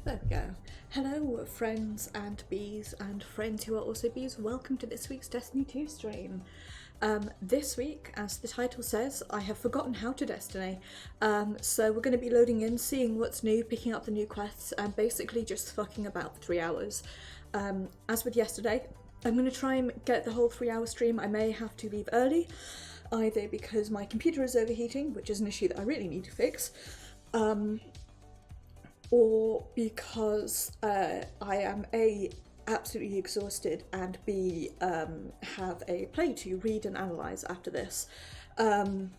There we go. Hello, friends and bees and friends who are also bees. Welcome to this week's Destiny 2 stream. This week, as the title says, I have forgotten how to Destiny. So we're going to be loading in, seeing what's new, picking up the new quests, and basically just fucking about for 3 hours. As with yesterday, I'm going to try and get the whole 3 hour stream. I may have to leave early, either because my computer is overheating, which is an issue that I really need to fix, or because I am A, absolutely exhausted, and B, have a play to read and analyse after this, and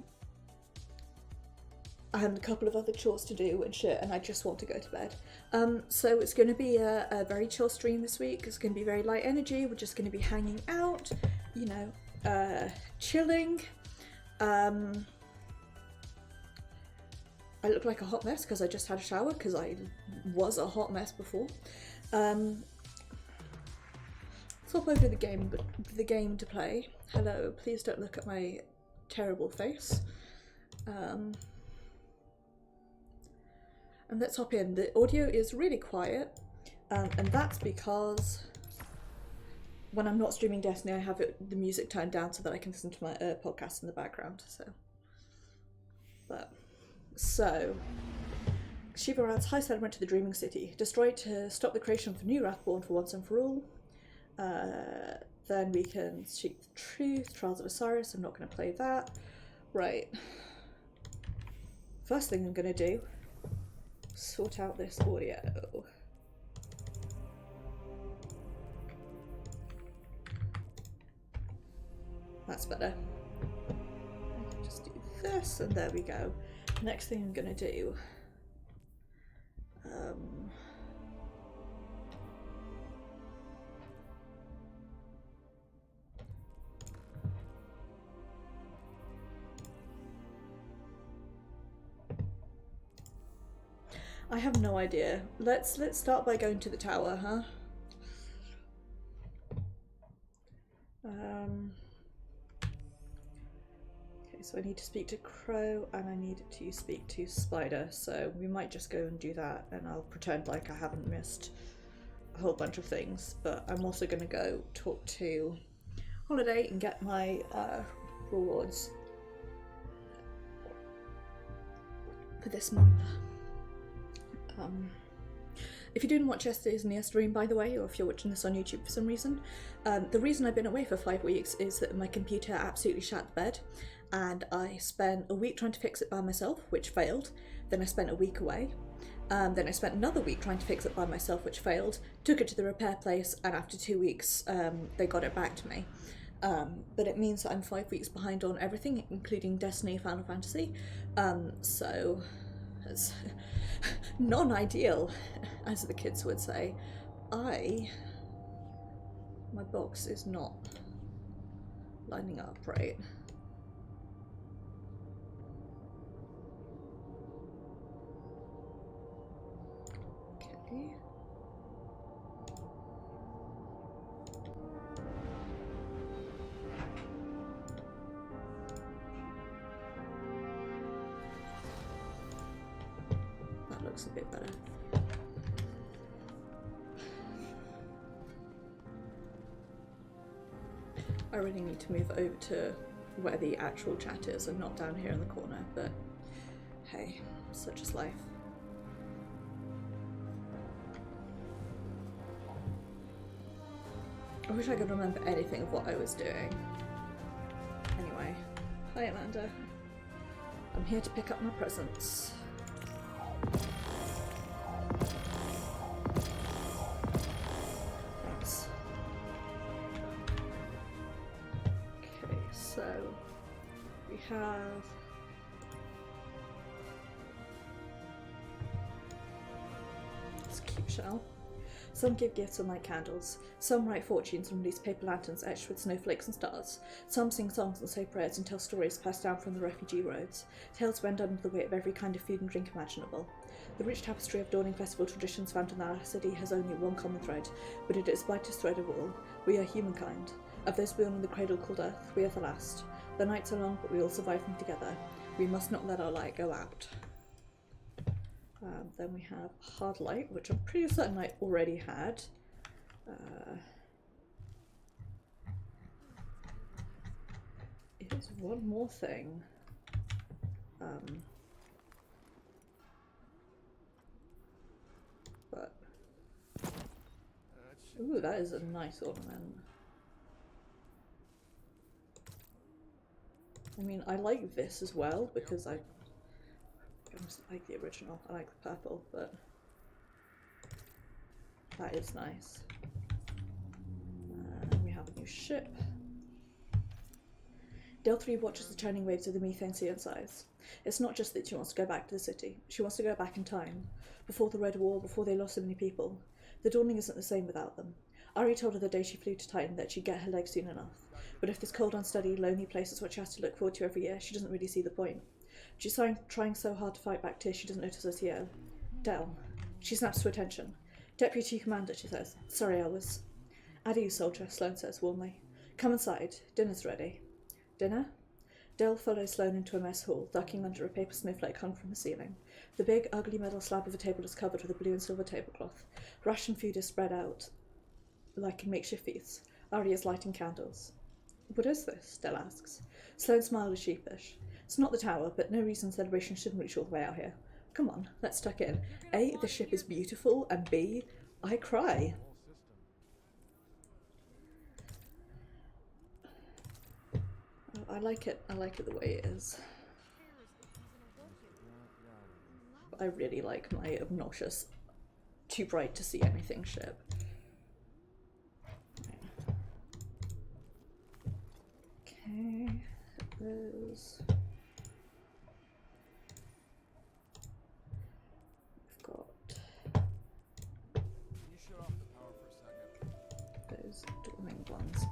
a couple of other chores to do and shit, and I just want to go to bed. So it's going to be a very chill stream this week. It's going to be very light energy. We're just going to be hanging out, you know, chilling. I look like a hot mess because I just had a shower, because I was a hot mess before. Let's hop over to the game to play. Hello, please don't look at my terrible face. And let's hop in. The audio is really quiet, and that's because when I'm not streaming Destiny, I have the music turned down so that I can listen to my podcast in the background. So, Shiva adds, "High settlement to the Dreaming City. Destroyed to stop the creation of the new Wrathborn for once and for all. Then we can seek the truth. Trials of Osiris. I'm not going to play that. Right. First thing I'm going to do, sort out this audio. That's better. Just do this, and there we go. Next thing I'm gonna do, I have no idea. Let's start by going to the tower, huh? So I need to speak to Crow and I need to speak to Spider, so we might just go and do that, and I'll pretend like I haven't missed a whole bunch of things, but I'm also going to go talk to Holiday and get my rewards for this month. If you didn't watch yesterday's Nia stream, by the way, or if you're watching this on YouTube for some reason, the reason I've been away for 5 weeks is that my computer absolutely shat the bed, and I spent a week trying to fix it by myself, which failed. Then I spent a week away. Then I spent another week trying to fix it by myself, which failed. Took it to the repair place, and after 2 weeks, they got it back to me. But it means that I'm 5 weeks behind on everything, including Destiny, Final Fantasy. So it's non-ideal, as the kids would say. My box is not lining up right. Okay. That looks a bit better. I really need to move over to where the actual chat is and not down here in the corner, but hey, such is life. I wish I could remember anything of what I was doing. Anyway, hi Amanda. I'm here to pick up my presents. Thanks. Okay, so we have this cute shell. Some give gifts or light candles. Some write fortunes and release paper lanterns etched with snowflakes and stars. Some sing songs and say prayers and tell stories passed down from the refugee roads. Tales bend under the weight of every kind of food and drink imaginable. The rich tapestry of dawning festival traditions found in our city has only one common thread, but it is lightest thread of all. We are humankind. Of those born in the cradle called Earth, we are the last. The nights are long, but we all survive them together. We must not let our light go out. Then we have Hard Light, which I'm pretty certain I already had. Here's one more thing. But ooh, that is a nice ornament. I mean, I like this as well because I just like the original. I like the purple, but that is nice. We have a new ship. Del 3 watches the churning waves of the methane sea and sighs. It's not just that she wants to go back to the city. She wants to go back in time, before the Red War, before they lost so many people. The Dawning isn't the same without them. Ari told her the day she flew to Titan that she'd get her legs soon enough. But if this cold, unsteady, lonely place is what she has to look forward to every year, she doesn't really see the point. She's trying so hard to fight back tears she doesn't notice us here. Del. She snaps to attention. Deputy Commander, she says. Sorry, I was... Adieu, soldier, Sloane says warmly. Come inside. Dinner's ready. Dinner? Del follows Sloane into a mess hall, ducking under a paper snowflake hung from the ceiling. The big, ugly metal slab of a table is covered with a blue and silver tablecloth. Ration food is spread out like in makeshift feasts. Ari is lighting candles. What is this? Del asks. Sloane's smile is sheepish. It's not the tower, but no reason celebration shouldn't reach all the way out here. Come on, let's tuck in. A, the ship is beautiful, and B, I cry. I like it the way it is. I really like my obnoxious, too bright to see anything ship. Okay, those. We've got those Dawning ones,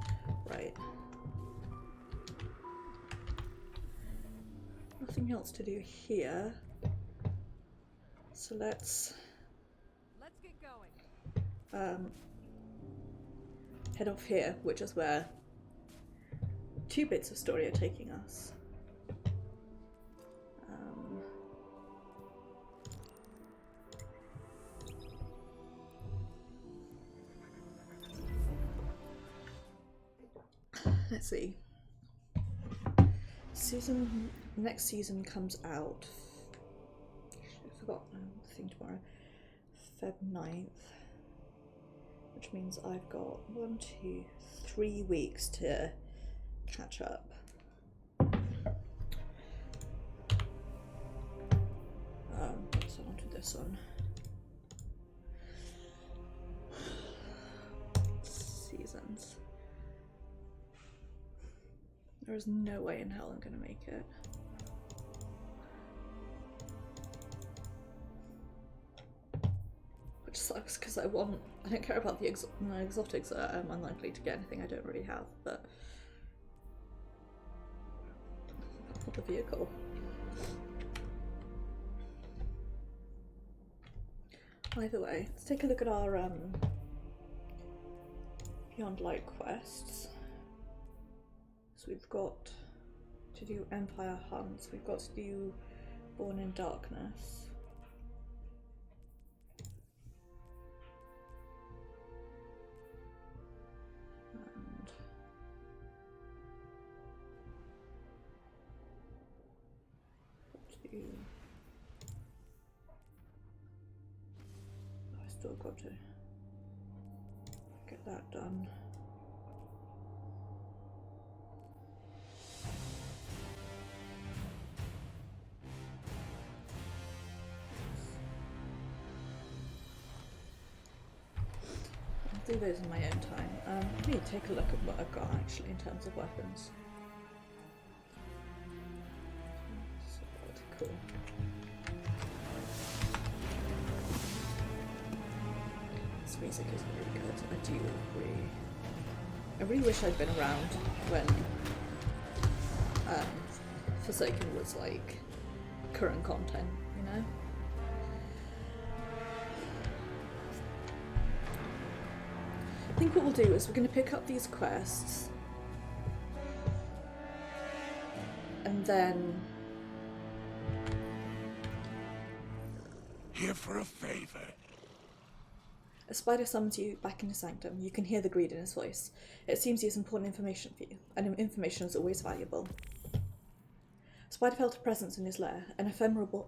right? Nothing else to do here, so let's get going. Head off here, which is where two bits of story are taking us. Let's see. Next season comes out. I forgot. I think tomorrow. Feb 9th. Which means I've got 1, 2, 3 weeks to catch up. So on to this one. Seasons. There is no way in hell I'm gonna make it. Which sucks because I don't care about the exotics. I'm unlikely to get anything I don't already have, but the vehicle. Either way, let's take a look at our Beyond Light quests. So we've got to do Empire Hunts, we've got to do Born in Darkness. And I still got to get that done. I'll do those in my own time. Let me take a look at what I've got actually in terms of weapons. Cool. This music is really good. I do agree. I really wish I'd been around when Forsaken was like current content, you know? I think what we'll do is we're going to pick up these quests and then Here for a favor. A spider summons you back into Sanctum. You can hear the greed in his voice. It seems he has important information for you, and information is always valuable. Spider felt a presence in his lair, an ephemeral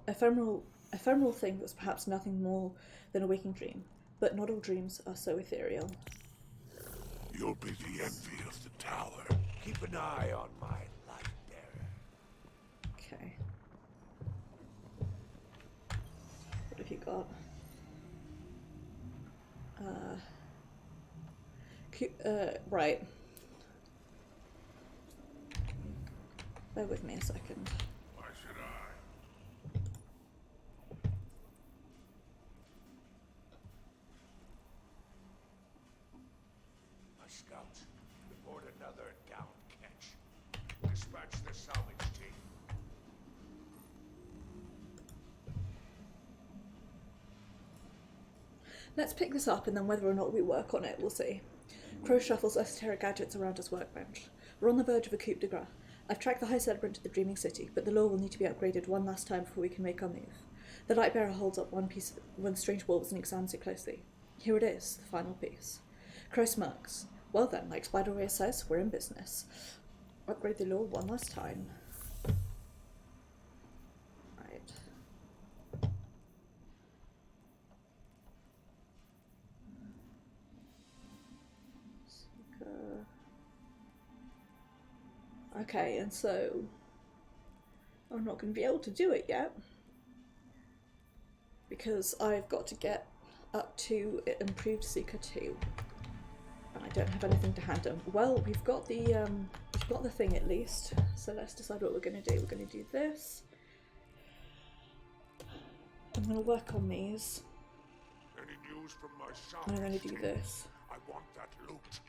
thing that was perhaps nothing more than a waking dream. But not all dreams are so ethereal. You'll be the envy of the tower. Keep an eye on my light bearer. Okay. What have you got? Right. Bear with me a second. Why should I? My scouts report another down catch. Dispatch the salvage team. Let's pick this up, and then whether or not we work on it, we'll see. Crow shuffles esoteric gadgets around his workbench. We're on the verge of a coup de grace. I've tracked the High Celebrant to the Dreaming City, but the lore will need to be upgraded one last time before we can make our move. The Lightbearer holds up one strange bulbs and examines it closely. Here it is, the final piece. Crow smirks. Well then, like Spider-Warrior says, we're in business. Upgrade the lore one last time. Right. Okay, and so I'm not going to be able to do it yet because I've got to get up to improved Seeker 2, and I don't have anything to hand him. Well, we've got the thing at least, so let's decide what we're going to do. We're going to do this. I'm going to work on these. Any news from my son? And I'm going to do this. I want that loot.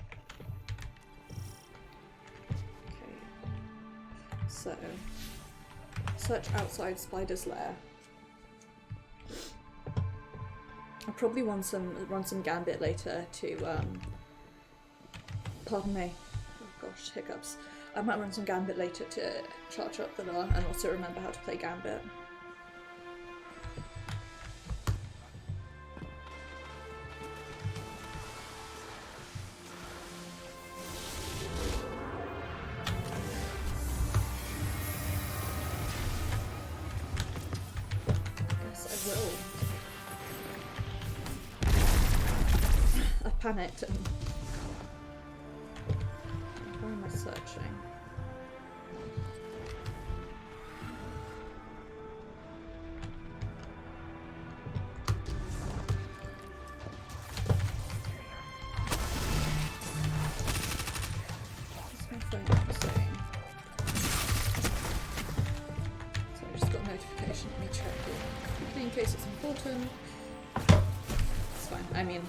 So, search outside Spider's lair. I'll probably run some Gambit later to, pardon me, oh gosh, hiccups. I might run some Gambit later to charge up the lore and also remember how to play Gambit. Panicked and where am I searching? What's my phone saying? So I just got a notification. Let me check it quickly in case it's important. It's fine. I mean,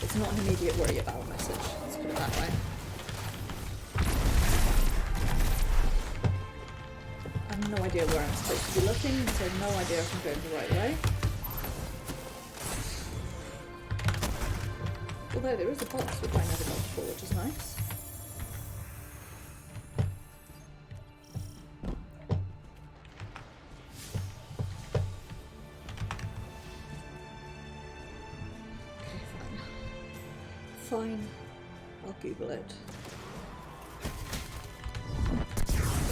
it's not an immediate worry about message, let's put it that way. I have no idea where I'm supposed to be looking, so no idea if I'm going the right way. Although there is a box which I never got before, which is nice. Fine, I'll Google it.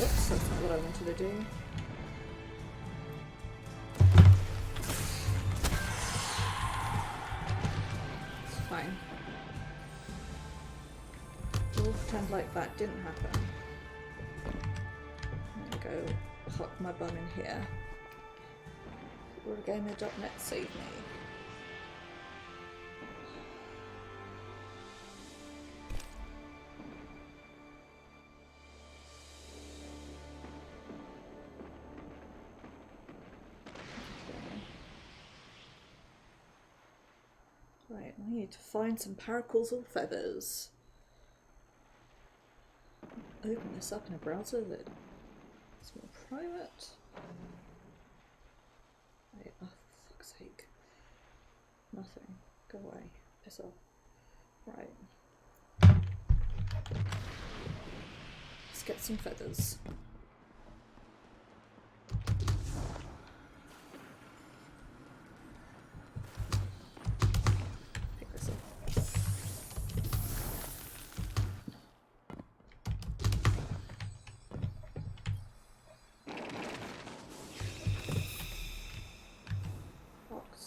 Oops, that's not what I wanted to do. It's fine. We'll pretend like that didn't happen. I'm gonna go huck my bum in here. Wargamer.net save me. Right, I need to find some paracausal feathers. Open this up in a browser that is more private. Wait, oh, for fuck's sake. Nothing. Go away. Piss off. Right. Let's get some feathers. Pick this up. Box.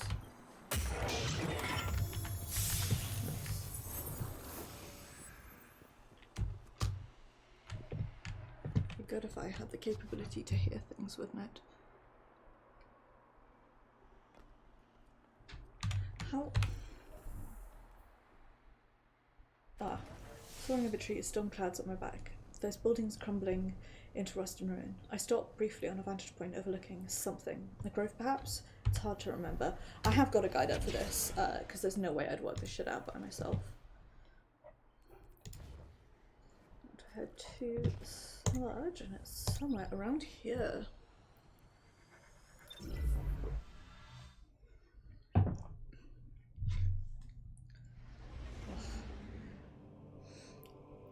Be good if I had the capability to hear things, wouldn't it? How? Ah, soaring over trees, storm clouds at my back. There's buildings crumbling into rust and ruin. I stop briefly on a vantage point overlooking something. A grove, perhaps? It's hard to remember. I have got a guide up for this, because there's no way I'd work this shit out by myself. To head to Sludge, and it's somewhere around here.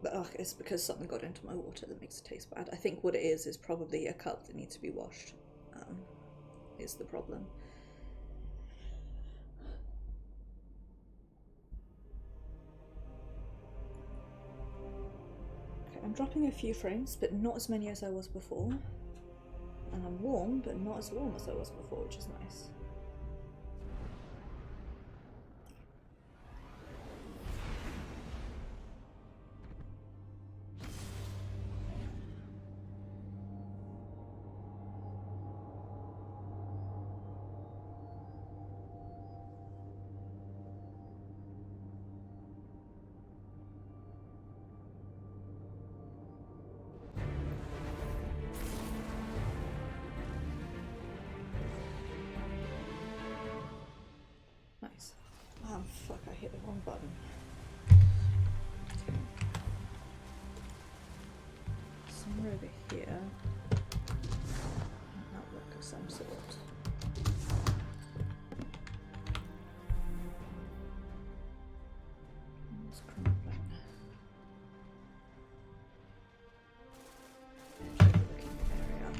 But it's because something got into my water that makes it taste bad. I think what it is probably a cup that needs to be washed, is the problem. Okay, I'm dropping a few frames, but not as many as I was before. And I'm warm, but not as warm as I was before, which is nice. Nice. Oh fuck, I hit the wrong button. Somewhere over here. An outlook of some sort. It's crumbling. Edge overlooking area.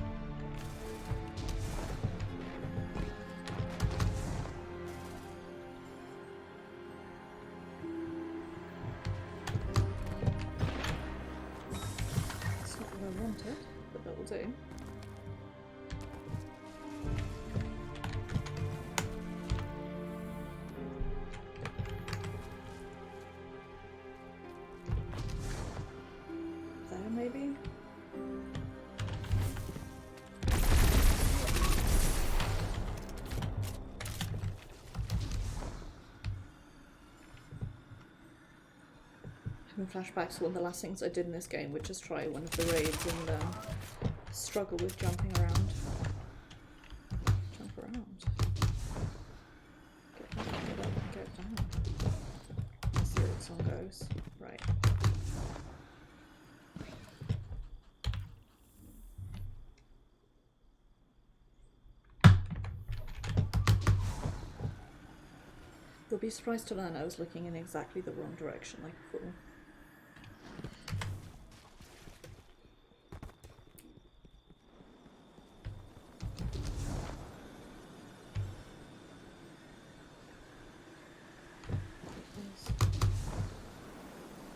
It's not what I wanted, but that will do. There, maybe? Having flashbacks to one of the last things I did in this game, which is try one of the raids and struggle with jumping around. Jump around. Get up, get down. Let's see how this one goes. Right. You'll be surprised to learn I was looking in exactly the wrong direction like a fool.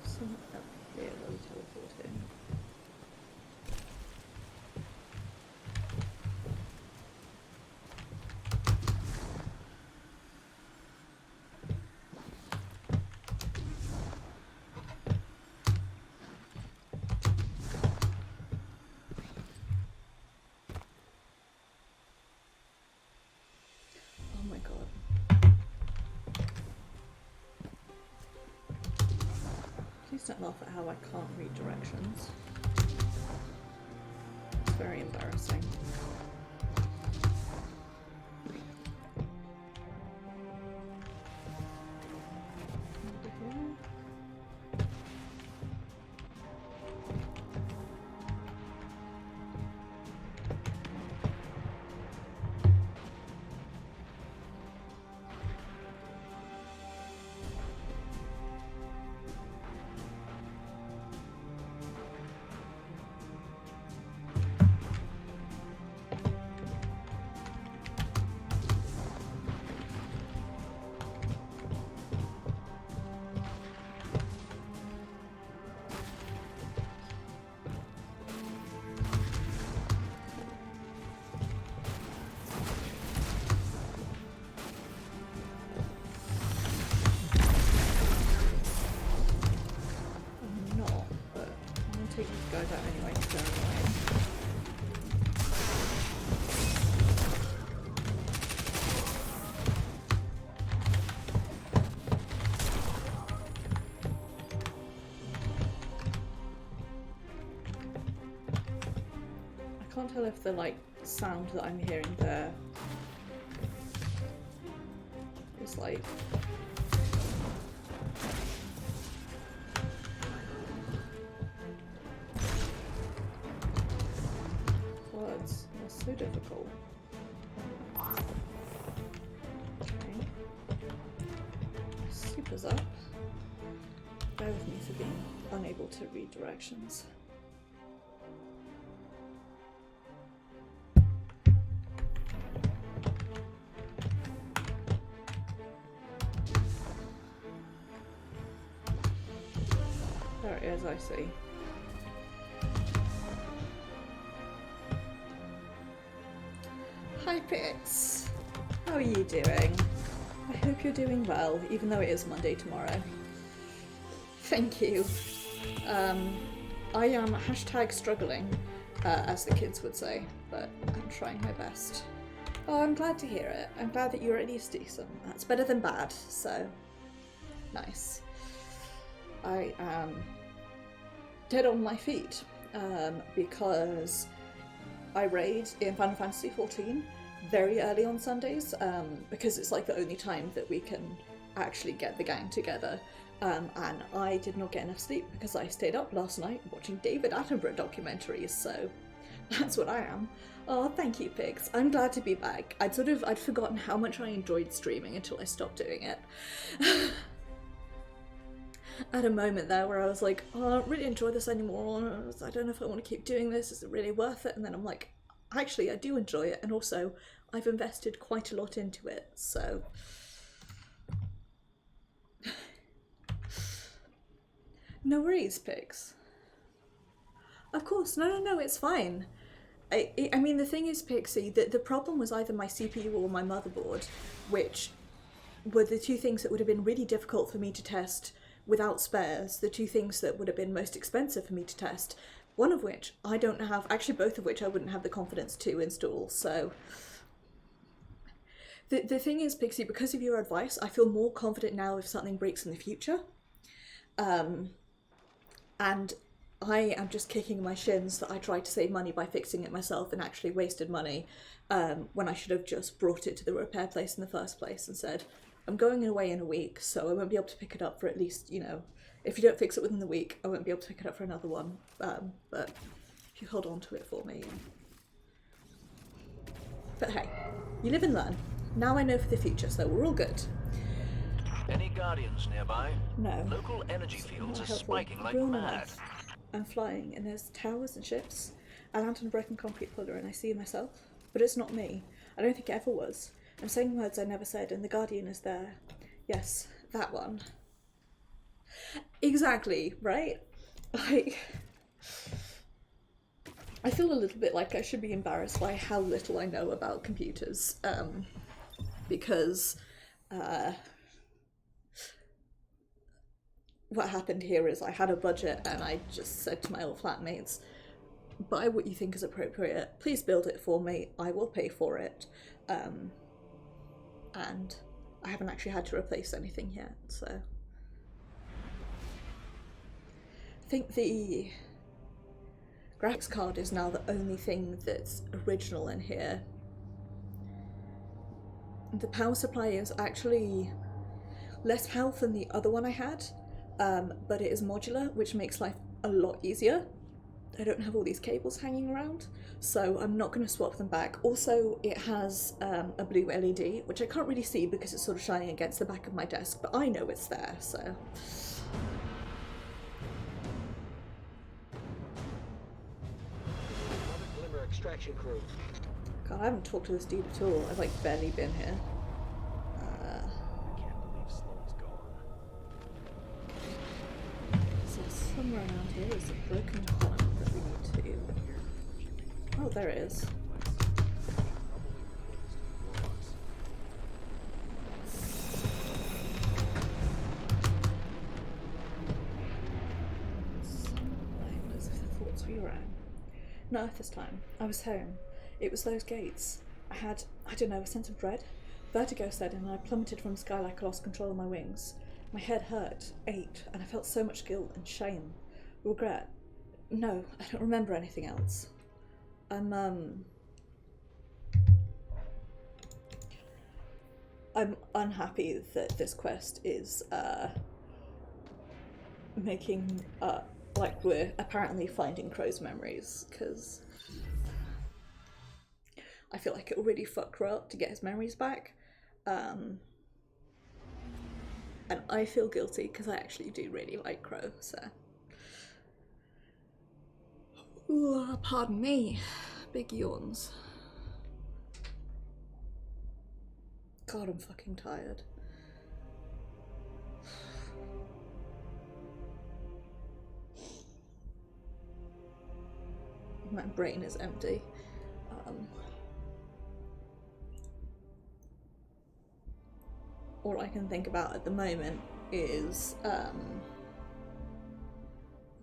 There's something up here where we teleported. Oh my god. Please don't laugh at how I can't read directions. It's very embarrassing. Over here. tell if the like sound that I'm hearing there is like words. That's so difficult. Okay. Super's up. Bear with me for being unable to read directions. There it is, I see. Hi Pix! How are you doing? I hope you're doing well, even though it is Monday tomorrow. Thank you. I am hashtag struggling, as the kids would say, but I'm trying my best. Oh, I'm glad to hear it. I'm glad that you're at least decent. That's better than bad, so nice. I am dead on my feet because I raid in Final Fantasy XIV very early on Sundays because it's like the only time that we can actually get the gang together. And I did not get enough sleep because I stayed up last night watching David Attenborough documentaries, so that's what I am. Oh, thank you, Pigs. I'm glad to be back. I'd forgotten how much I enjoyed streaming until I stopped doing it. I had a moment there where I was like, oh, I don't really enjoy this anymore. I don't know if I want to keep doing this. Is it really worth it? And then I'm like, actually, I do enjoy it. And also, I've invested quite a lot into it. So, no worries, Pigs. Of course. No, it's fine. I mean, the thing is, Pixie, the problem was either my CPU or my motherboard, which were the two things that would have been really difficult for me to test without spares, the two things that would have been most expensive for me to test, one of which I don't have, actually both of which I wouldn't have the confidence to install, so. The thing is, Pixie, because of your advice, I feel more confident now if something breaks in the future. And I am just kicking my shins that I tried to save money by fixing it myself and actually wasted money when I should have just brought it to the repair place in the first place and said, I'm going away in a week, so I won't be able to pick it up for at least, you know, if you don't fix it within the week, I won't be able to pick it up for another one. But if you hold on to it for me. But hey, you live and learn. Now I know for the future, so we're all good. Any guardians nearby? No. Local energy fields are spiking like Real mad. nice. I'm flying, and there's towers and ships. I land on a broken concrete pillar and I see myself. But it's not me. I don't think it ever was. I'm saying words I never said, and the Guardian is there. Yes, that one. Exactly, right? Like, I feel a little bit like I should be embarrassed by how little I know about computers, because what happened here is I had a budget and I just said to my old flatmates, buy what you think is appropriate, please build it for me, I will pay for it. And I haven't actually had to replace anything yet, so. I think the graphics card is now the only thing that's original in here. The power supply is actually less powerful than the other one I had, but it is modular, which makes life a lot easier. I don't have all these cables hanging around, so I'm not going to swap them back. Also, it has a blue LED, which I can't really see because it's sort of shining against the back of my desk, but I know it's there, so. Glimmer extraction crew. God, I haven't talked to this dude at all. I've like barely been here. Can't believe Sloan's gone. So somewhere around here is a broken column that we need to. Oh, there it is. As if the thoughts were your own. Not this time. I was home. It was those gates. I had, I don't know, a sense of dread. Vertigo set in and I plummeted from the sky like I lost control of my wings. My head hurt, ached, and I felt so much guilt and shame. Regret. No, I don't remember anything else. I'm unhappy that this quest is making like we're apparently finding Crow's memories, because I feel like it'll really fuck Crow up to get his memories back. And I feel guilty because I actually do really like Crow, so. Ooh, pardon me. Big yawns. God, I'm fucking tired. My brain is empty. All I can think about at the moment is the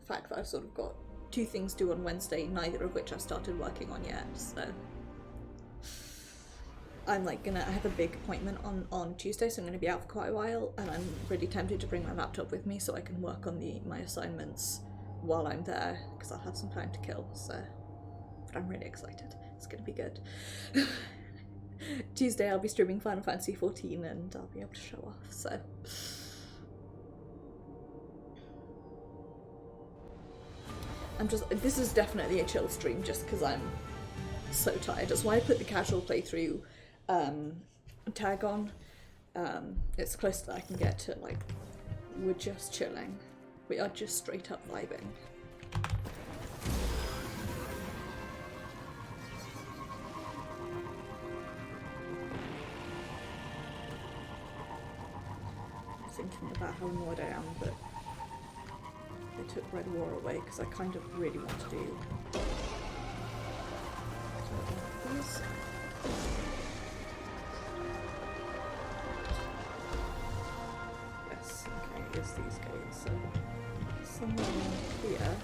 fact that I've sort of got 2 things due on Wednesday, neither of which I've started working on yet, so I'm like I have a big appointment on Tuesday, so I'm gonna be out for quite a while, and I'm really tempted to bring my laptop with me so I can work on my assignments while I'm there, because I'll have some time to kill, so, but I'm really excited. It's gonna be good. Tuesday I'll be streaming Final Fantasy XIV and I'll be able to show off, so. This is definitely a chill stream just because I'm so tired. That's why I put the casual playthrough tag on. It's close that I can get to, like, we're just chilling. We are just straight up vibing. Thinking about how annoyed I am that they took Red War away, because I kind of really want to do these. Yes, okay, it's these guys. So somewhere around here.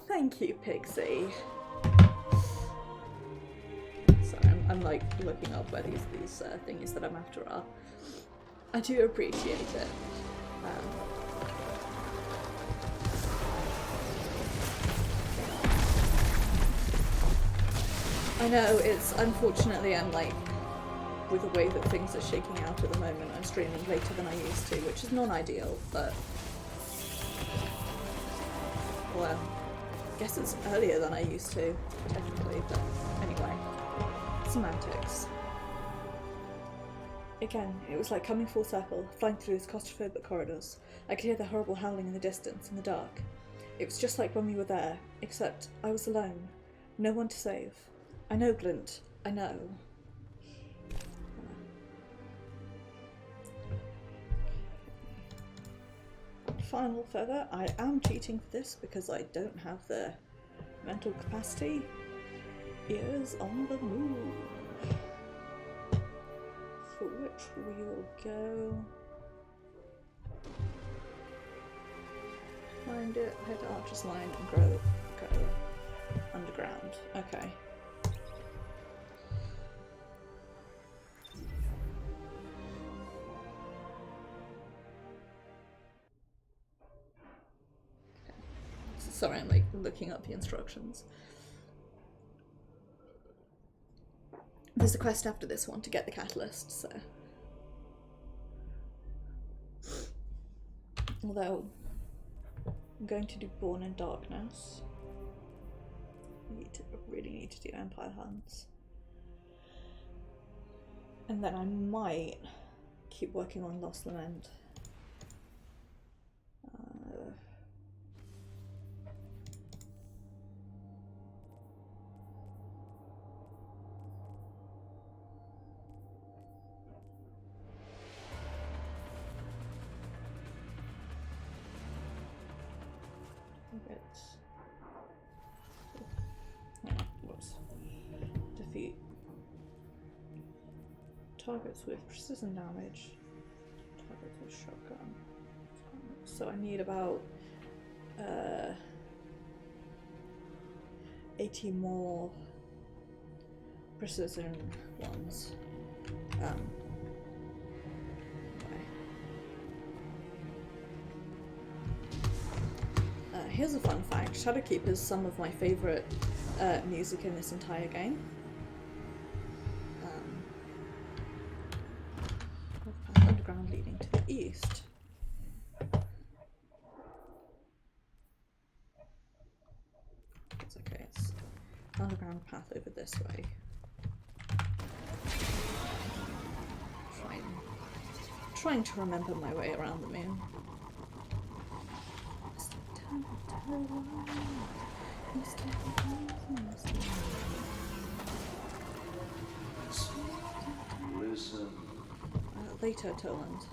Thank you, Pixie. Sorry, I'm like looking up where these thingies that I'm after are. I do appreciate it. I know it's unfortunately I'm like, with the way that things are shaking out at the moment, I'm streaming later than I used to, which is non-ideal, but well. I guess it's earlier than I used to, technically, but anyway. Semantics. Again, it was like coming full circle, flying through those claustrophobic corridors. I could hear the horrible howling in the distance, in the dark. It was just like when we were there, except I was alone. No one to save. I know, Glint. I know. Final further, I am cheating for this because I don't have the mental capacity. Ears on the move. For which we will go. Find it, head to Archer's Line and go underground. Okay. Sorry, I'm like looking up the instructions. There's a quest after this one to get the catalyst, so. Although, I'm going to do Born in Darkness. I really need to do Empire Hunts. And then I might keep working on Lost Lament. Defeat targets with precision damage, targets with shotgun. So I need about 80 more precision ones. Okay. Here's a fun fact. Shadowkeep is some of my favourite music in this entire game. Underground leading to the east. It's okay, it's underground path over this way. Trying to remember my way around the moon. Listen. Later, Toland.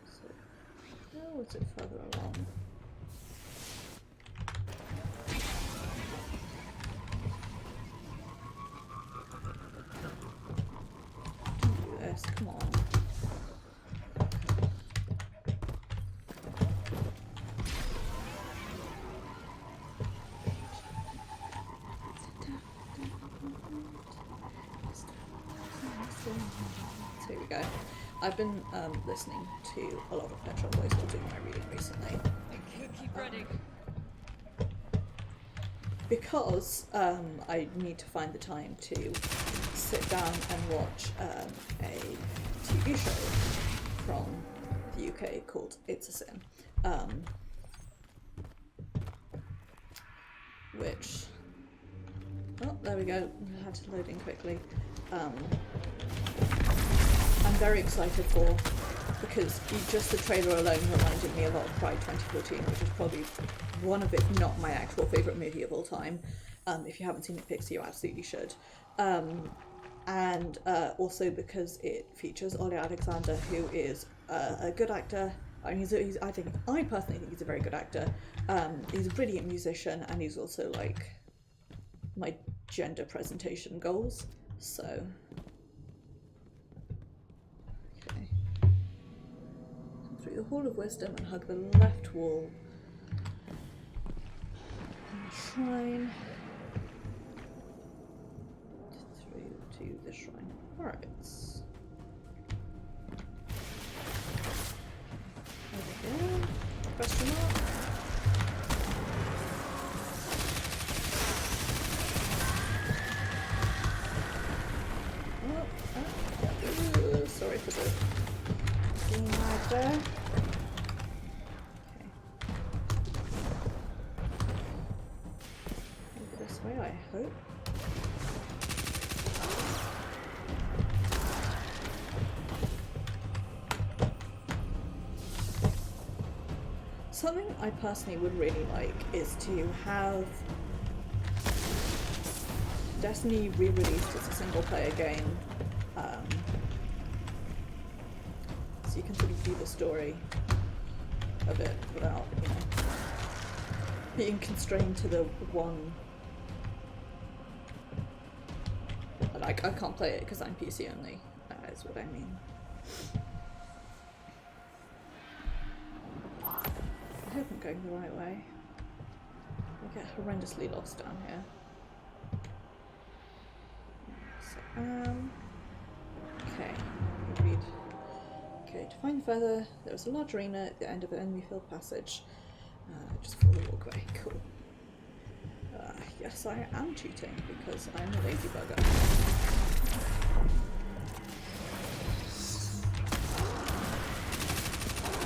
So, how is it further along? Do this, come on. So here we go. I've been listening to a lot of Petrol Boys while doing my reading recently. I can't keep running. Because I need to find the time to sit down and watch a TV show from the UK called It's a Sin, which, oh, there we go, I had to load in quickly. I'm very excited for, because just the trailer alone reminded me a lot of Pride 2014, which is probably one of, if not my actual favourite movie of all time. If you haven't seen it, Pixie, you absolutely should. And also because it features Ollie Alexander, who is a good actor. I mean, I personally think he's a very good actor. He's a brilliant musician, and he's also like my gender presentation goals. So, okay. Come through the Hall of Wisdom and hug the left wall. And the shrine. Through to the shrine. Alright. Over here. Question mark. Sorry for the being right there. Okay. Over this way, I hope. Something I personally would really like is to have Destiny re-released as a single-player game. So you can sort of view the story of it without, you know, being constrained to the one. Like, I can't play it because I'm PC only. That is what I mean. I hope I'm going the right way. I get horrendously lost down here. So, okay, read. Okay, to find further, there is a large arena at the end of an enemy-filled passage. Just follow the walkway. Cool. Yes, I am cheating because I'm a lazy bugger.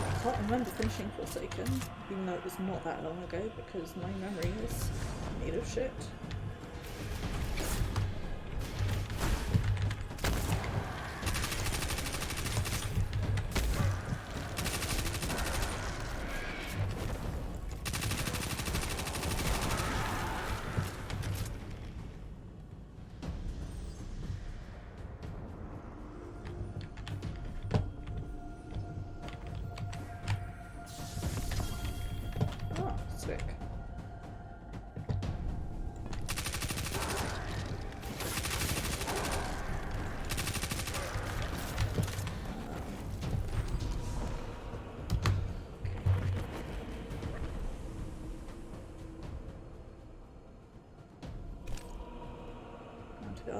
I can't remember finishing Forsaken, even though it was not that long ago, because my memory is made of shit.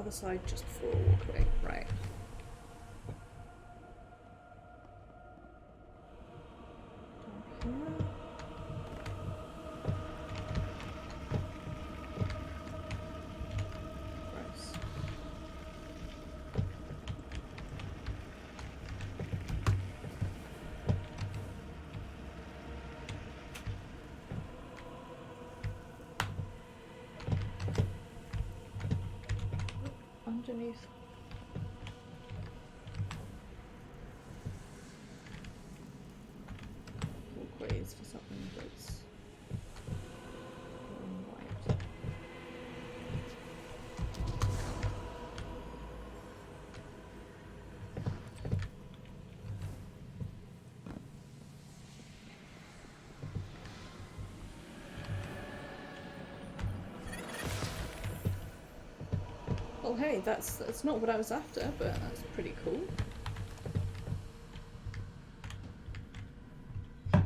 other side just before a walkway, right. Down here. Gross. Underneath. Walkways for something that's white. Well, hey, that's not what I was after, but that's pretty cool. Okay.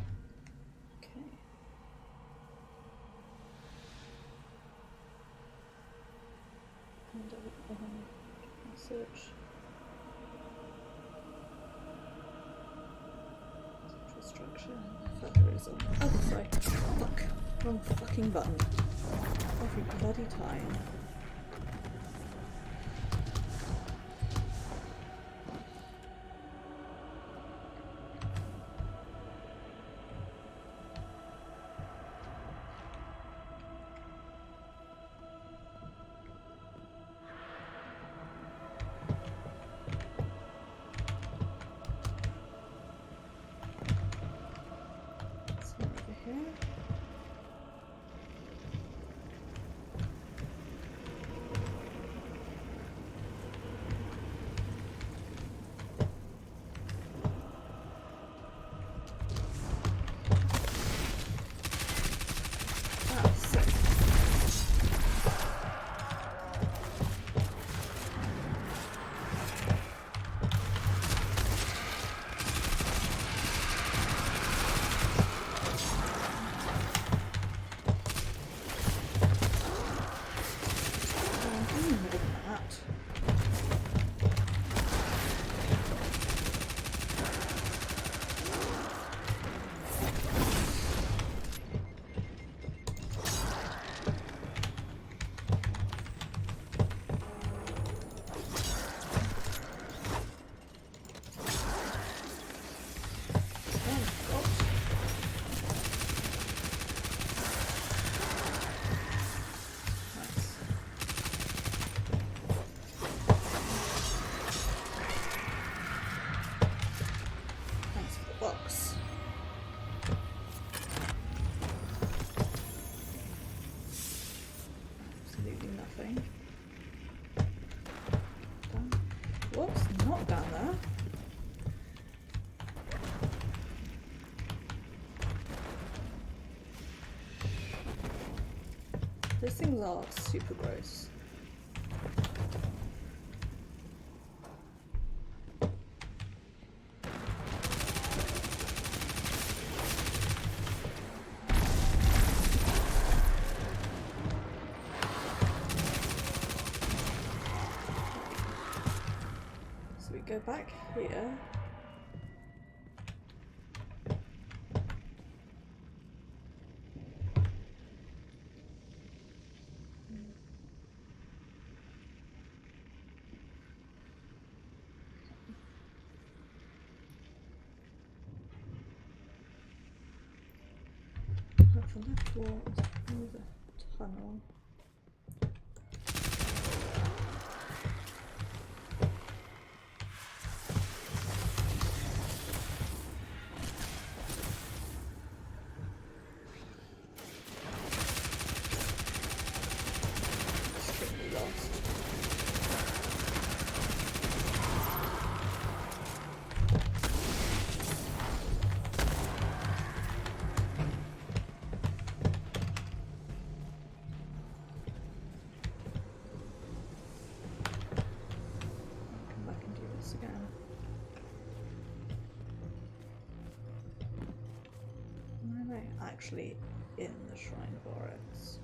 And search. Central structure. Futurism. Oh, sorry. Fuck. Wrong fucking button. Every bloody time. Those things are super gross. So we go back here. The left wall is through the tunnel. Extremely lost. Again. Why am I actually in the Shrine of Oryx?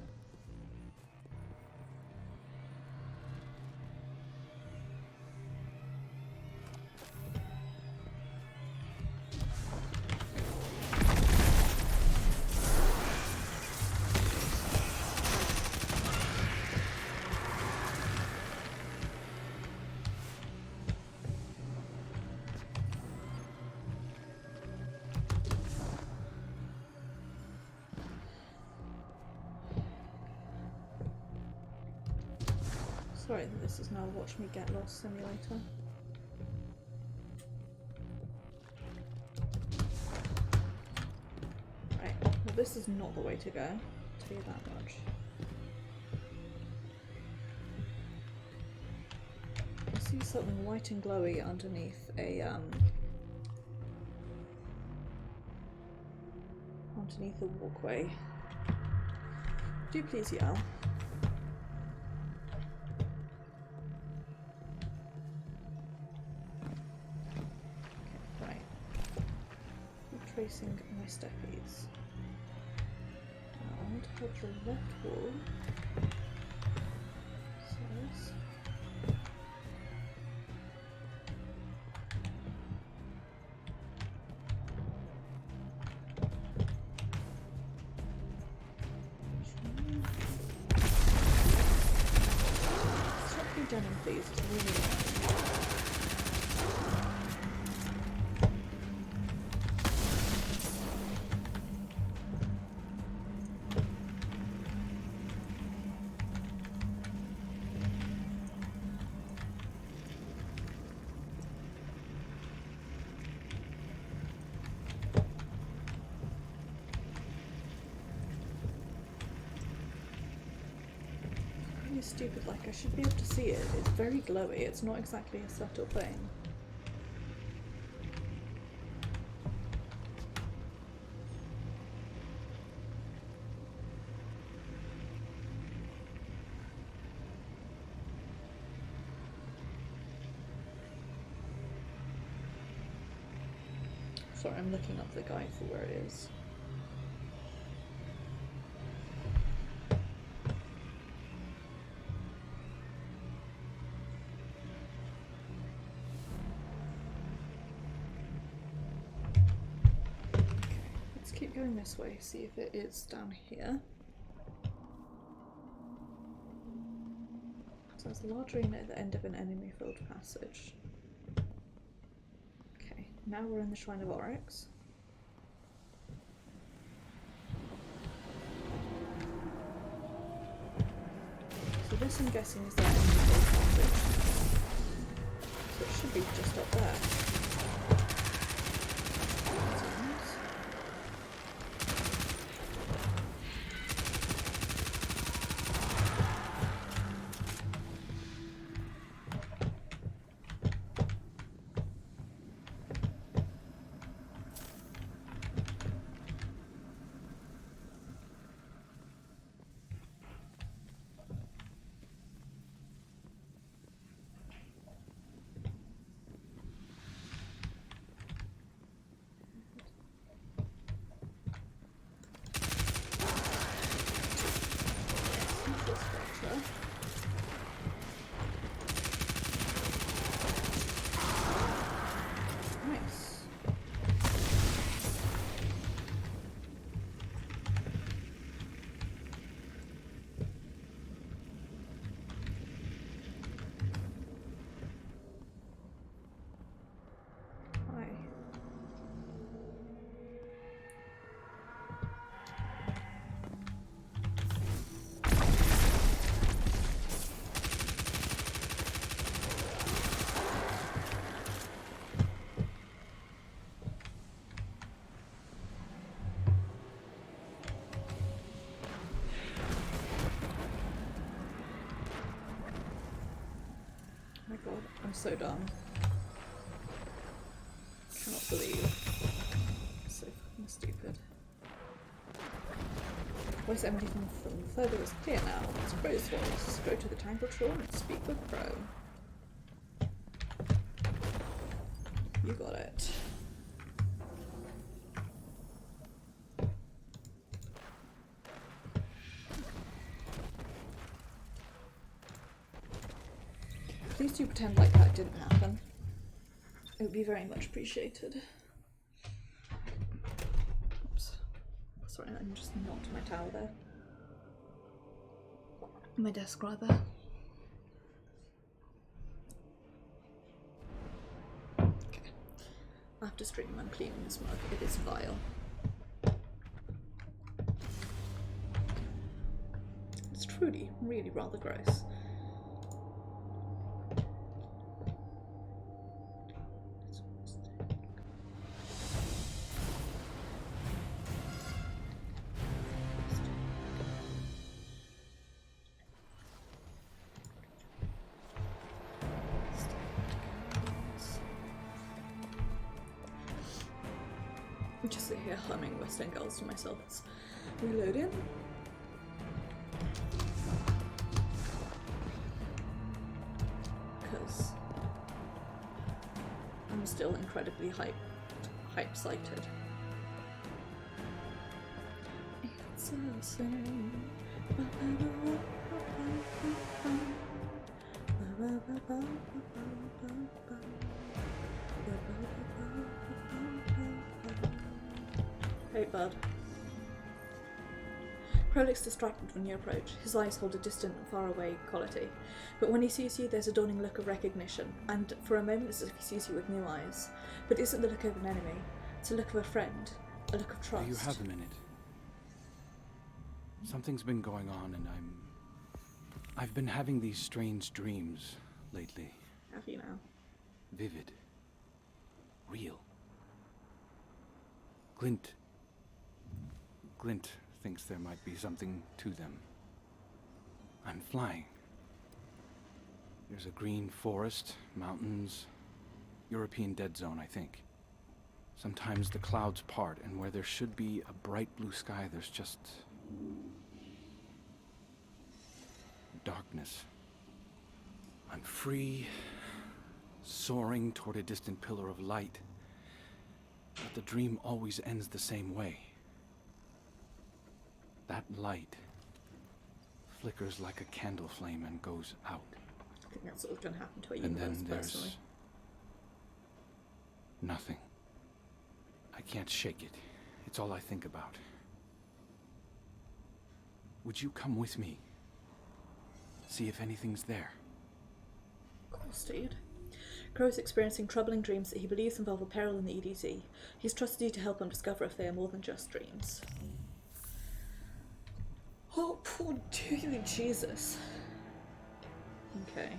Sorry that this is now Watch Me Get Lost Simulator. Right, well this is not the way to go, I'll tell you that much. I see something white and glowy underneath a underneath the walkway. Do please yell. Okay, right. Retracing my steppies. And head to the left wall. Says. Denham, please. It's really annoying. Stupid, like I should be able to see it. It's very glowy, it's not exactly a subtle thing. Sorry, I'm looking up the guide for where it is. Going this way, see if it is down here. So there's a large arena at the end of an enemy-filled passage. Okay, now we're in the Shrine of Oryx. So this, I'm guessing, is that enemy-filled passage. So it should be just up there. I'm so dumb. Cannot believe. So fucking stupid. Voice emanating from further is clear now. It's Crow's voice. Go to the Tangled Shore and speak with Crow. You got it. Please do pretend like that didn't happen. It would be very much appreciated. Oops. Sorry, I'm just knocked my towel there. My desk, rather. Okay. After stream, I'm cleaning this mug. It is vile. It's truly, really rather gross. I'm just sit here humming Western Girls to myself. It's reloading. Because I'm still incredibly hype-sighted. It's a sin. Hey, bud. Crow looks distracted when you approach. His eyes hold a distant, far-away quality. But when he sees you, there's a dawning look of recognition, and for a moment it's as if he sees you with new eyes. But it isn't the look of an enemy. It's a look of a friend. A look of trust. Do you have a minute? Something's been going on, and I've been having these strange dreams lately. Have you now? Vivid. Real. Glint thinks there might be something to them. I'm flying. There's a green forest, mountains, European dead zone, I think. Sometimes the clouds part, and where there should be a bright blue sky, there's just darkness. I'm free, soaring toward a distant pillar of light, but the dream always ends the same way. That light flickers like a candle flame and goes out. I think that's what's going to happen to a And universe, then there's personally. nothing. I can't shake it. It's all I think about. Would you come with me? See if anything's there. Of course, dude. Crow is experiencing troubling dreams that he believes involve a peril in the EDZ. He's trusted you to help him discover if they are more than just dreams. Oh, poor dude, Jesus. Okay.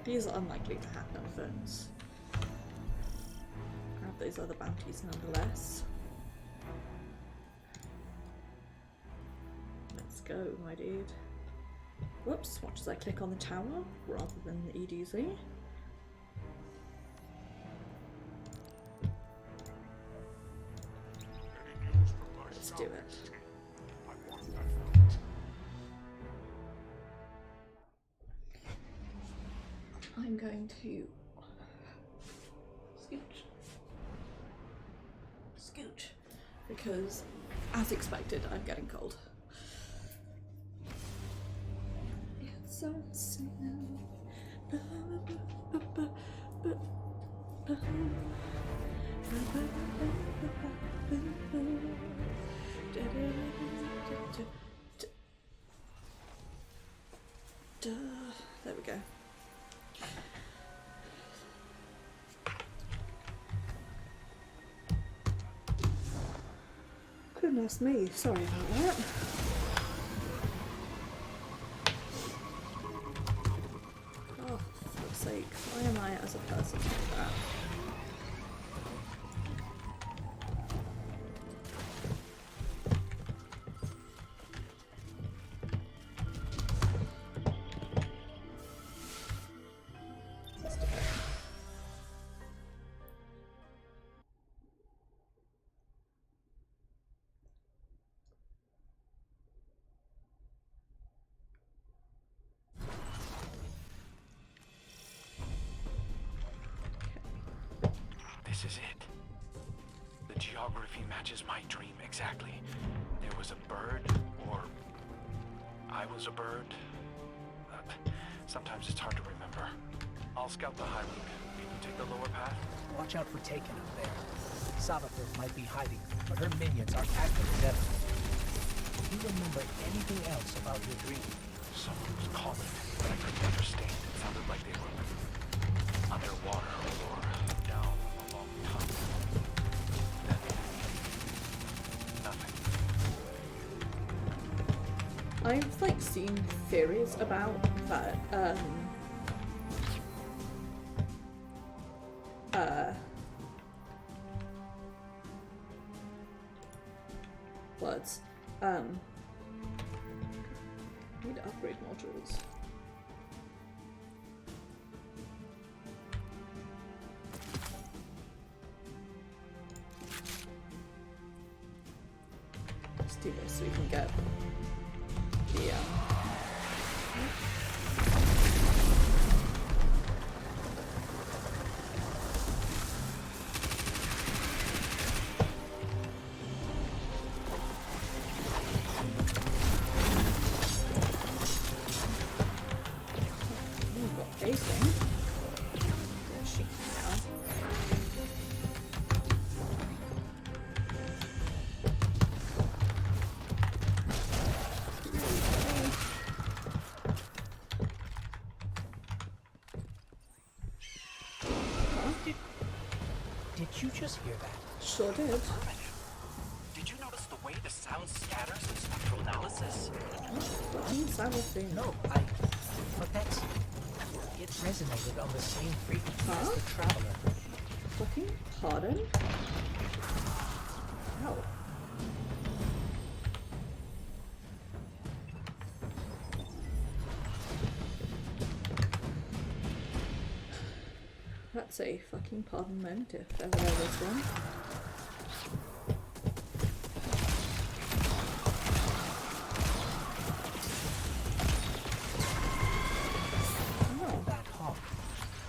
These are unlikely to happen, friends. Grab those other bounties nonetheless. Let's go, my dude. Whoops, watch as I click on the tower rather than the EDZ. Let's do it. I'm going to scooch, because as expected, I'm getting cold. It's so sad. There we go. Goodness me, sorry about that. Oh, for fuck's sake, why am I as a person like that? This is it. The geography matches my dream exactly. There was a bird, or I was a bird. Sometimes it's hard to remember. I'll scout the high route. Can you take the lower path? Watch out for Taken up there. Sabathur might be hiding, but her minions are active as ever. Do you remember anything else about your dream? Someone was calling, but I couldn't understand. It sounded like they were underwater or down a long tunnel. Then nothing. I've like seen theories about that words. Need to upgrade modules. Let's do this so we can get the we've got facing. There she is now. Did you just hear that? Sure did. Did you notice the way the sound scatters in spectral analysis? What means that was doing? No, but that's... It resonated on the same frequency as Huh? the Traveler. Fucking pardon? Ow. That's a fucking pardon moment if ever there was one. Oh, That hawk,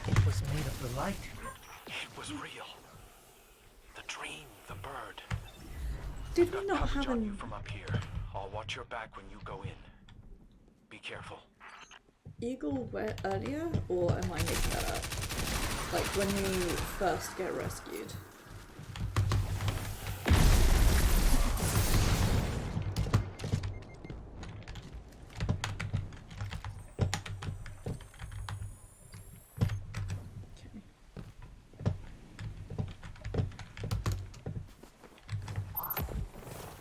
it was made of the light. It was real. The dream, the bird. did we Got not coverage have on you an from up here. I'll watch your back when you go in. Be careful. eagle where earlier, or am I making that up? Like when you first get rescued. Okay.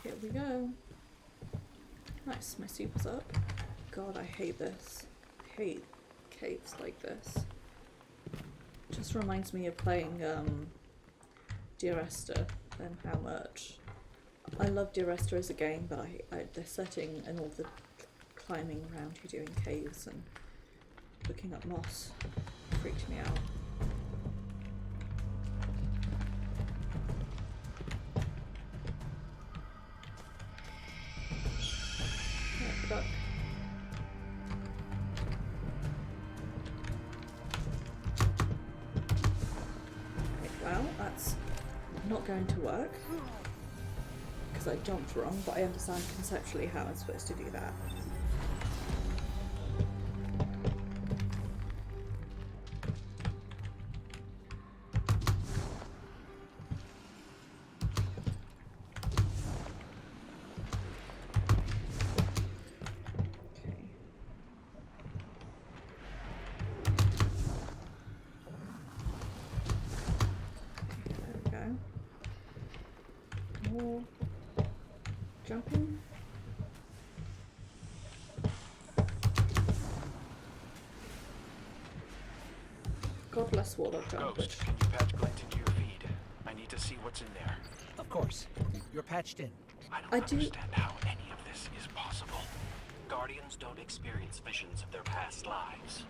Here we go. Nice, my super's up. God, I hate this. I hate caves like this. Just reminds me of playing Dear Esther and how much I love Dear Esther as a game, but the setting and all the climbing around you doing caves and looking up moss freaked me out. Yeah, duck. Okay, well, that's not going to work because I jumped wrong, but I understand conceptually how I'm supposed to do that. Okay. There we go. More jumping. God bless Warlock Jump, which Ghost, can you patch Glint into your feed? I need to see what's in there. Of course, you're patched in. I don't I do- understand how any of this is possible. Guardians don't experience visions of their past lives.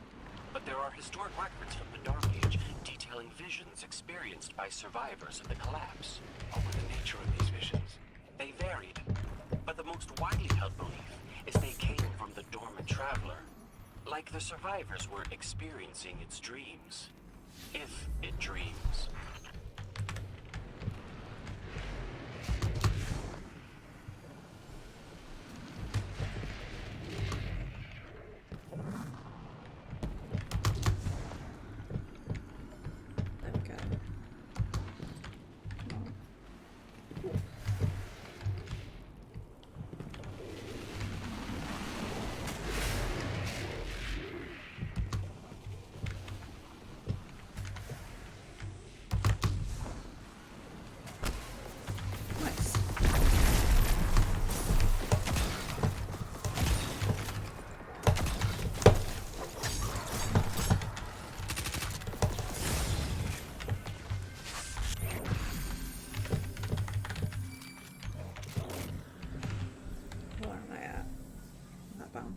But there are historic records from the Dark Age detailing visions experienced by survivors of the collapse. What were the nature of these visions? They varied. But the most widely held belief is they came from the dormant traveler. Like the survivors were experiencing its dreams. If it dreams. there we go. Come on. Ooh.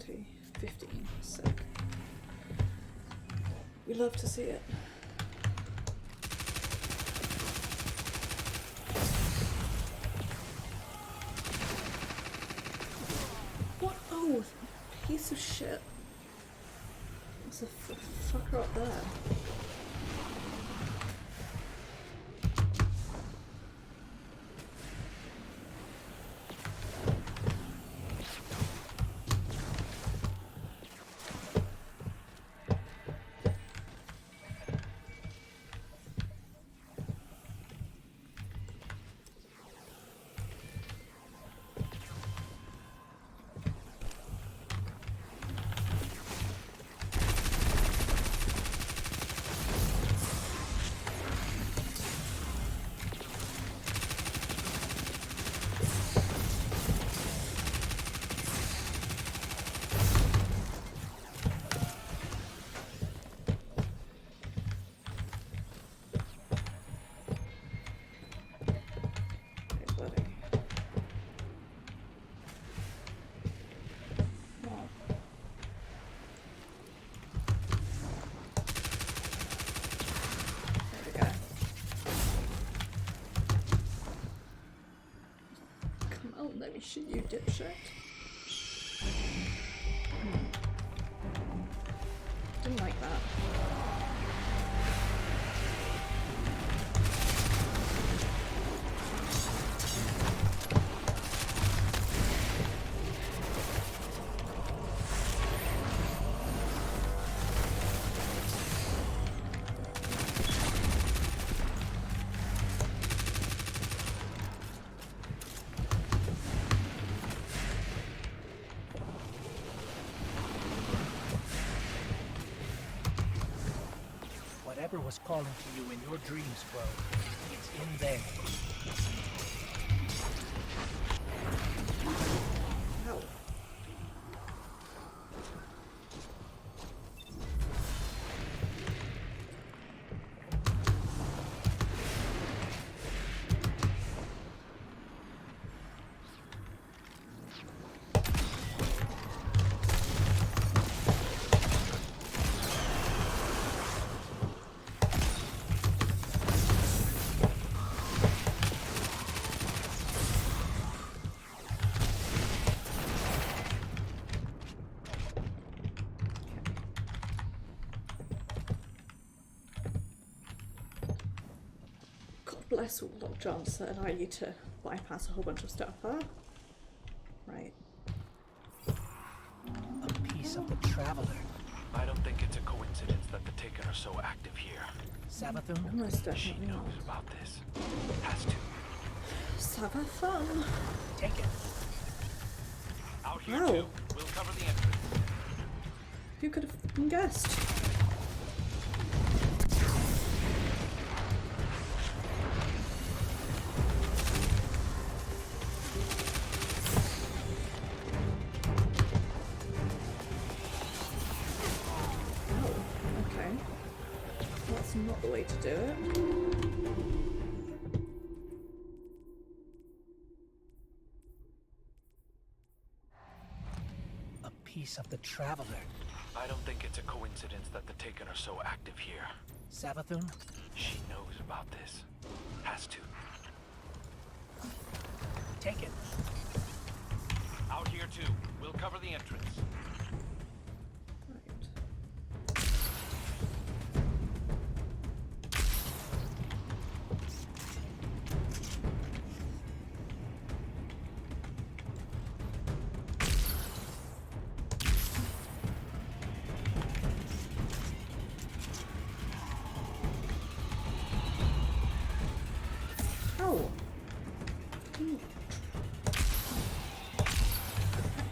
20, 15, sick. We love to see it. What? Oh, piece of shit. There's a fucker up there. Let me shoot you, dipshit. Didn't like that. Whatever was calling to you in your dreams, bro, it's in there. Ow. Bless all lockjams that allow you to bypass a whole bunch of stuff, huh? Right. A piece of the Traveler. I don't think it's a coincidence that the Taken are so active here. Savathun? Most She definitely knows not. about this. Has to. Savathun. Take it. Out here Wow. too. We'll cover the entrance. Who could have guessed? Not the way to do it. A piece of the Traveler. I don't think it's a coincidence that the Taken are so active here. Savathun? She knows about this. Has to. Take it. Out here too. We'll cover the entrance.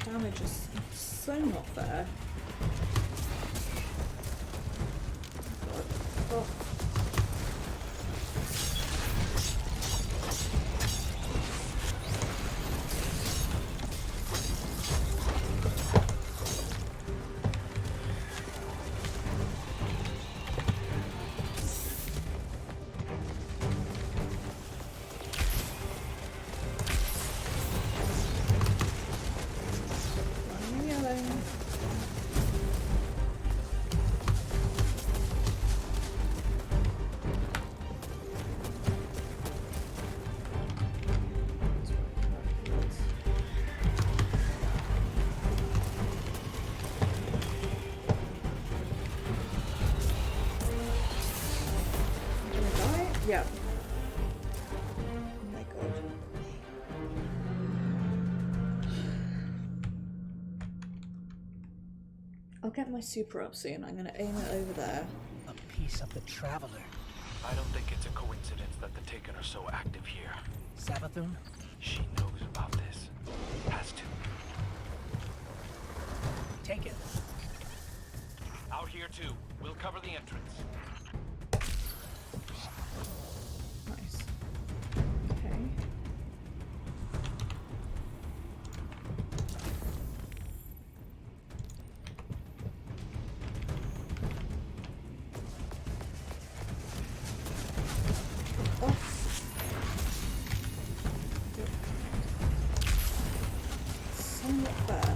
Damage is so not fair. Oh. I'm yelling. I'll get my super up soon. I'm gonna aim it over there. A piece of the Traveler. I don't think it's a coincidence that the Taken are so active here. Savathun? She knows about this. Has to. Take it. Out here too. We'll cover the entrance. Nice. Okay. Somewhat fair.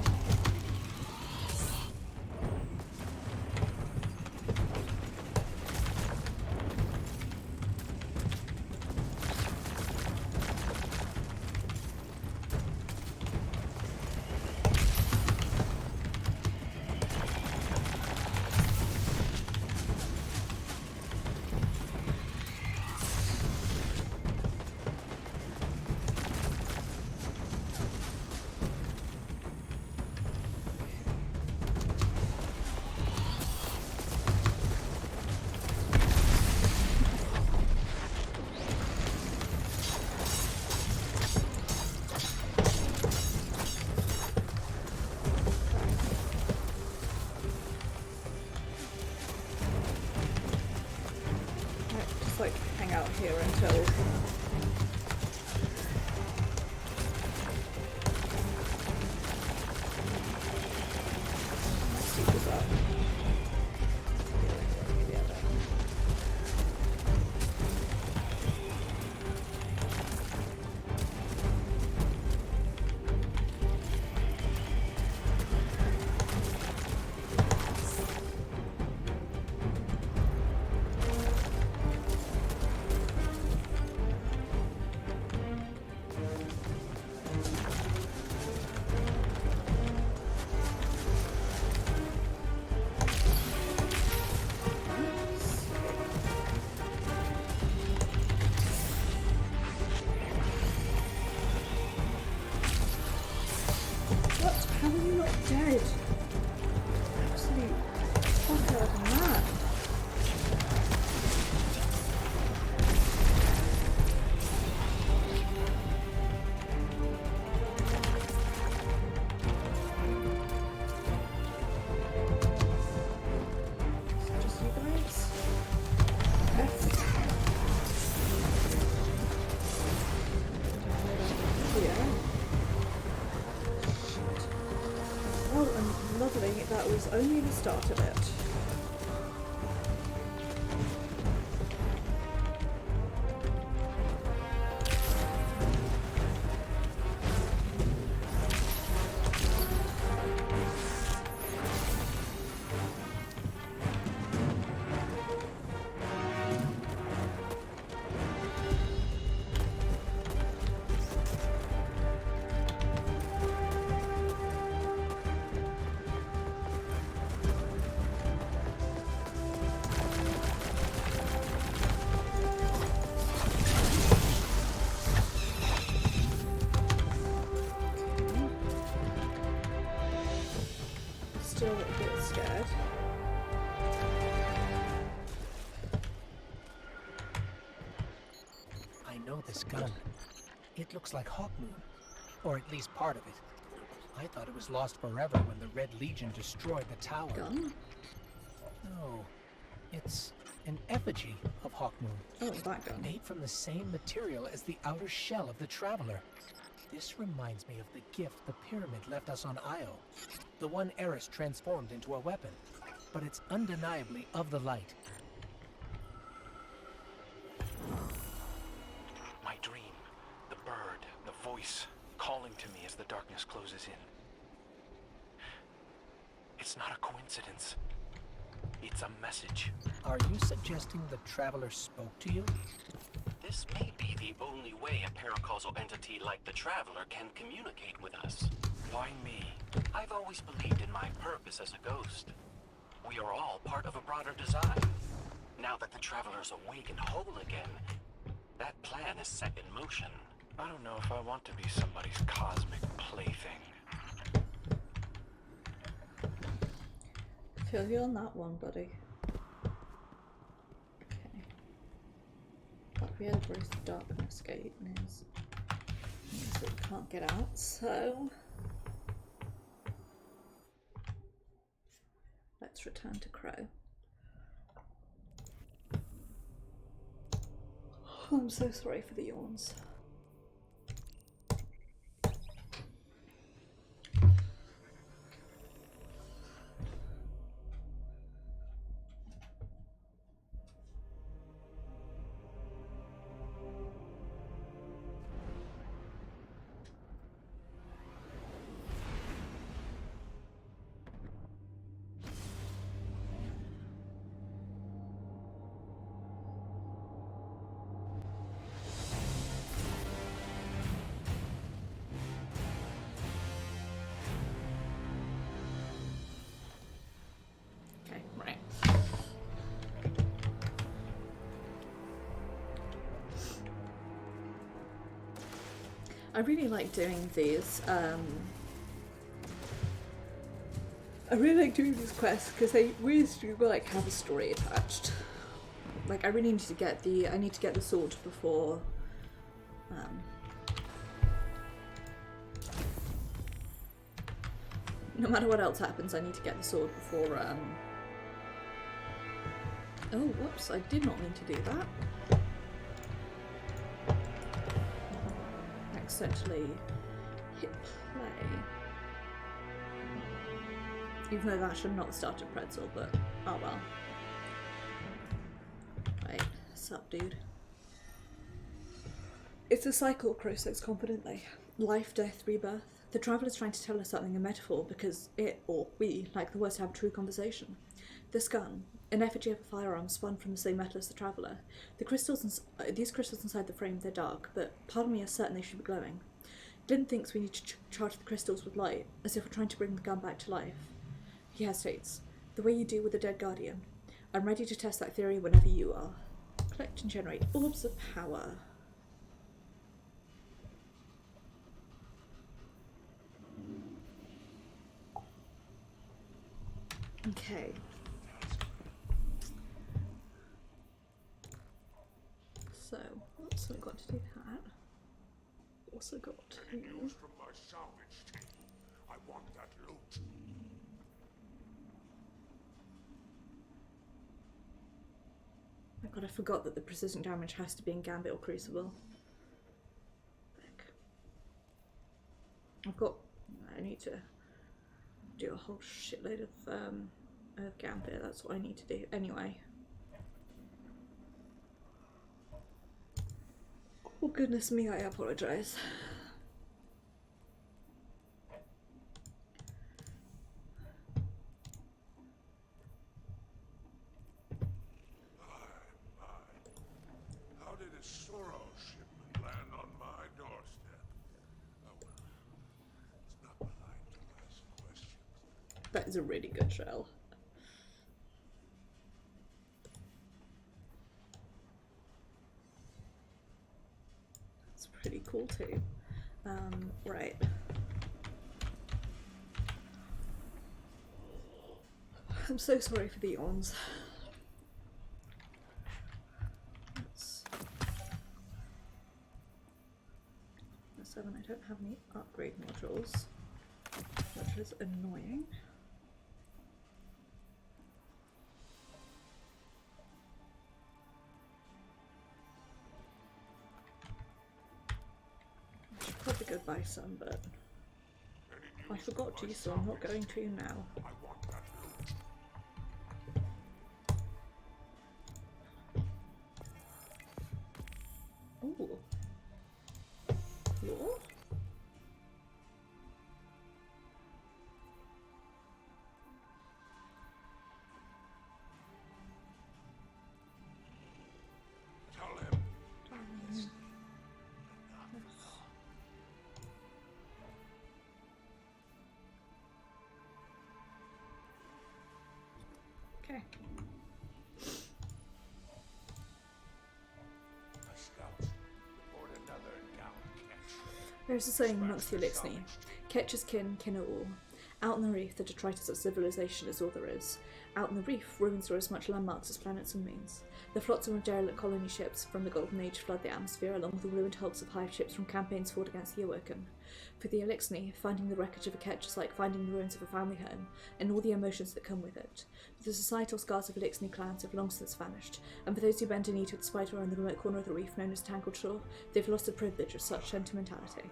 Just like hang out here until super's up. Yeah. What? How are you not dead? Absolute fucker mad. Just you guys? Yeah. Oh, and lovely, that was only the start of it. Still a bit scared. I know this gun. It looks like Hawkmoon. Or at least part of it. I thought it was lost forever when the Red Legion destroyed the tower. Gun? No. It's an effigy of Hawkmoon. Oh, that gun. Made from the same material as the outer shell of the Traveler. This reminds me of the gift the pyramid left us on Io. The one Eris transformed into a weapon. But it's undeniably of the light. My dream. The bird. The voice. Calling to me as the darkness closes in. It's not a coincidence. It's a message. Are you suggesting the Traveler spoke to you? This may be the only way a paracausal entity like the Traveler can communicate with us. Why me? I've always believed in my purpose as a ghost. We are all part of a broader design. Now that the Traveler's awake and whole again, that plan is set in motion. I don't know if I want to be somebody's cosmic plaything. Feel you on that one, buddy. Okay. But we had a the darkness gate is means that we can't get out, so let's return to Crow. I'm so sorry for the yawns. I really like doing these. I really like doing these quests because they really do like have a story attached. Like I really need to get the sword before. No matter what else happens, I need to get the sword before. Oh, whoops! I did not mean to do that. Accidentally hit play. Even though that should not have started Pretzel, but oh well. Right, sup dude. It's a cycle, Crow says confidently. Life, death, rebirth. The Traveler's trying to tell us something, a metaphor, because it, or we, like the words, have a true conversation. This gun, an effigy of a firearm spun from the same metal as the Traveller. These crystals inside the frame, they're dark, but part of me is certain they should be glowing. Dylan thinks we need to charge the crystals with light, as if we're trying to bring the gun back to life. He hesitates. The way you do with a dead guardian. I'm ready to test that theory whenever you are. Collect and generate orbs of power. Okay. So, what's we got to do that? Also got to... News from my salvage team. I want that loot. Oh god, I forgot that the precision damage has to be in Gambit or Crucible. I've got... I need to do a whole shitload of Gambit, that's what I need to do anyway. Oh goodness me, I apologise. How did a Sorrow shipment land on my doorstep? Oh well, it's not polite to ask questions. That is a really good shell. It's pretty cool too. Right. I'm so sorry for the yawns. That's 7. I don't have any upgrade modules, which is annoying. I should probably go buy some, but I forgot to, so I'm not going to now. I want that loot. Ooh. Lore? Tell him. Okay. My scouts report another down catch. There's a saying amongst the Elixni. Ketch is kin, kin are all. Out in the reef, the detritus of civilization is all there is. Out in the reef, ruins are as much landmarks as planets and moons. The flotsam of derelict colony ships from the Golden Age flood the atmosphere, along with the ruined hulks of hive ships from campaigns fought against the Awoken. For the Elixni, finding the wreckage of a ketch is like finding the ruins of a family home, and all the emotions that come with it. But the societal scars of Elixni clans have long since vanished, and for those who bend a knee to the spider on the remote corner of the reef known as Tangled Shore, they've lost the privilege of such sentimentality.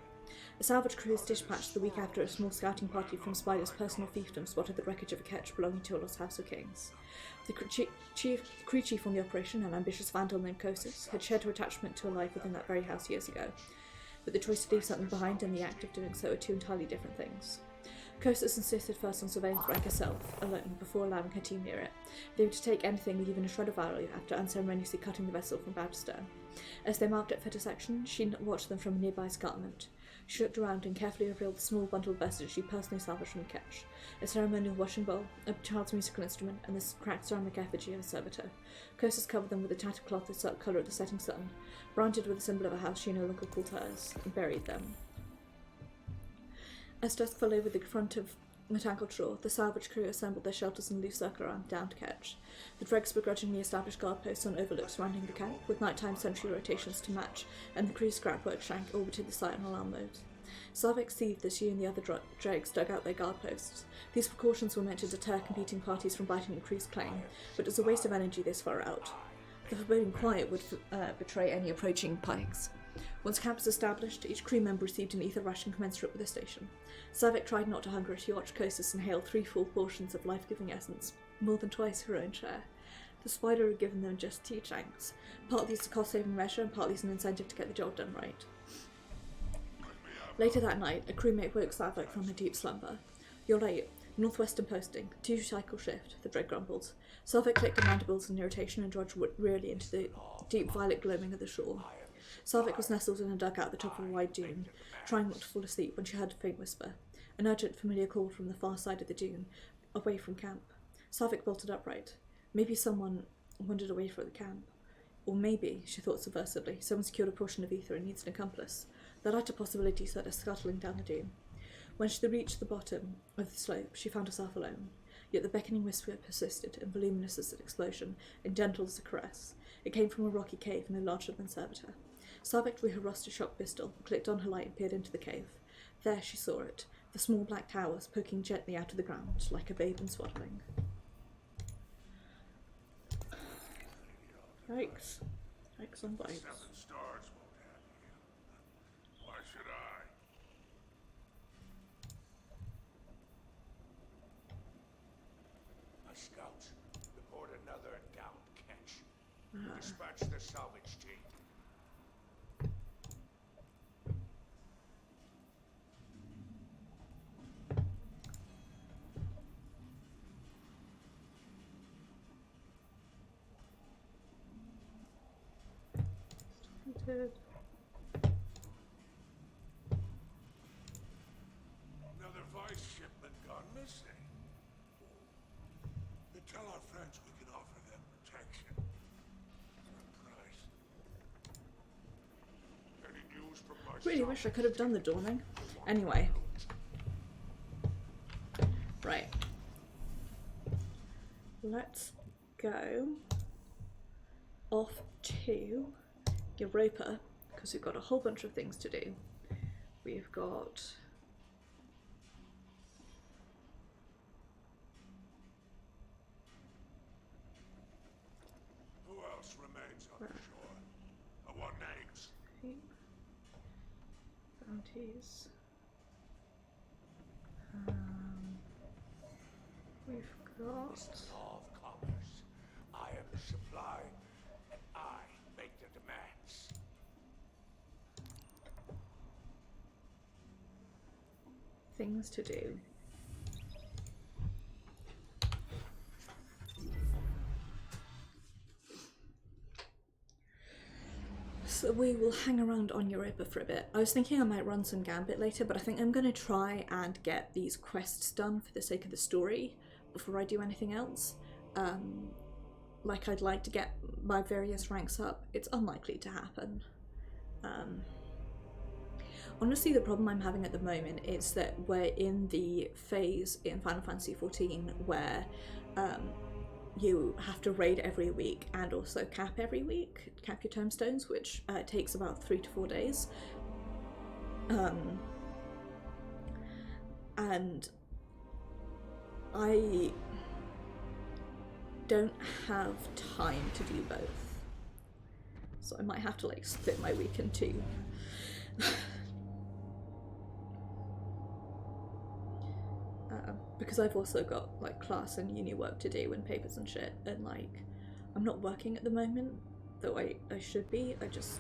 A salvage crew is dispatched the week after a small scouting party from Spider's personal fiefdom spotted the wreckage of a ketch belonging to a lost House of Kings. The crew chief on the operation, an ambitious vandal named Kosis, had shared her attachment to a life within that very house years ago, but the choice to leave something behind and the act of doing so are two entirely different things. Kosis insisted first on surveying the wreck herself, alone, before allowing her team near it. They were to take anything with even a shred of value after unceremoniously cutting the vessel from bow to stern. As they marked it for dissection, she watched them from a nearby escarpment. She looked around and carefully revealed the small bundle of vestige she personally salvaged from the ketch: a ceremonial washing bowl, a child's musical instrument, and the cracked ceramic effigy of a servitor. Kosis covered them with a tattered cloth the colour of the setting sun, branded with the symbol of a house she no longer called hers, and buried them. As dusk fell over the front of the Tangled Shore, the salvage crew assembled their shelters in a loose circle around the downed ketch. The dregs begrudgingly established guard posts on overlooks surrounding the camp, with nighttime sentry rotations to match, and the crew's scrapwork shank orbited the site on alarm mode. Sarvik seethed as she and the other dregs dug out their guard posts. These precautions were meant to deter competing parties from biting the crew's claim, but it was a waste of energy this far out. The foreboding quiet would betray any approaching pikes. Once camp was established, each crew member received an ether ration commensurate with their station. Sarvik tried not to hunger as she watched Kosis inhale 3 full portions of life-giving essence, more than twice her own share. The spider had given them just 2 tanks, partly as a cost-saving measure and partly as an incentive to get the job done right. Later that night, a crewmate woke Sarvik from her deep slumber. "You're late. Northwestern posting. 2-cycle shift," the dread grumbled. Sarvik clicked her mandibles in irritation and dodged wearily into the deep violet gloaming of the shore. Sarvik was nestled in a dugout at the top of a wide dune, trying not to fall asleep when she heard a faint whisper, an urgent familiar call from the far side of the dune, away from camp. Sarvik bolted upright. Maybe someone wandered away from the camp. Or maybe, she thought subversively, someone secured a portion of ether and needs an accomplice. The latter possibility set her scuttling down the dune. When she reached the bottom of the slope, she found herself alone. Yet the beckoning whisper persisted, and voluminous as an explosion, and gentle as a caress. It came from a rocky cave no larger than Servitor. Sarvik drew her rusted shock pistol, clicked on her light and peered into the cave. There she saw it, the small black towers poking gently out of the ground, like a babe in swaddling. Yikes. Yikes on bites. 7 stars won't have you. Why should I? My scouts report another downed ketch. Dispatch the salvage team. Another vice shipment gone missing. They tell our friends we can offer them protection. For a price. Any news from my Really wish I could have done the dawning. Anyway. Right. Let's go off to Europa, because we've got a whole bunch of things to do. We've got Who else remains on the shore? I want names. bounties. We've got Law of commerce. I am the supply, and I make the demands. things to do. So we will hang around on Europa for a bit. I was thinking I might run some Gambit later, but I think I'm going to try and get these quests done for the sake of the story before I do anything else. Like, I'd like to get my various ranks up. It's unlikely to happen. Honestly, the problem I'm having at the moment is that we're in the phase in Final Fantasy XIV where you have to raid every week and also cap every week, cap your tombstones, which takes about 3 to 4 days. And I don't have time to do both, so I might have to like split my week in two. Because I've also got like class and uni work to do and papers and shit, and like I'm not working at the moment, though I should be. I just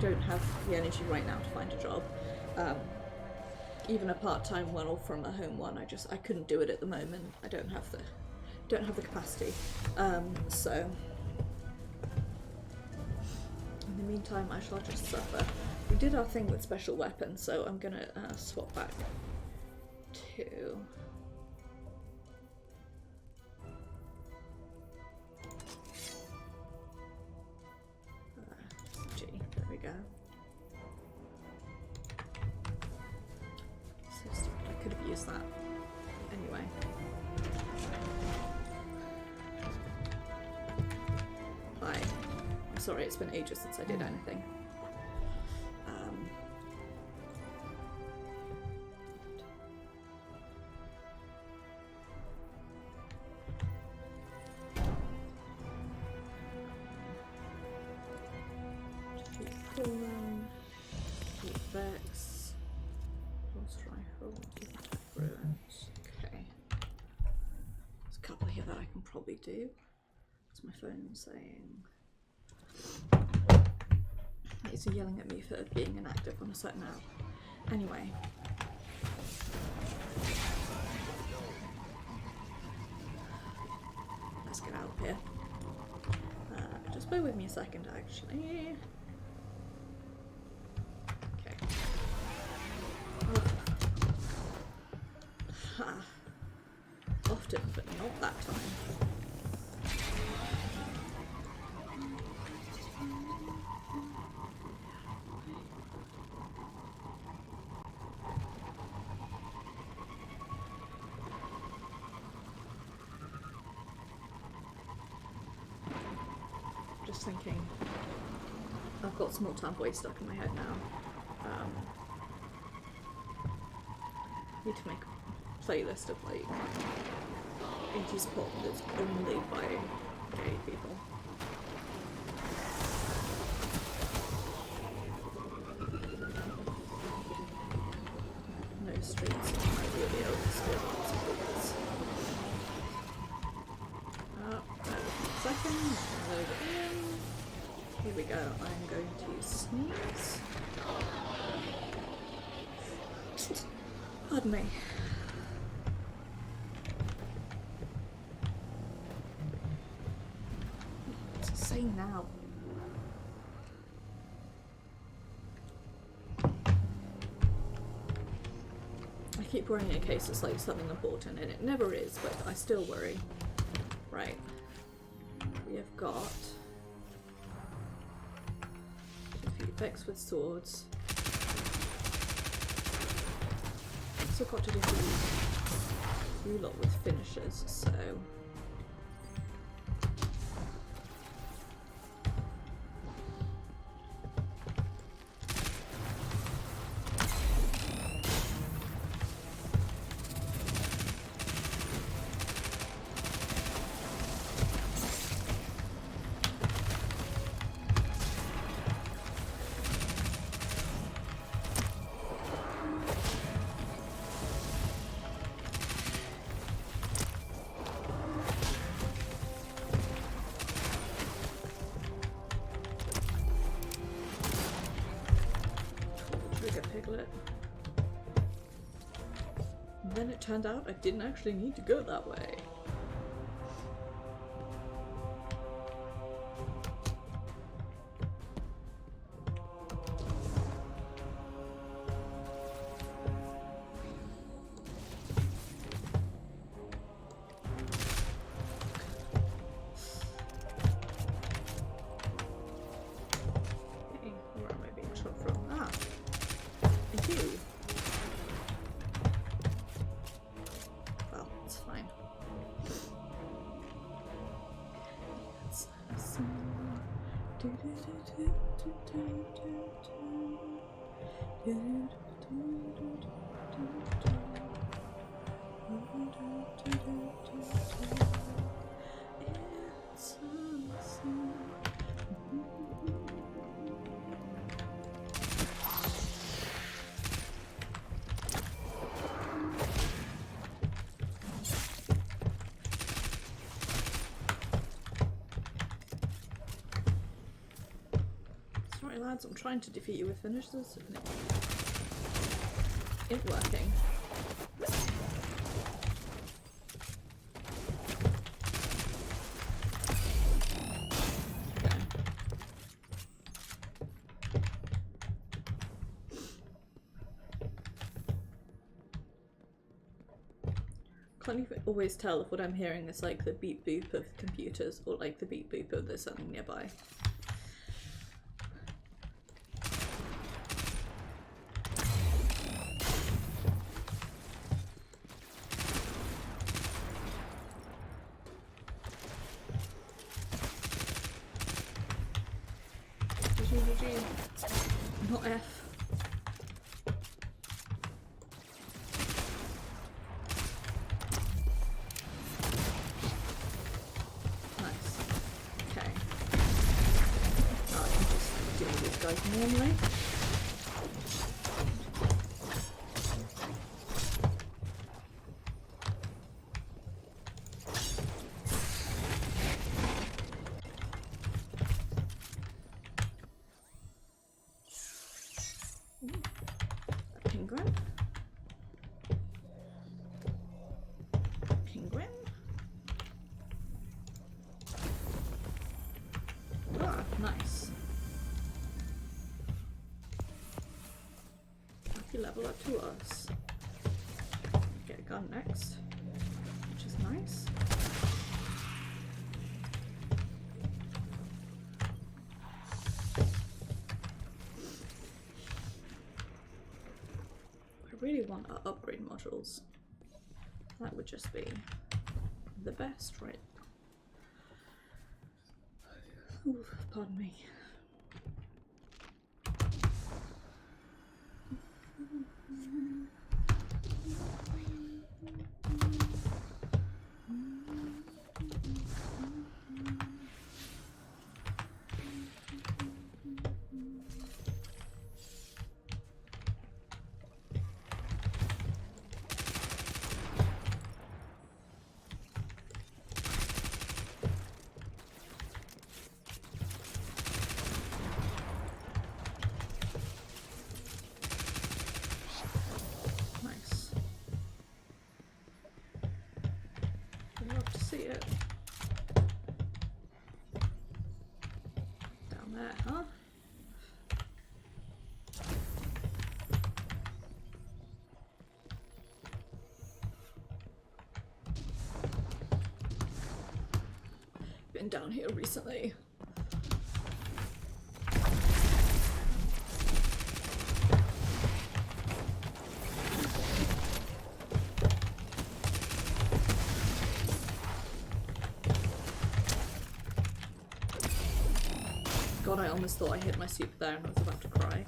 don't have the energy right now to find a job. Even a part-time one or from a home one, I couldn't do it at the moment. I don't have the capacity. So in the meantime, I shall just suffer. We did our thing with special weapons, so I'm gonna swap back to G. There we go. So stupid. I could have used that anyway. Hi. I'm sorry, it's been ages since I did anything. Vex, pulse rifle, ruins. Okay. There's a couple here that I can probably do. What's my phone saying? It's yelling at me for being inactive on a certain app. Anyway. Let's get out of here. Just bear with me a second, actually. Often, but not that time. Just thinking, I've got Small Town Boy stuck in my head now. Need to make a playlist of like 80s pop that's only by gay people. No streets might be the oldest ones. Second, load it in. Here we go. I'm going to sneeze. Pardon me. What's it saying now? I keep worrying in case it's like something important, and it never is, but I still worry. Right. We have got defeat Vex with swords. Also got to do you lot with finishers, so and then it turned out I didn't actually need to go that way. Hey, where am I being shot from? Ah, thank you. Well, it's fine. Sorry lads, I'm trying to defeat you with finishers and it ain't working. Can't even always tell if what I'm hearing is like the beep boop of computers or like the beep boop of there's something nearby. Not F. Nice. Okay. Now I can just deal with these guys normally. Penguin. Penguin. Ah, nice. Lucky level up to us. Get a gun next, which is nice. I really want our upgrade modules. That would just be the best, right? Ooh, pardon me. Nice. I'd love to see it. Down there, huh? Been down here recently. God, I almost thought I hit my super there and I was about to cry.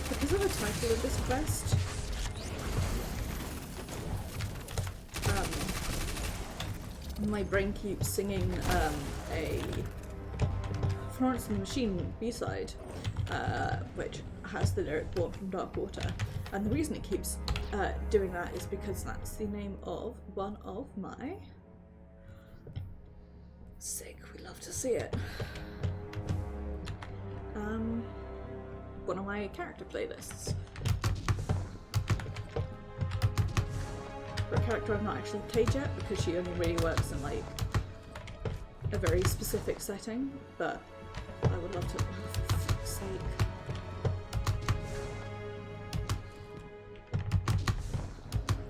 Because of the title of this quest, my brain keeps singing a Florence and the Machine B-side, which has the lyric Born from Dark Water. And the reason it keeps doing that is because that's the name of one of my... Sick, we love to see it. One of my character playlists. For a character I've not actually played yet, because she only really works in like a very specific setting, but I would love to. Oh, for fuck's sake.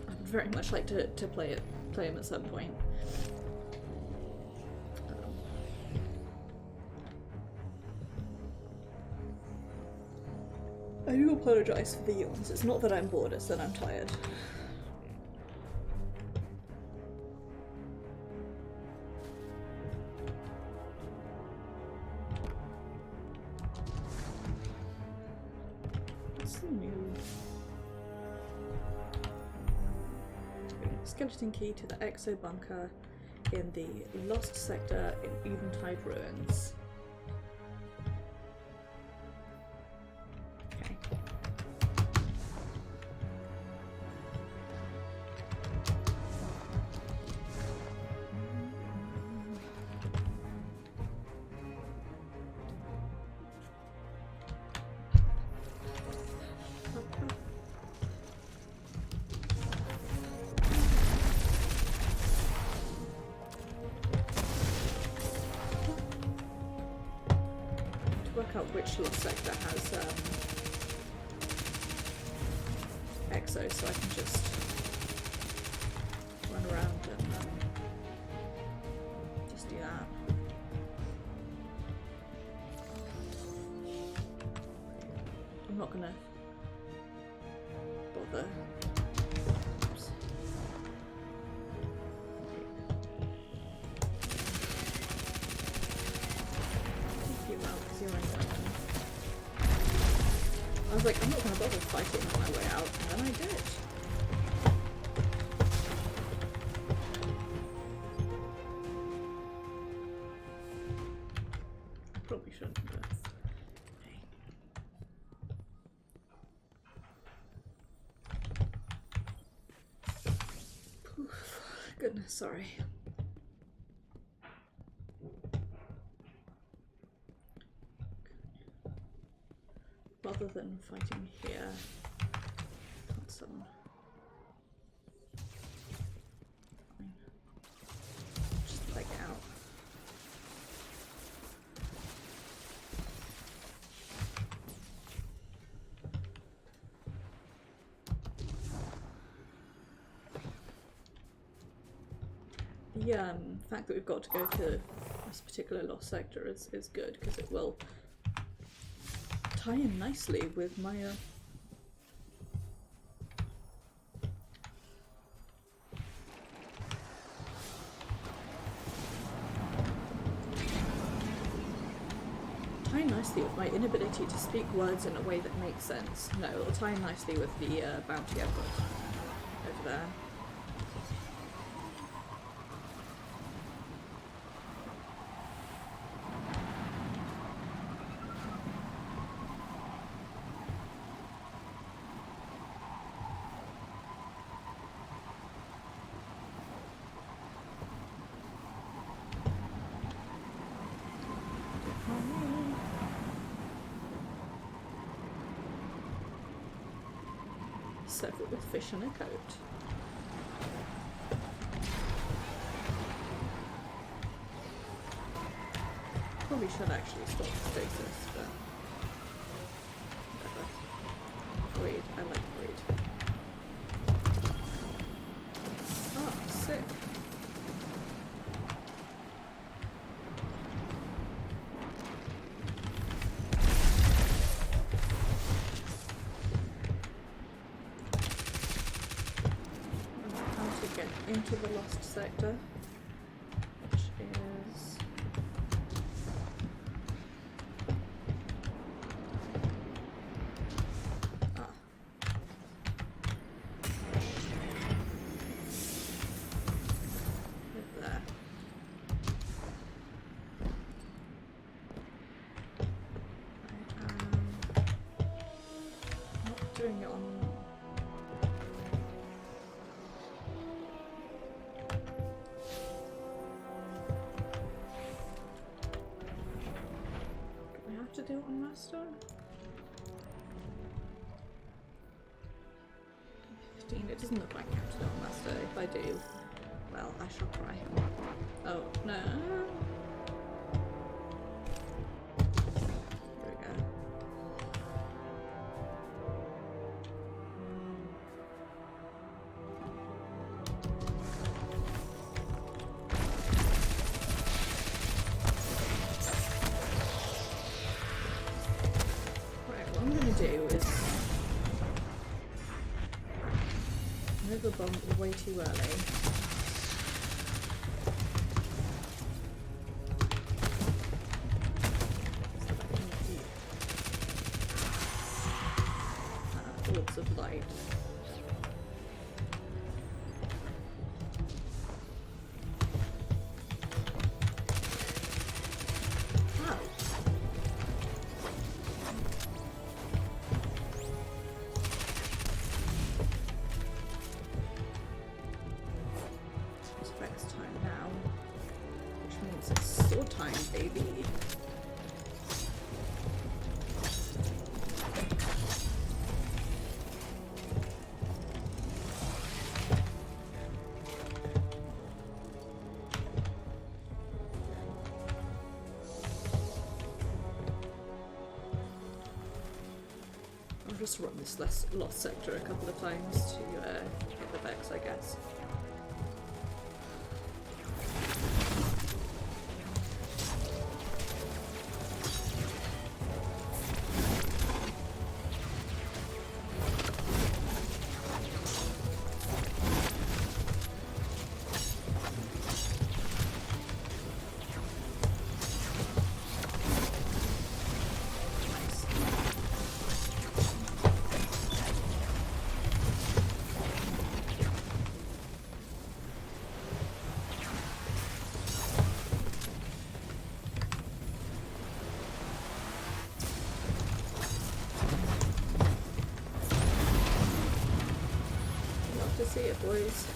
I would very much like to play him at some point. I do apologise for the yawns. It's not that I'm bored, it's that I'm tired. What's the new? Skeleton key to the Exo bunker in the Lost Sector in Eventide Ruins. Okay. Work out which Lost Sector has Exo, so I can just run around and just do that. I'm not gonna bother. Oops. I was like, I'm not going to bother fighting on my way out, and then I did. I probably shouldn't, but hey. Poof. Goodness, sorry. Rather than fighting here, got some. Fine. Just leg it out. The fact that we've got to go to this particular Lost Sector is good, because it will tie in nicely with my tie nicely with my inability to speak words in a way that makes sense. No, it'll tie nicely with the bounty I've got over there. Serve it with fish and a coat. Probably should actually stop the stasis, but whatever. Void, I like void. Oh, sick. Into the Lost Sector, which is over there. I am not doing it on. To do it on master? 15. It doesn't look like I have to do it on master. If I do, well, I shall cry. Oh, no. Nova bomb way too early. So that can keep orbs of light. Wow. It's Vex time now, which means it's sword time, baby. I'll just run this lost sector a couple of times to get the Vex, I guess. Love to see it, boys.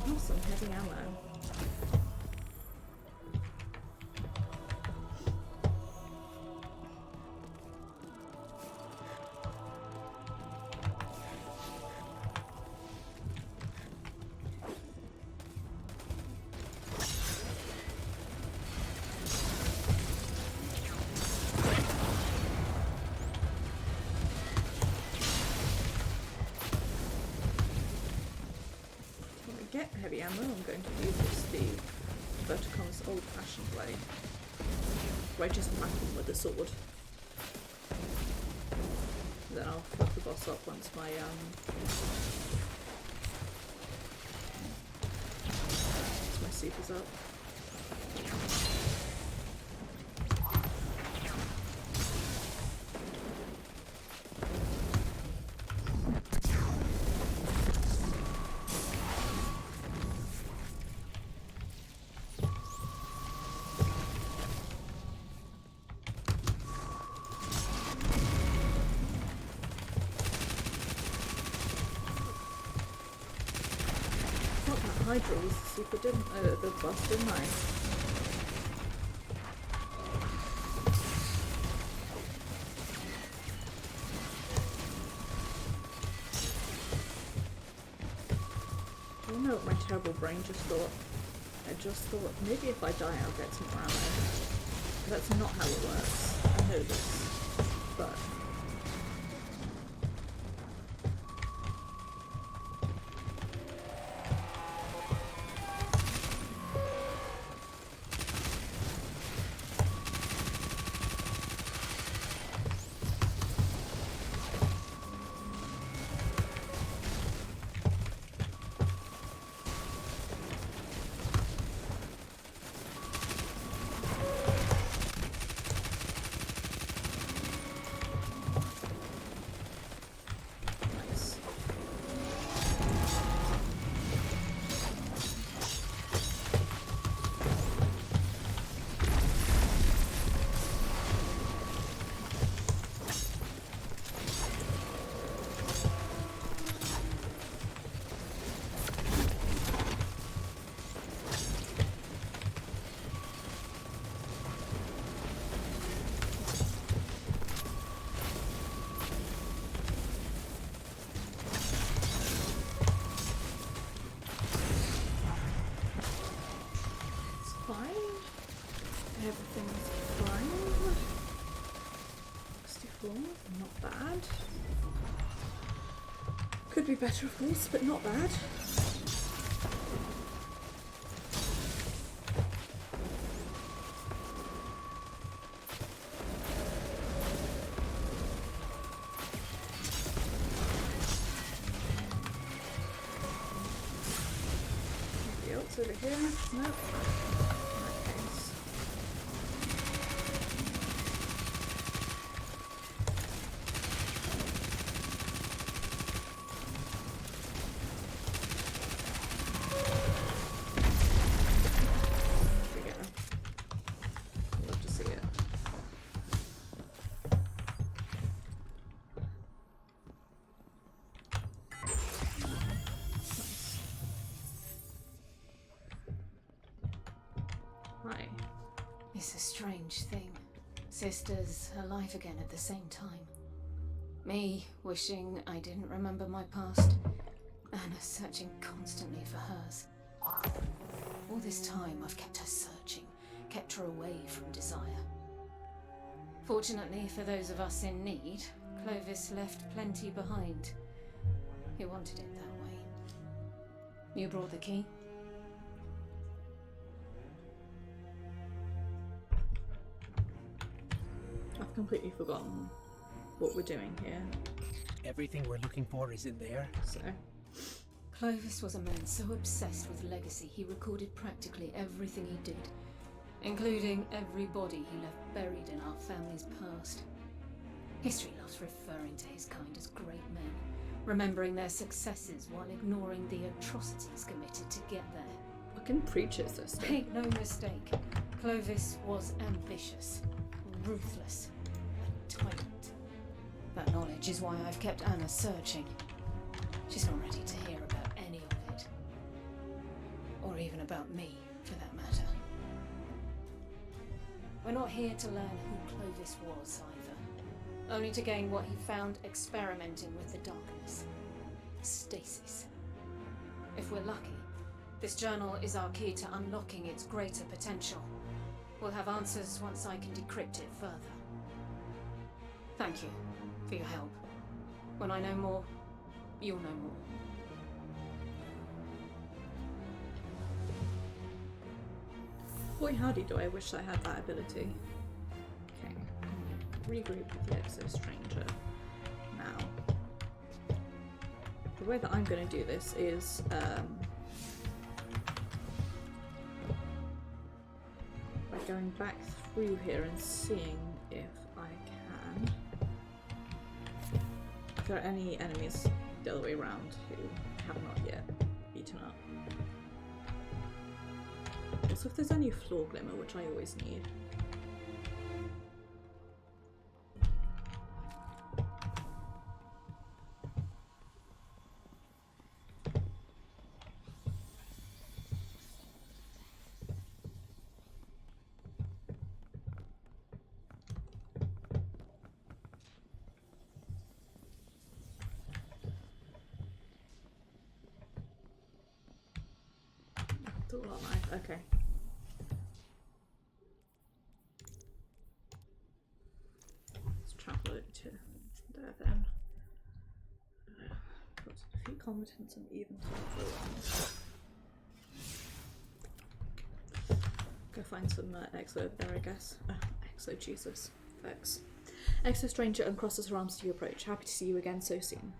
Awesome, heavy ammo. When I get heavy ammo, I'm going to use the Verticom's old-fashioned way, where I just whack them with a sword. Then I'll fuck the boss up once my soup is up. Hydra was super, the boss, didn't I? I don't know what my terrible brain just thought. I just thought, maybe if I die I'll get some more ammo. That's not how it works. I know this. But... everything's fine. 64, not bad. Could be better, of course, but not bad. What's over here? Nope. In that case. Here we go. Love to see it. Hi. It's a strange thing. Sisters alive again at the same time. Me wishing I didn't remember my past. Anna searching constantly for hers. All this time I've kept her searching, kept her away from desire. Fortunately for those of us in need, Clovis left plenty behind. He wanted it that way. You brought the key? I've completely forgotten what we're doing here. Everything we're looking for is in there. So, Clovis was a man so obsessed with legacy he recorded practically everything he did, including every body he left buried in our family's past. History loves referring to his kind as great men, remembering their successes while ignoring the atrocities committed to get there. fucking preach it, sister. Make no mistake, Clovis was ambitious, ruthless, a tyrant. That knowledge is why I've kept Anna searching. She's not ready to hear about any of it. Or even about me, for that matter. We're not here to learn who Clovis was, either. Only to gain what he found experimenting with the darkness. Stasis. If we're lucky, this journal is our key to unlocking its greater potential. We'll have answers once I can decrypt it further. Thank you for your help. When I know more, you'll know more. Boy howdy do I wish I had that ability. Okay, regroup with the Exo-Stranger now. The way that I'm going to do this is by going back through here and seeing if I can. If there are any enemies the other way around who have not yet beaten up. Also, if there's any floor glimmer, which I always need. Still alive, okay. Let's travel it to there then. Got to defeat combatants and even go find some Exo over there, I guess. Exo Jesus. Vex. Exo-Stranger uncrosses her arms to you approach. Happy to see you again so soon.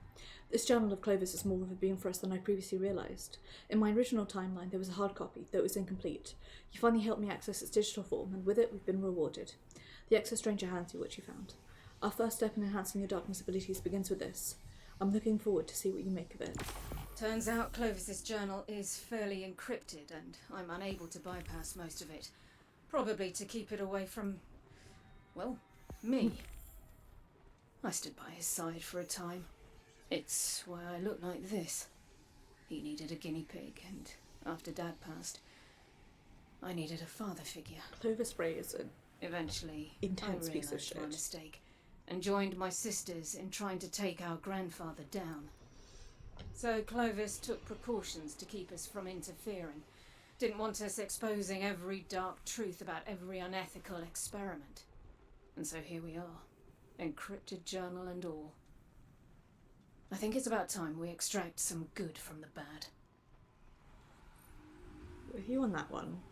This journal of Clovis is more of a boon for us than I previously realised. In my original timeline, there was a hard copy, though it was incomplete. You finally helped me access its digital form, and with it, we've been rewarded. The Exo-Stranger hands you what you found. Our first step in enhancing your darkness abilities begins with this. I'm looking forward to see what you make of it. Turns out Clovis's journal is fairly encrypted, and I'm unable to bypass most of it. Probably to keep it away from, well, me. I stood by his side for a time. It's why I look like this. He needed a guinea pig, and after Dad passed, I needed a father figure. Clovis Bray is an Eventually, intense I piece of realised my shit. mistake and joined my sisters in trying to take our grandfather down. So Clovis took precautions to keep us from interfering. Didn't want us exposing every dark truth about every unethical experiment. And so here we are, encrypted journal and all. I think it's about time we extract some good from the bad. With you on that one.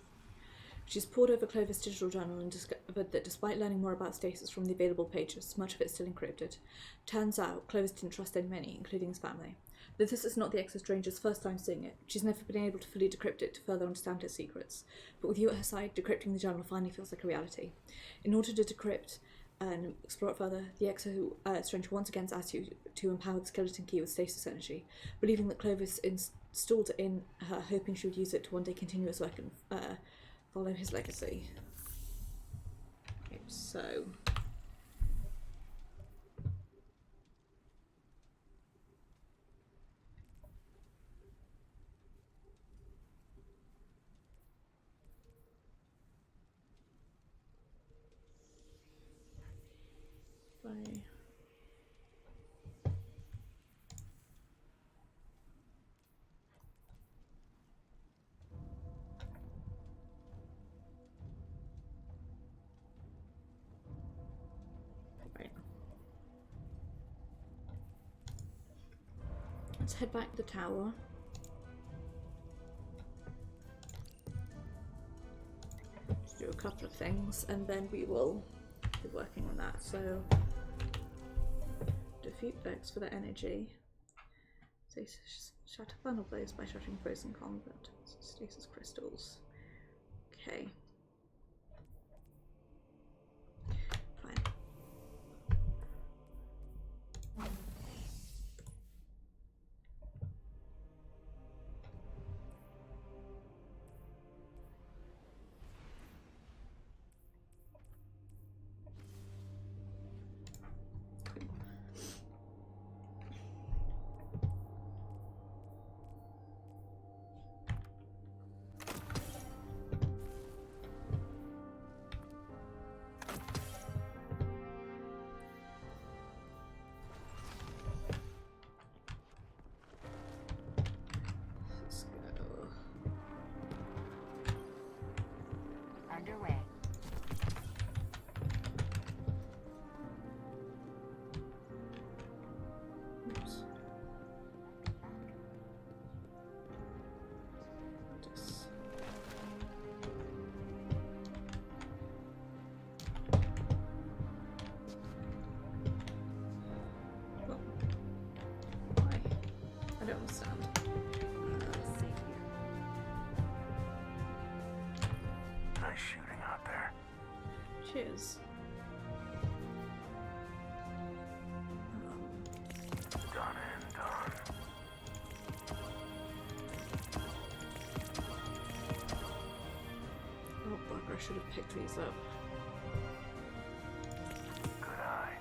She's pored over Clovis' digital journal and discovered that despite learning more about Stasis from the available pages, much of it's still encrypted. Turns out, Clovis didn't trust any many, including his family. that this is not the Exo-Stranger's first time seeing it. She's never been able to fully decrypt it to further understand its secrets. But with you at her side, decrypting the journal finally feels like a reality. In order to decrypt and explore it further, the Exo-Stranger once again asks you to empower the skeleton key with stasis energy, believing that Clovis installed it in her, hoping she would use it to one day continue his work and follow his legacy. Okay, so... Bye. Right. Let's head back to the tower. Just do a couple of things and then we will be working on that. So defeat Vex for the energy. Shatter funnel blows by shattering frozen convent. Stasis crystals. Okay. Fine. Underway. Oops. Just... Well, why? I don't understand. Nice shooting out there. Cheers. Done and done. Oh bugger, I should have picked these up. Good eye.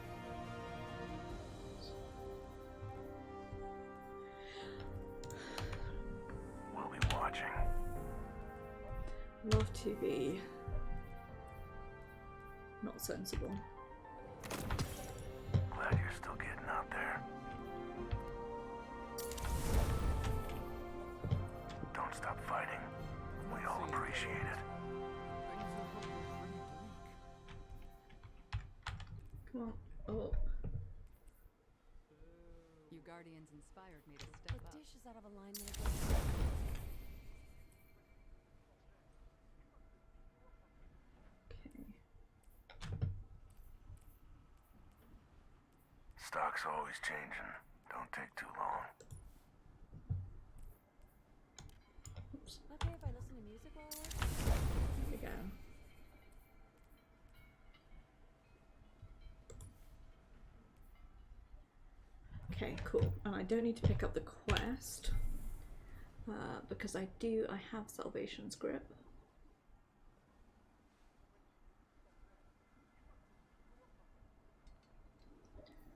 We'll be watching. Love to be not sensible. Glad you're still getting out there. Don't stop fighting. We all appreciate it. Come on. Oh. You Guardians inspired me to step up. The dish is out of alignment again. Okay. Stock's always changing. Don't take too long. Oops. Okay if I listen to music while I work? Here we go. Okay, cool. And I don't need to pick up the quest because I have Salvation's Grip.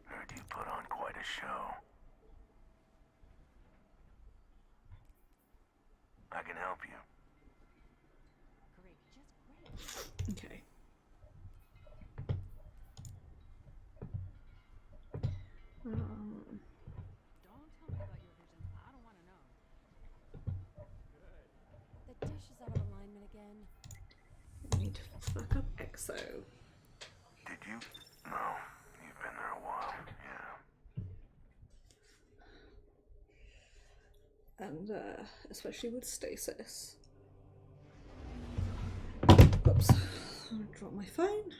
Heard you put on quite a show. I can help you. Great, just great. Okay. Don't tell me about your vision. I don't want to know. The dish is out of alignment again. I need to fuck up Exo. Did you? No. You've been there a while. Yeah. And especially with stasis. Oops. I'm gonna drop my phone.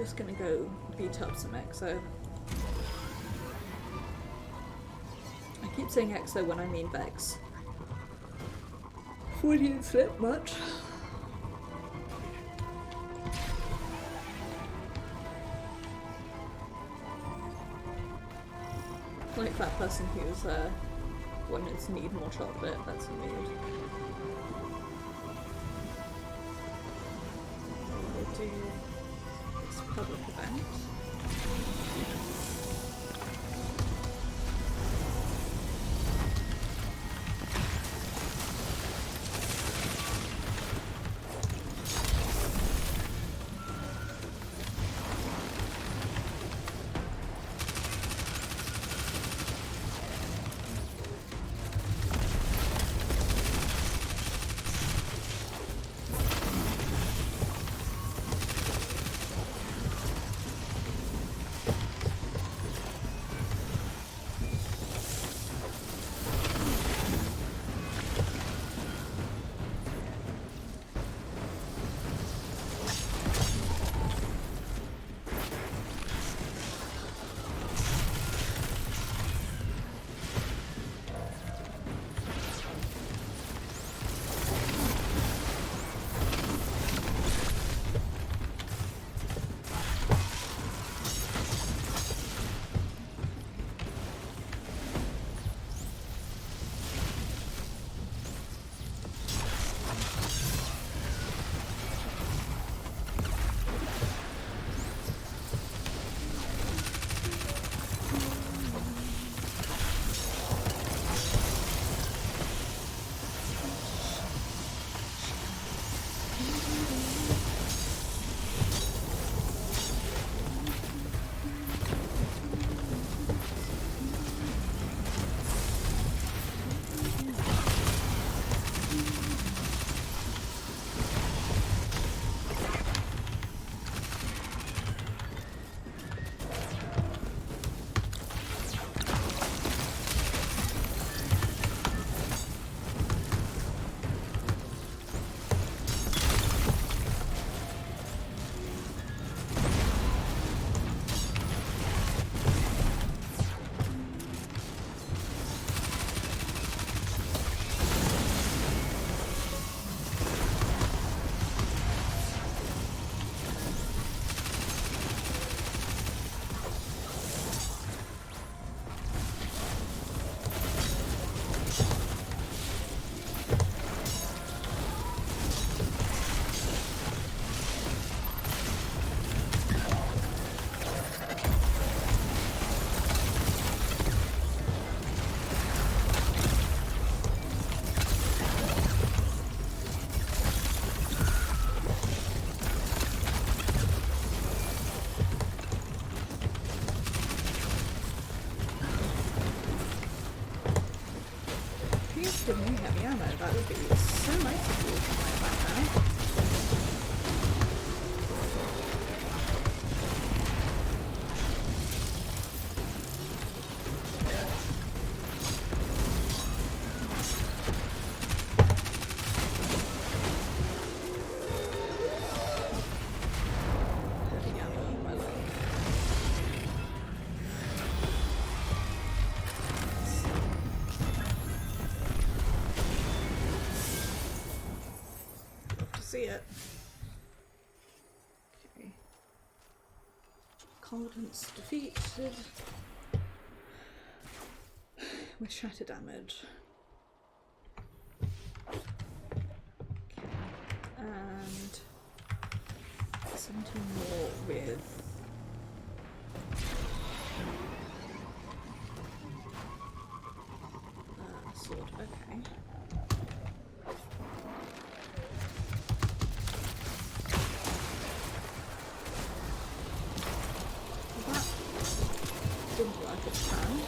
just gonna go beat up some Exo. I keep saying Exo when I mean Vex. Freudian slip much. Like that person who's wanting to need more chocolate, that's weird. We'll do this public event. Give me heavy ammo, that would be so nice if you would come right back now. Heavy ammo, my love. See it. Okay. Coldance defeated. With shatter damage. Okay. And 17 more with sword. Okay. Didn't work as planned.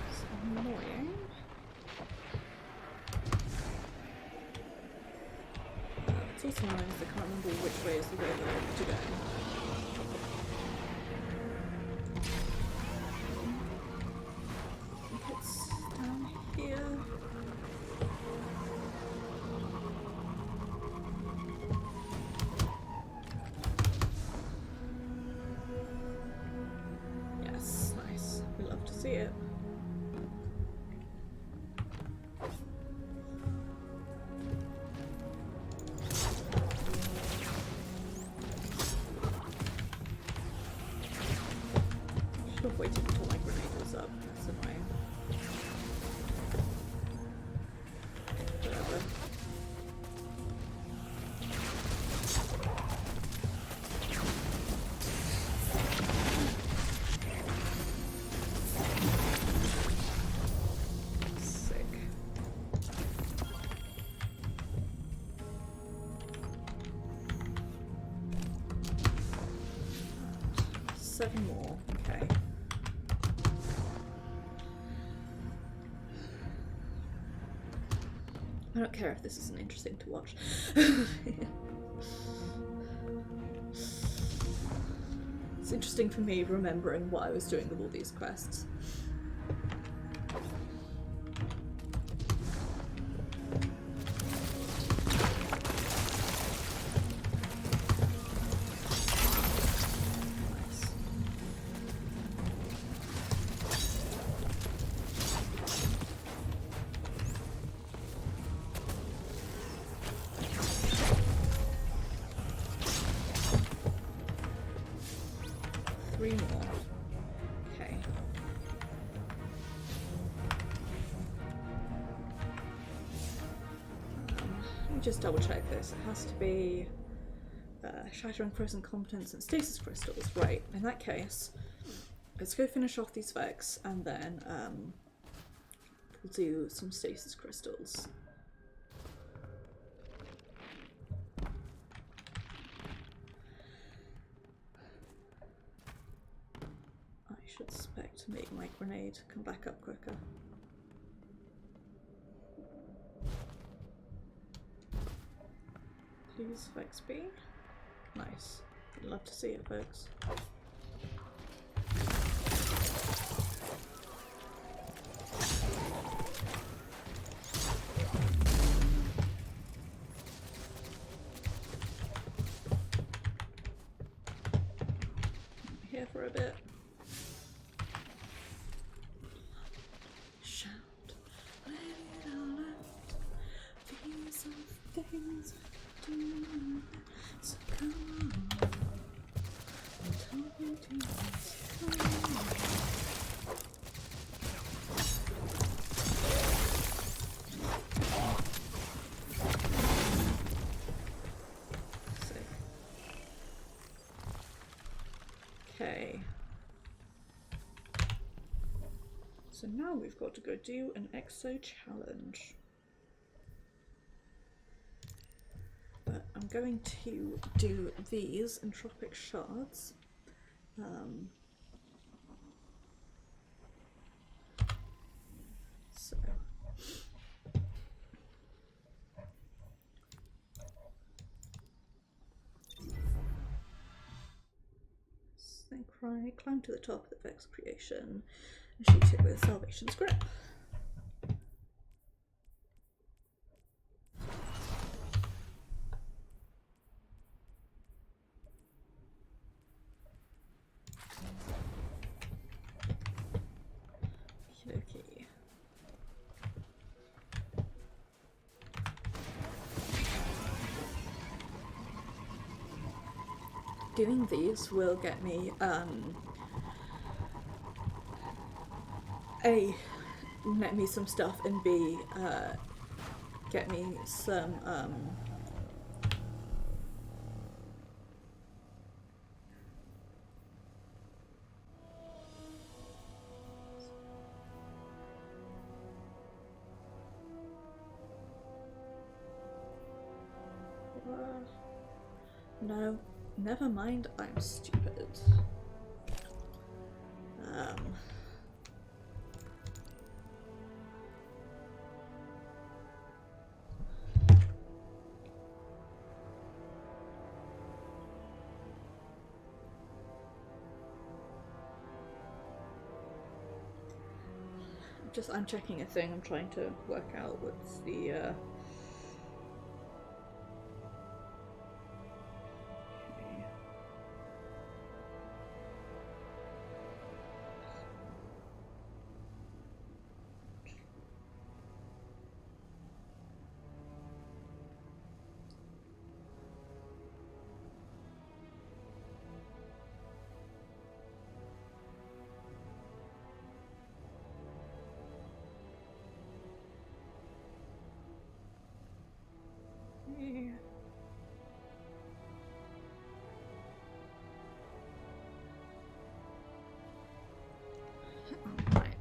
It's annoying. Let's also nice. I can't remember which way is the way that I want to go. I think it's down here. Yes, nice. We love to see it. Should have waited until my grenade was up. That's annoying. Whatever. Sick. Seven more. Okay. I don't care if this isn't interesting to watch. It's interesting for me remembering what I was doing with all these quests. Nice. Three more. Okay. Let me just double check this. It has to be shattering frozen competence and stasis crystals. Right, in that case, let's go finish off these Vex and then we'll do some stasis crystals. I should expect to make my grenade come back up quicker. Please, Vex B. Nice. I'd love to see it, folks. I'm here for a bit. Shout, let it all out. These are things I do. So come on. I'm talking to you. Come on. Sick. Okay. So now we've got to go do an EXO challenge. But I'm going to do these entropic shards. So then climb to the top of the Vex creation and shoot it with Salvation's Grip. Okay. Doing these will get me A, net me some stuff, and B, get me some no, never mind, I'm stupid. I'm checking a thing. I'm trying to work out what's the okay. Right.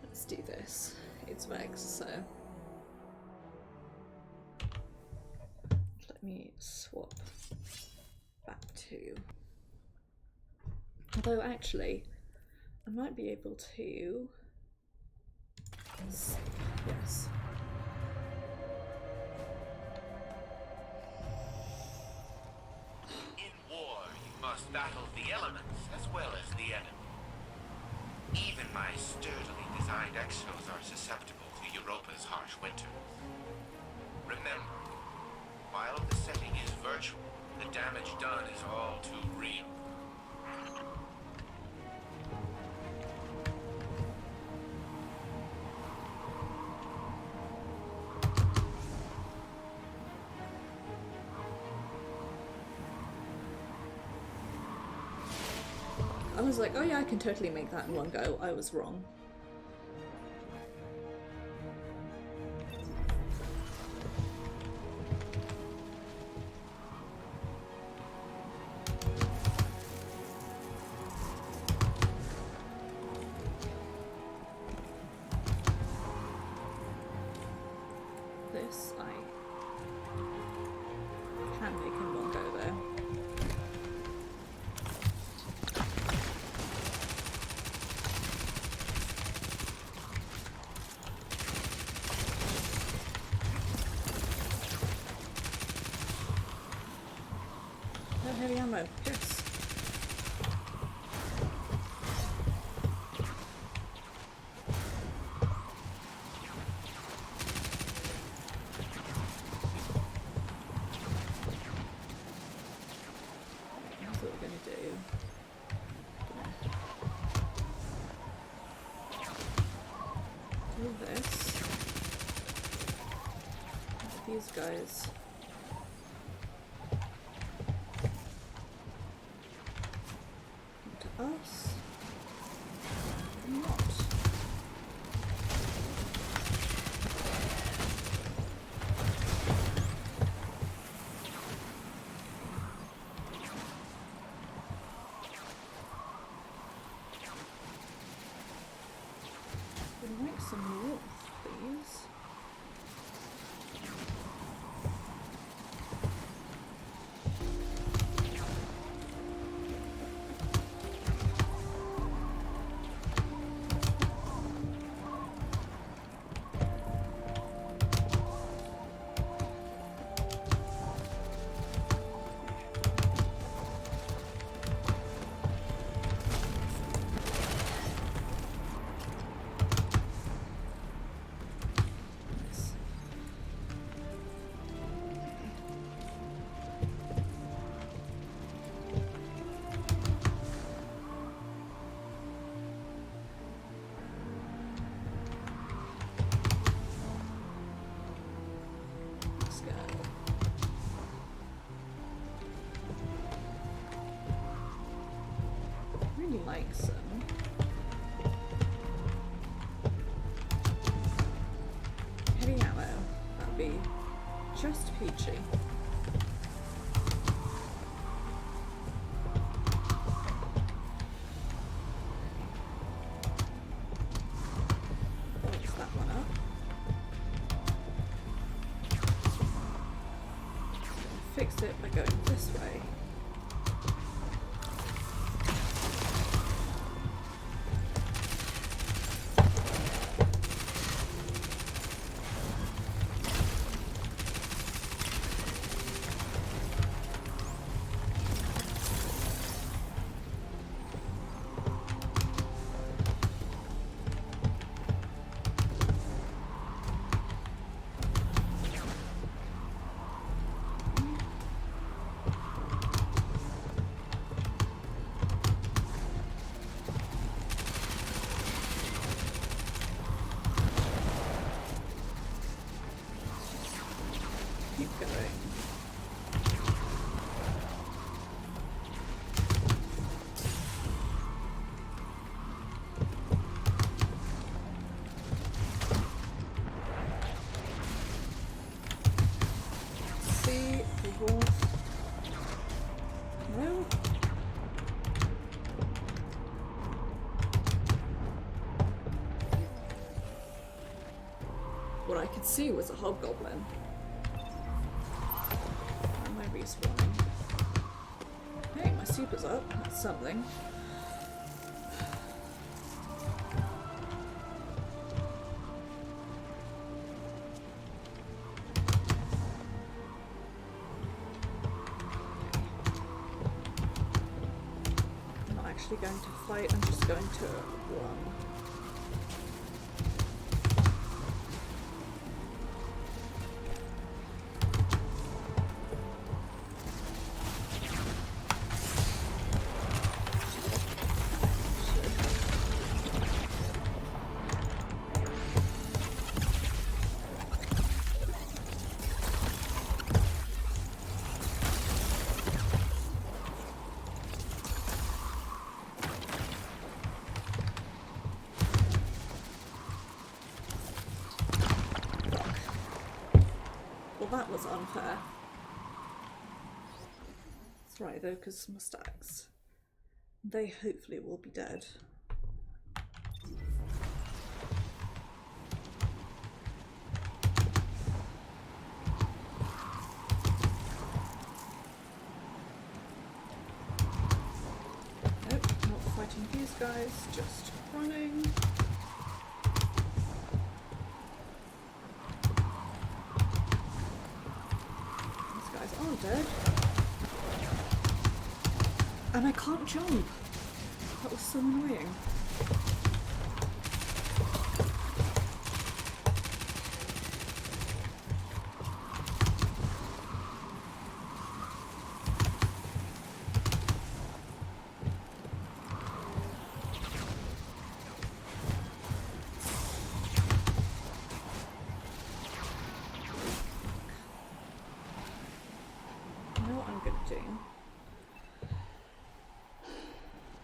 Let's do this. It's Vex, so let me swap back to. Although actually, I might be able to. Yes. In war, you must battle the elements as well as the enemy. Even my sturdily designed exos are susceptible to Europa's harsh winters. Remember, while the setting is virtual, the damage done is all too real. I was like, oh yeah, I can totally make that in one go. I was wrong. This I can make in one go there. Heavy ammo, yes. That's what we're gonna do. Do this. These guys. Us? Not. Would like some warmth, please. Like some heavy ammo. That'd be just peachy. Fix that one up. Fix it by going this way. Hello? What I could see was a hobgoblin. Am I respawning? Hey, my super's up. That's something. I'm not actually going to fight, I'm just going to run. That was unfair. That's right though, because my stacks. They hopefully will be dead. Nope, not fighting these guys, just running. Aren't dead. And I can't jump. That was so annoying.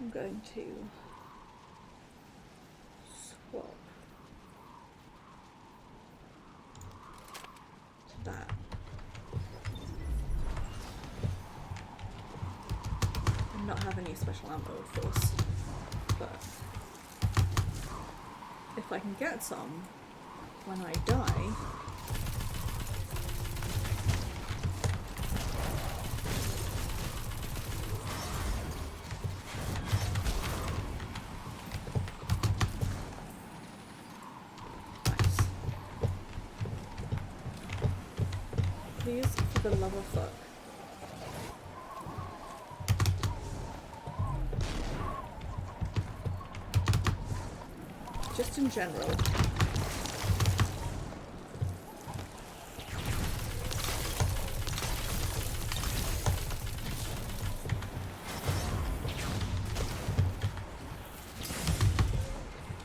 I'm going to swap to that. And not have any special ammo, of course, but if I can get some when I die, please, for the love of fuck. Just in general.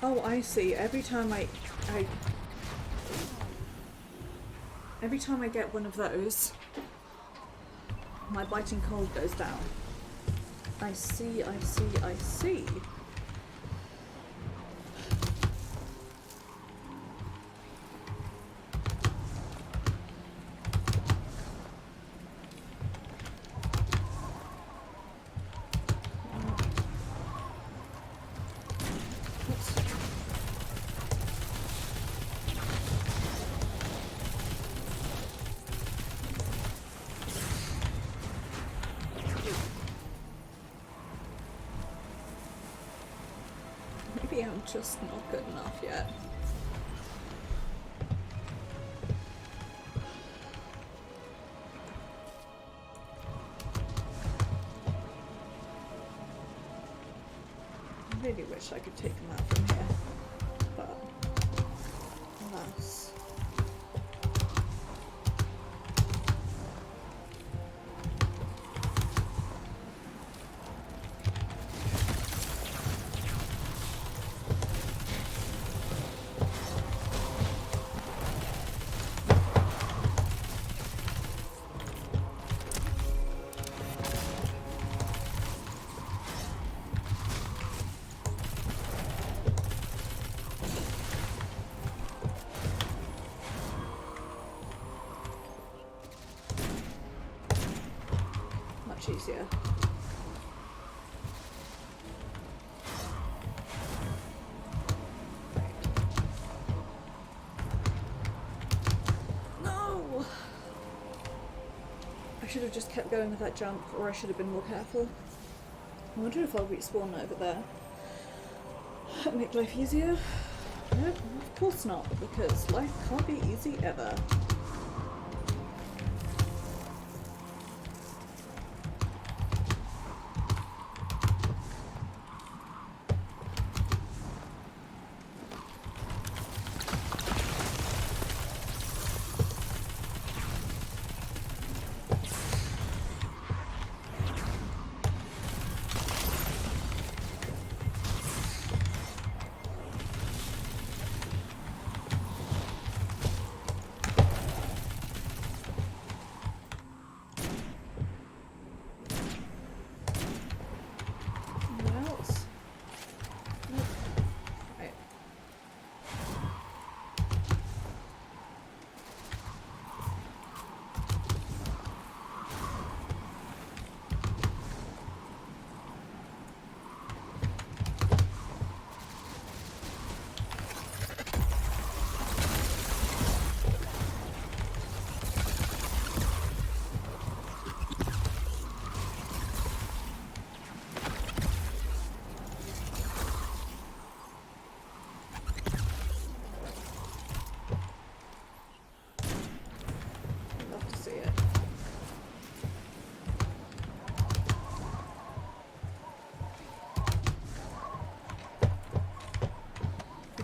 Oh, I see. Every time I get one of those, my biting cold goes down. I see. Maybe I'm just not good enough yet. I really wish I could take him out from here, but alas. Easier. just kept going with that jump, or I should have been more careful. I wonder if I'll respawn over there. Make life easier? No, of course not, because life can't be easy ever.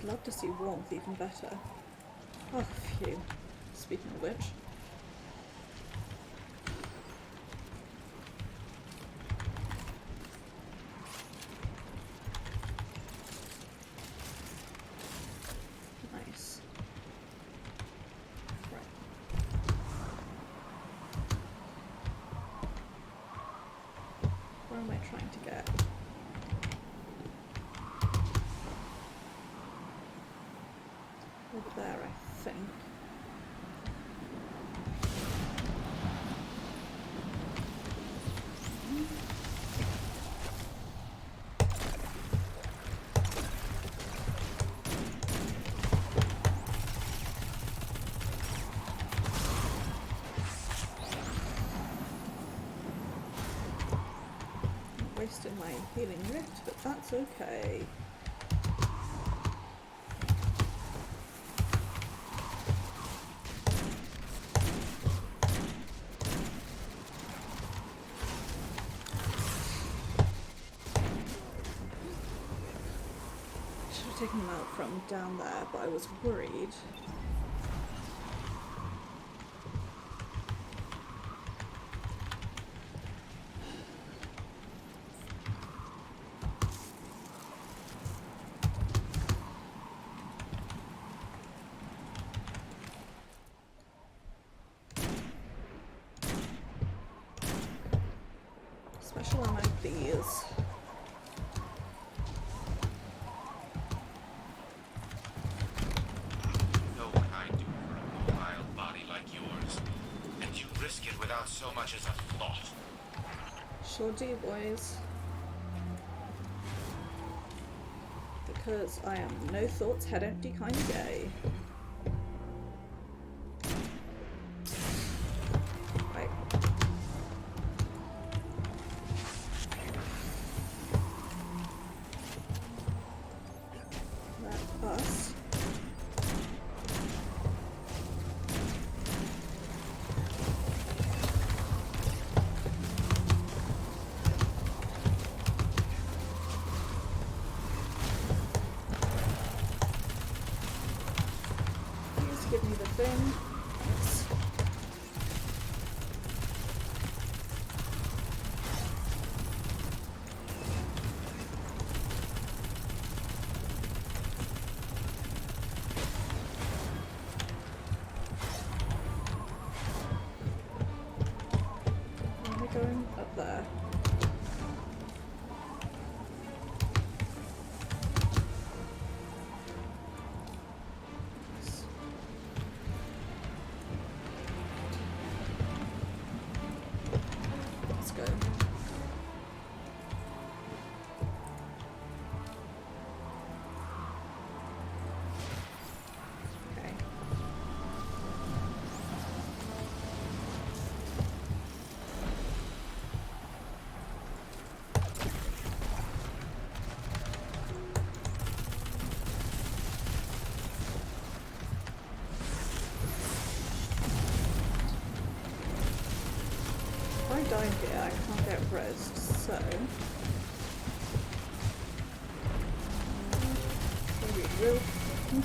Love to see warmth even better. Oh, phew. Speaking of which. Nice. Right. Where am I trying to get? Over there, I think. Wasted my healing rift, but that's okay. Taken them out from down there, but I was worried. Special ammo, please. So much as a thought. Sure do, boys. Because I am no thoughts, head empty kind of gay. Right. That us.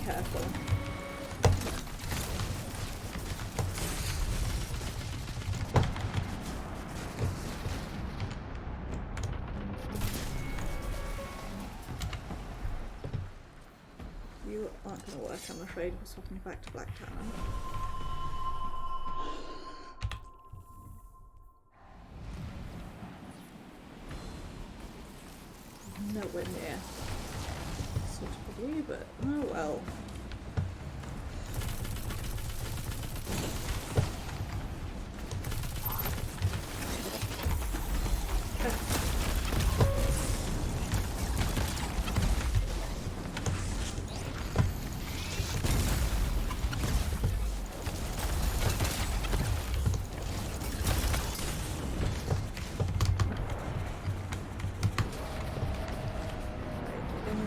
careful. You aren't going to work, I'm afraid. We're swapping back to Black Talon. Nowhere near suitably, but oh well.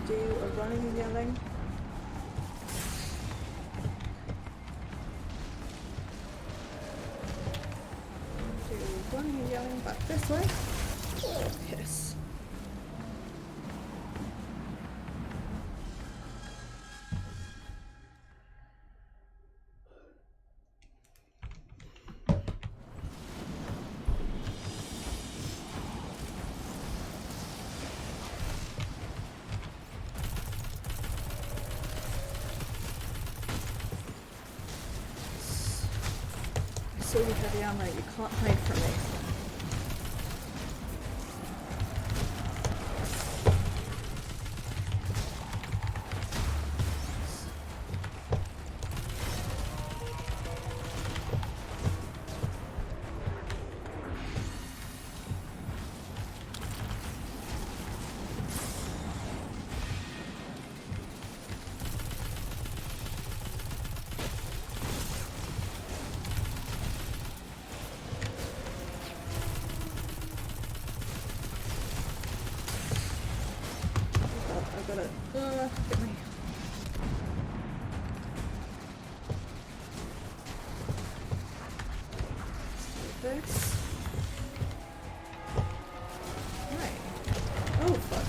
Do a running and yelling. Do running and yelling back this way. Yes. So you heavy armor, you can't hide from me. Get me. This. Right. Oh fuck.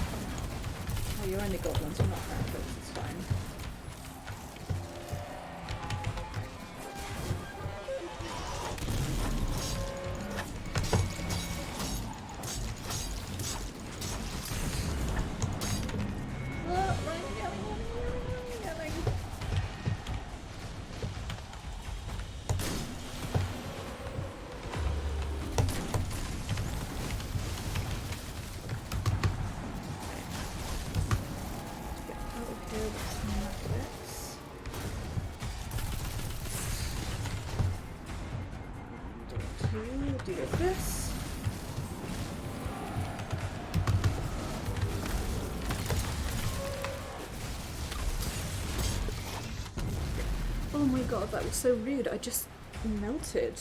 Oh, you're only goblins, you're not vampires, it's fine. Do this. Oh my god, that was so rude. I just melted.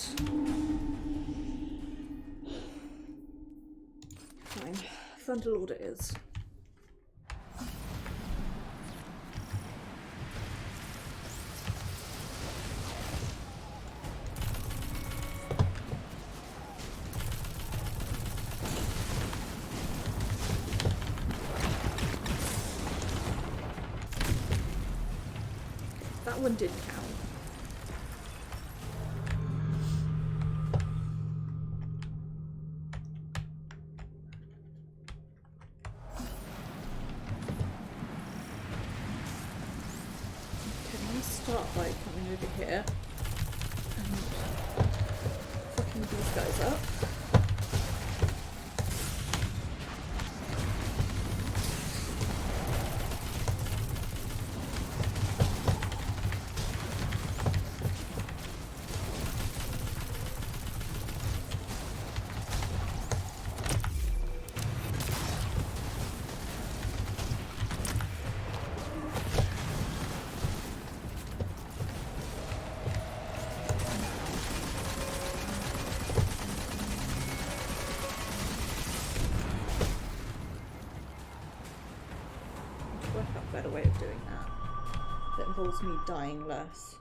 Fine. Thunderlord it is. That one didn't count. Can I start by coming over here and fucking these guys up? Work out a better way of doing that involves me dying less.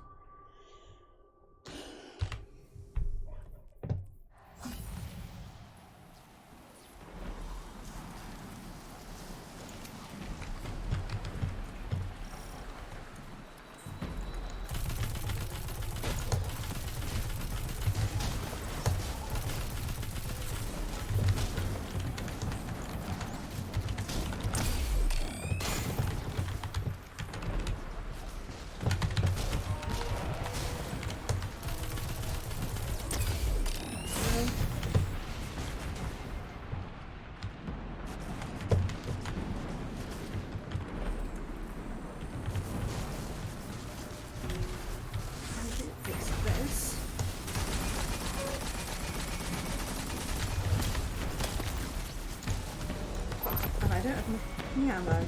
I don't have enough ammo. Right.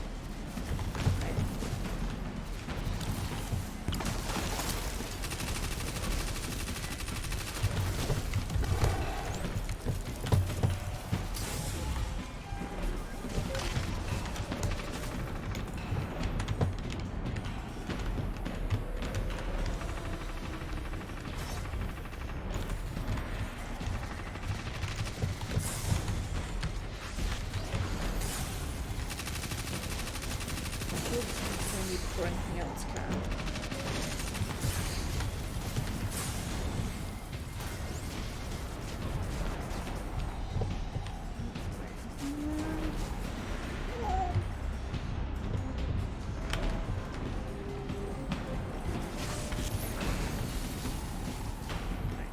Before anything else can.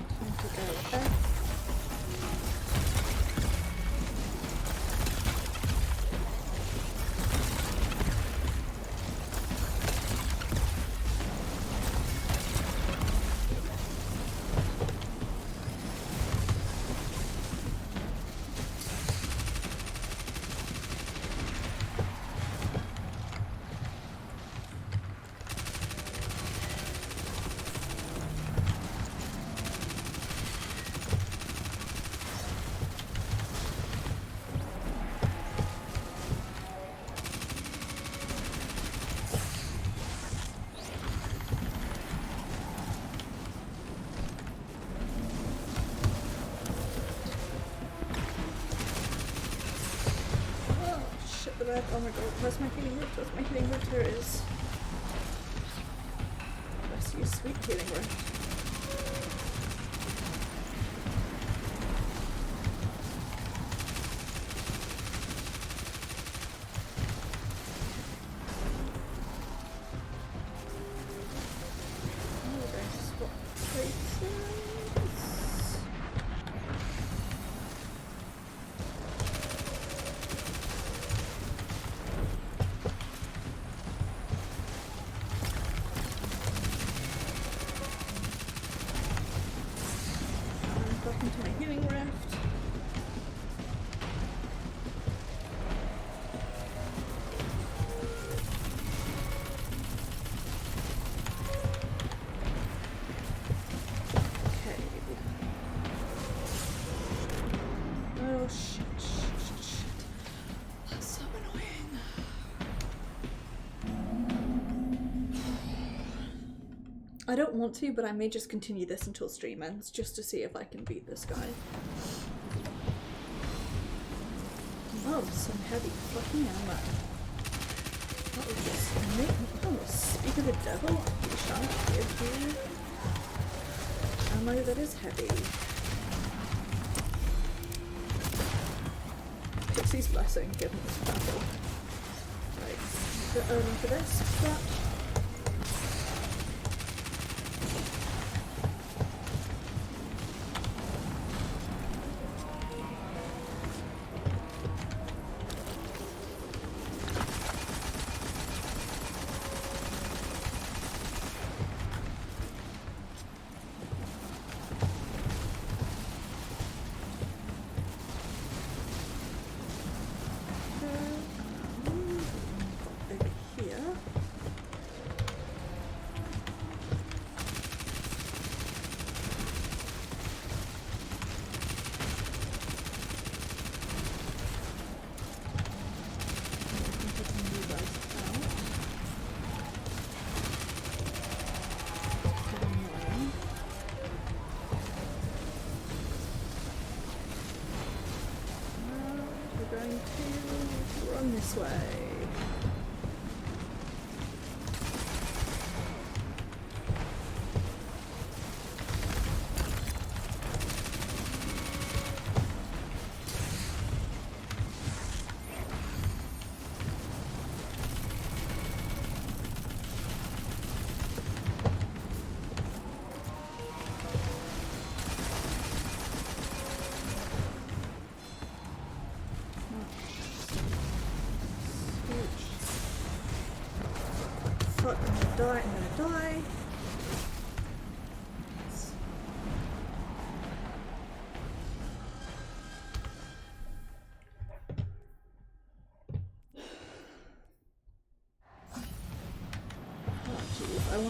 Time to go F. Oh my god, where's my healing root? Where's my healing root? Here it is. Let's use sweet healing root. Oh, we're going to swap places. Into my healing rift. Okay. Oh shit, shit. That's so annoying. I don't want to, but I may just continue this until stream ends, just to see if I can beat this guy. Oh, some heavy fucking ammo. That was just amazing. Oh, speak of the devil, you shan't give me ammo that is heavy. Pixie's blessing, given this battle. Right, the earning for this, but this way. Fuck, I'm gonna die.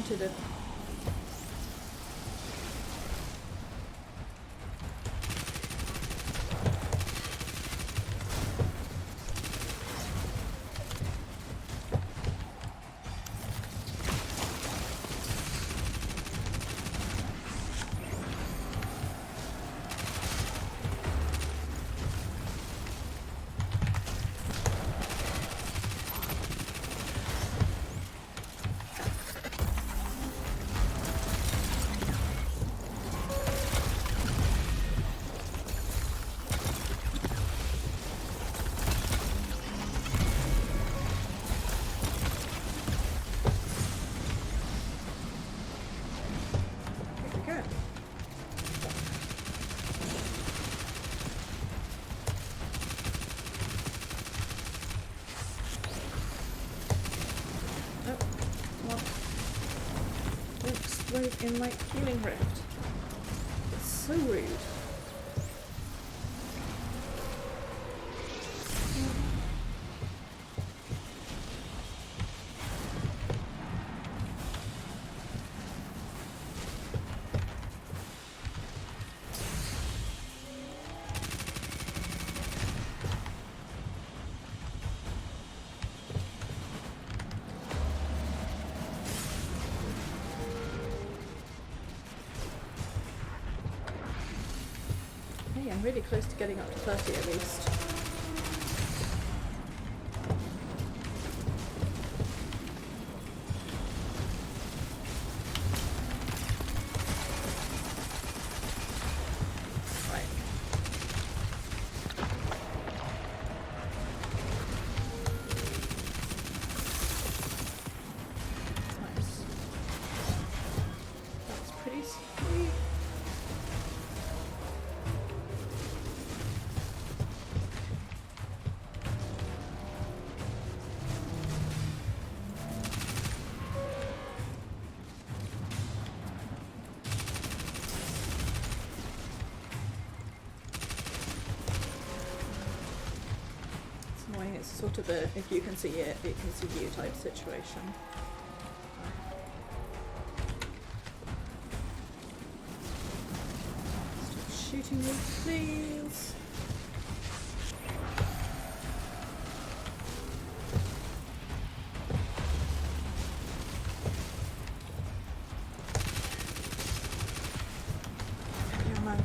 wanted to. In my healing rift. It's so rude. I'm really close to getting up to 30 at least. Right. Nice. That's pretty sweet. It's sort of a, if you can see it, it can see you type situation. Stop shooting me, please. Yeah, man.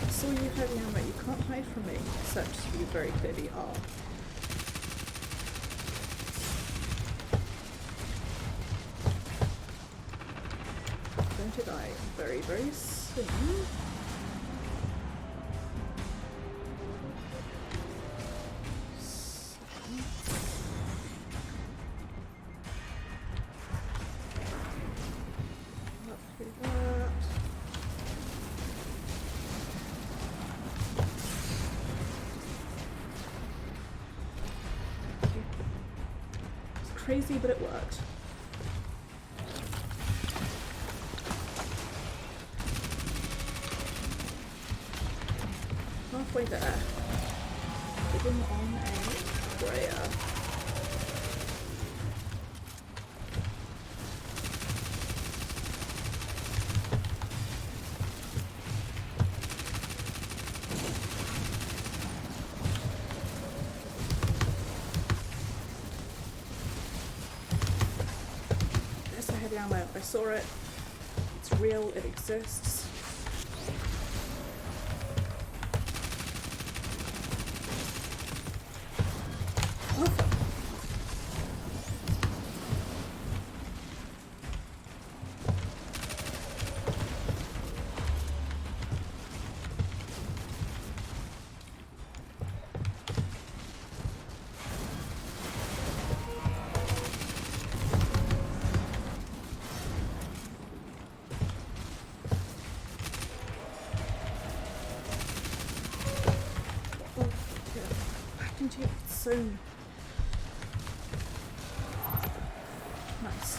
I saw you heavy ammo. You can't hide from me, except you very clearly are. Going to die very, very soon. Up through that. It's crazy, but it worked. Halfway there. Living on a prayer. There's the heavy ammo. I saw it. It's real. It exists. So nice.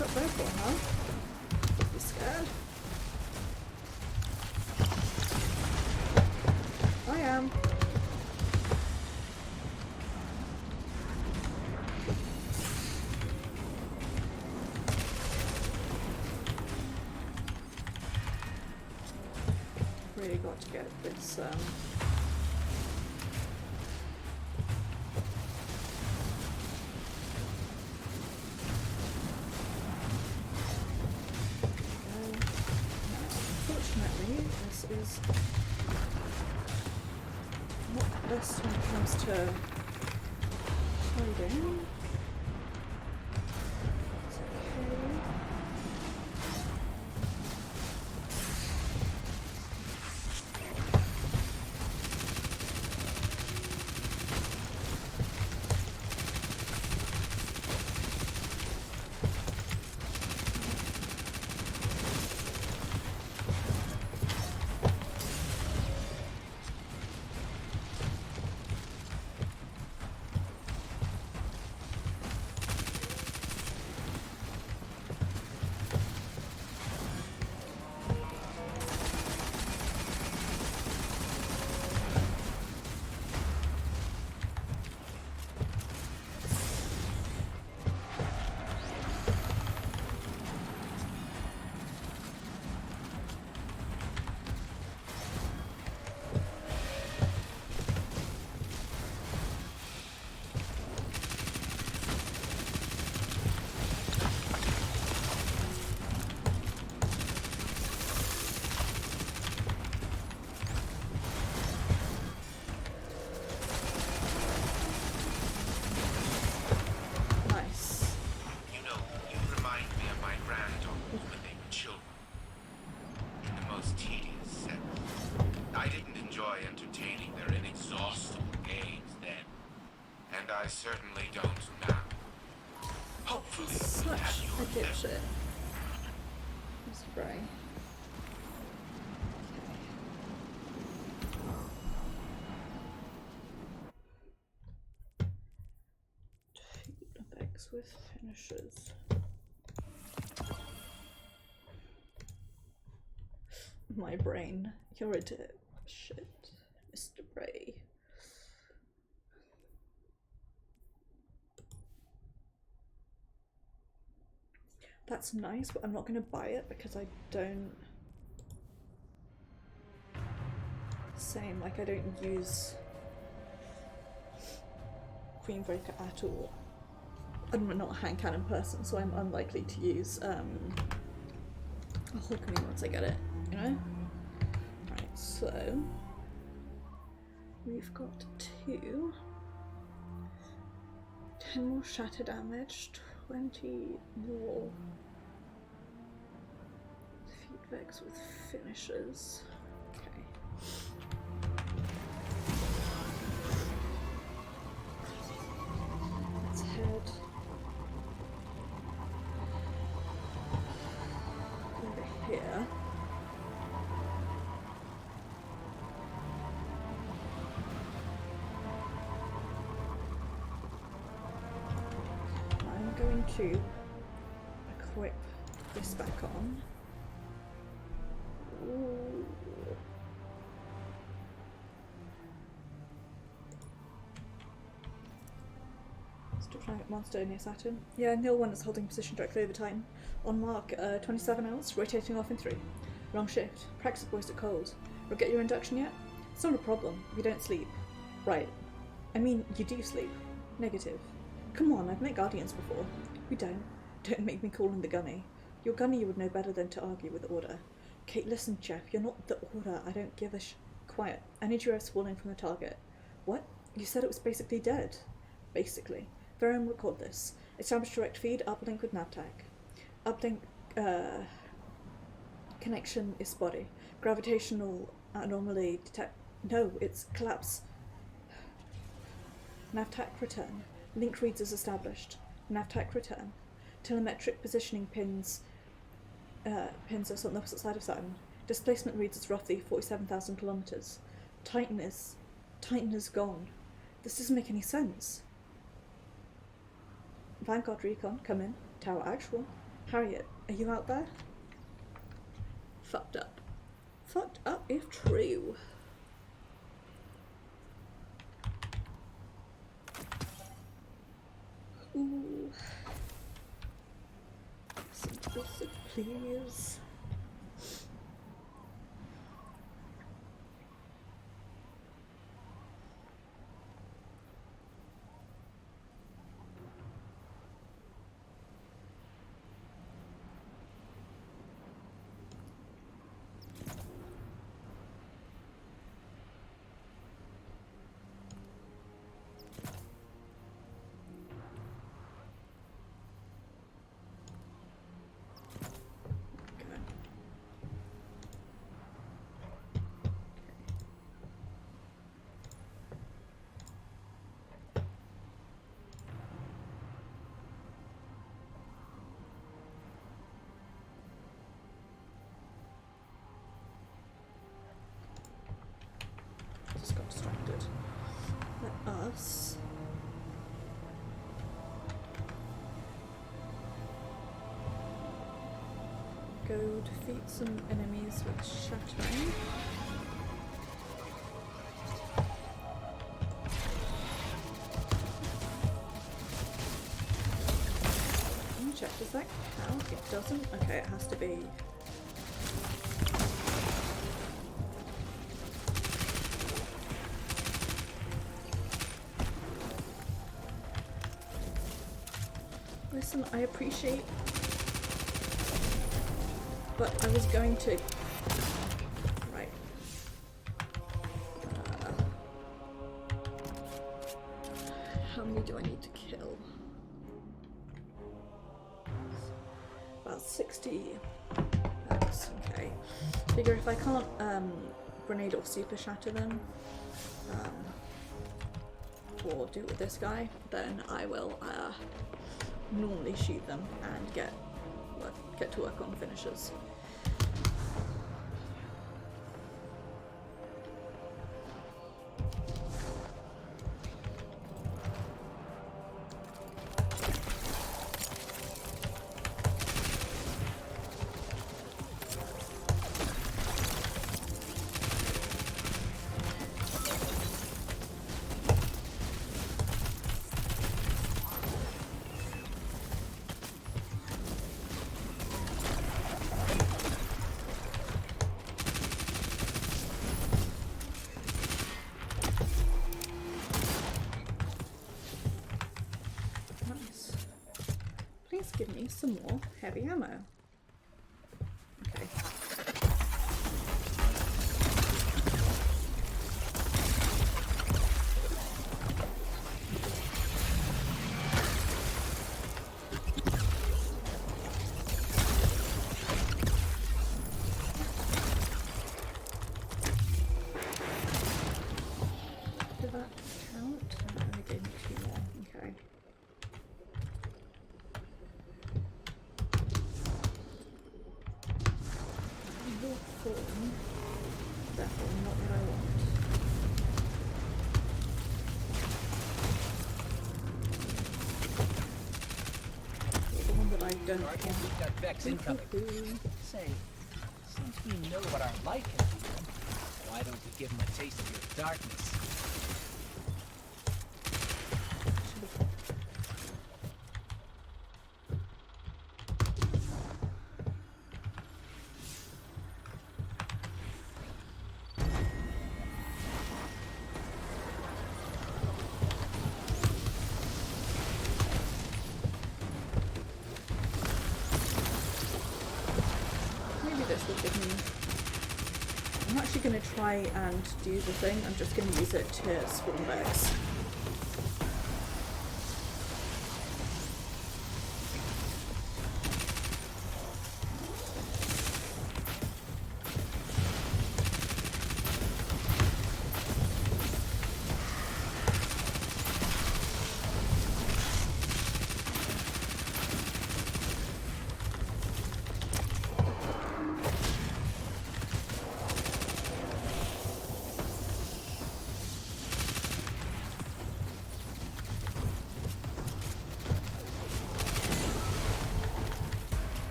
Stop there for, huh? Don't be scared. I am. Really got to get this unfortunately, this is not the best when it comes to hiding. It's okay. Nice. You know, you remind me of my granddaughters when they were children. In the most tedious sense. I didn't enjoy entertaining their inexhaustible games then. And I certainly don't now. Hopefully, we'll have Such a your dipshit. Mr. Bray. Two effects with finishes. My brain. You're a dip. Shit. Mr. Bray. That's nice, but I'm not going to buy it because I don't... Same, like I don't use Queenbreaker at all. I'm not a hand cannon person, so I'm unlikely to use a Hulkling once I get it, you know? Right, so... We've got 2. 10 more shatter damage, 20 more feedbacks with finishes. Okay. Let's head over here. I'm going to equip this back on. Ooh. Still trying to get monster near Saturn. Yeah, Nil 1 is holding position directly over Titan. On mark, 27 hours, rotating off in 3. Wrong shift. Practice boys at cold. We'll get your induction yet? It's not a problem. We don't sleep. Right. I mean, you do sleep. Negative. Come on, I've met Guardians before. We don't. Don't make me call in the gunny. Your gunny would know better than to argue with Order. Kate, listen, Jeff, you're not the Order. I don't give a Quiet. I need your falling from the target. What? You said it was basically dead. Basically. Verum, record this. Establish direct feed, uplink with Navtac. Uplink, connection is spotty. Gravitational anomaly detect... No, it's collapse. Navtac return. Link reads as established. Navtac return. Telemetric positioning pins us on the opposite side of Saturn. Displacement reads as roughly 47,000 kilometers. Titan is gone. This doesn't make any sense. Vanguard recon, come in. Tower actual. Harriet, are you out there? Fucked up. Fucked up if true. Ooh. Some gossip, please. Just got distracted. Let us go defeat some enemies with shattering. Let me check, does that count? It doesn't? Okay, it has to be. Listen, I appreciate, but I was going to, right, how many do I need to kill? About 60, that's okay. Figure if I can't grenade or super shatter them, or do it with this guy, then I will normally shoot them and get to work on finishers. Please give me some more heavy ammo. Okay. Did that count? No, I gave me 2 more. Okay. Form. Therefore not what I want. The one that I don't want. We've got Vex incoming. Say, since we know what our light can do, why don't we give him a taste of your darkness? This will give me. I'm actually going to try and do the thing. I'm just going to use it to spawn Vex.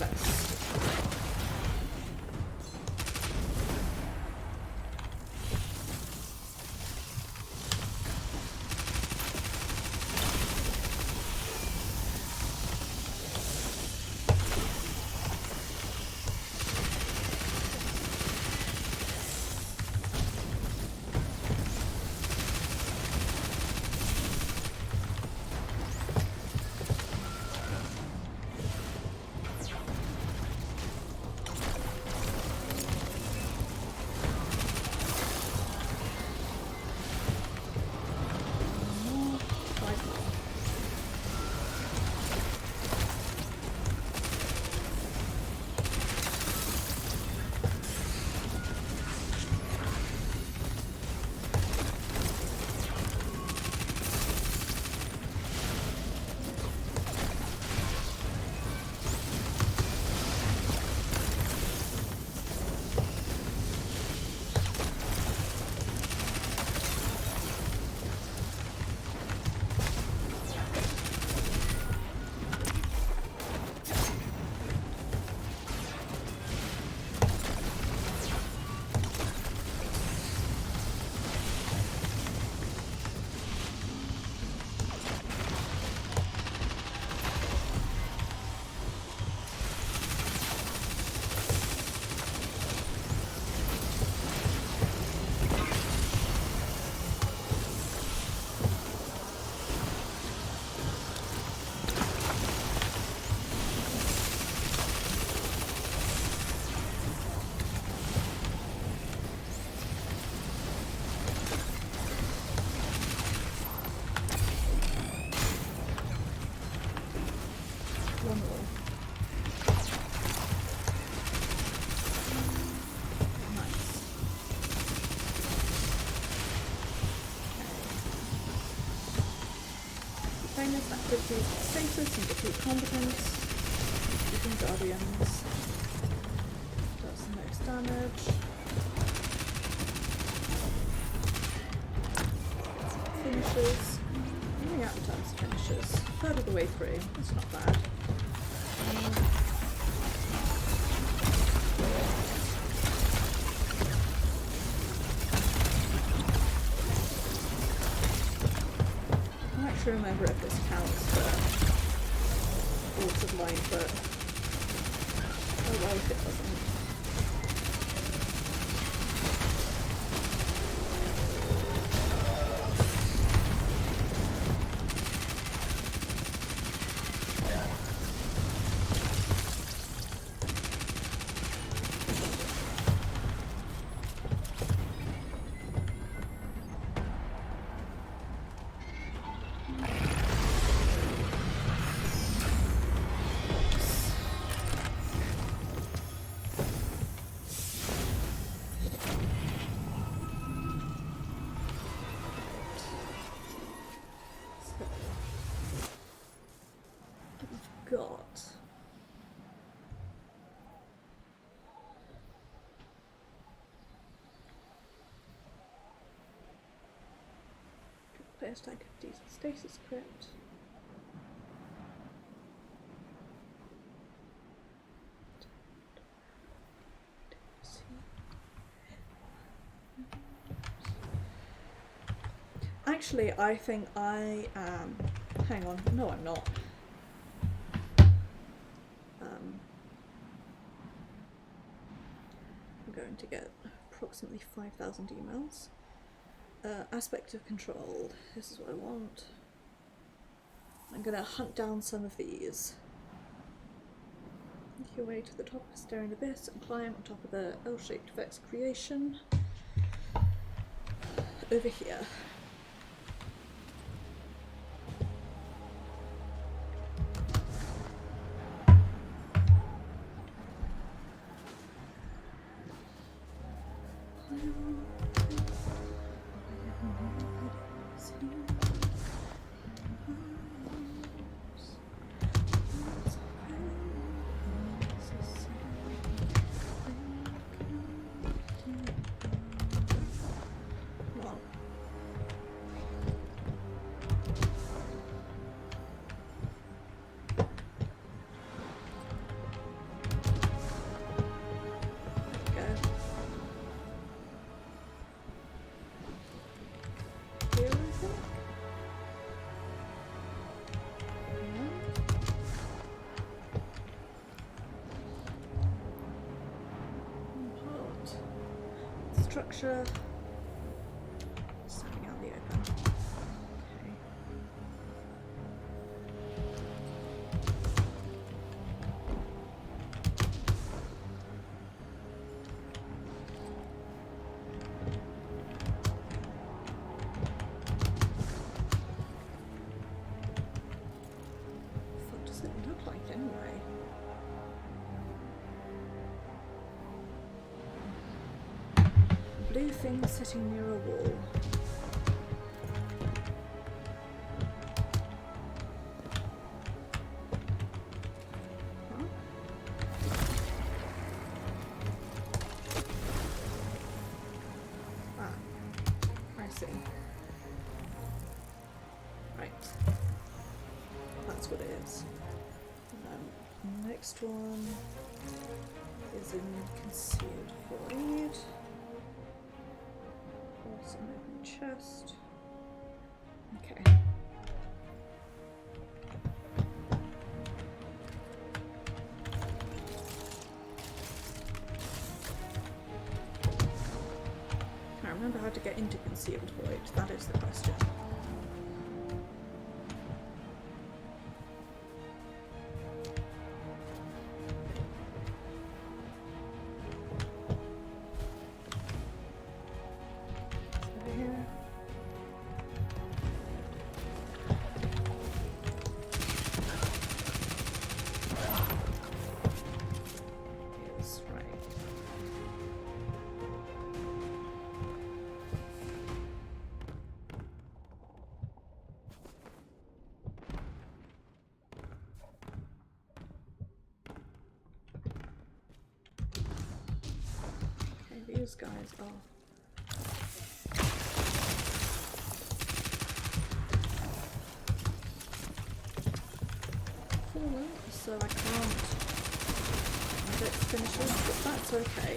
access. Famous activities, status and defeat competence. Using guardians. Does the most damage. Finishes. Running out of times to finishes. Third of the way through. That's not bad. I don't remember if this counts for Lords of Light, but oh well if it doesn't. Got best activities and stasis crypt. Actually, I think I am. Hang on, no, I'm not. I'm going to get approximately 5,000 emails. Aspect of control. This is what I want. I'm going to hunt down some of these. Make your way to the top of the staring abyss and climb on top of the L-shaped Vex creation. Over here. structure. Standing out in the open. Okay. What does it look like anyway? Blue thing sitting near a wall. Huh? Ah, I see. Right. That's what it is. Next one is in concealed void. Also an open chest. Okay. I remember how to get into concealed void. That is the question. Over here. Yes, right. Okay, these guys are fallen, so I can't finish off, but that's okay.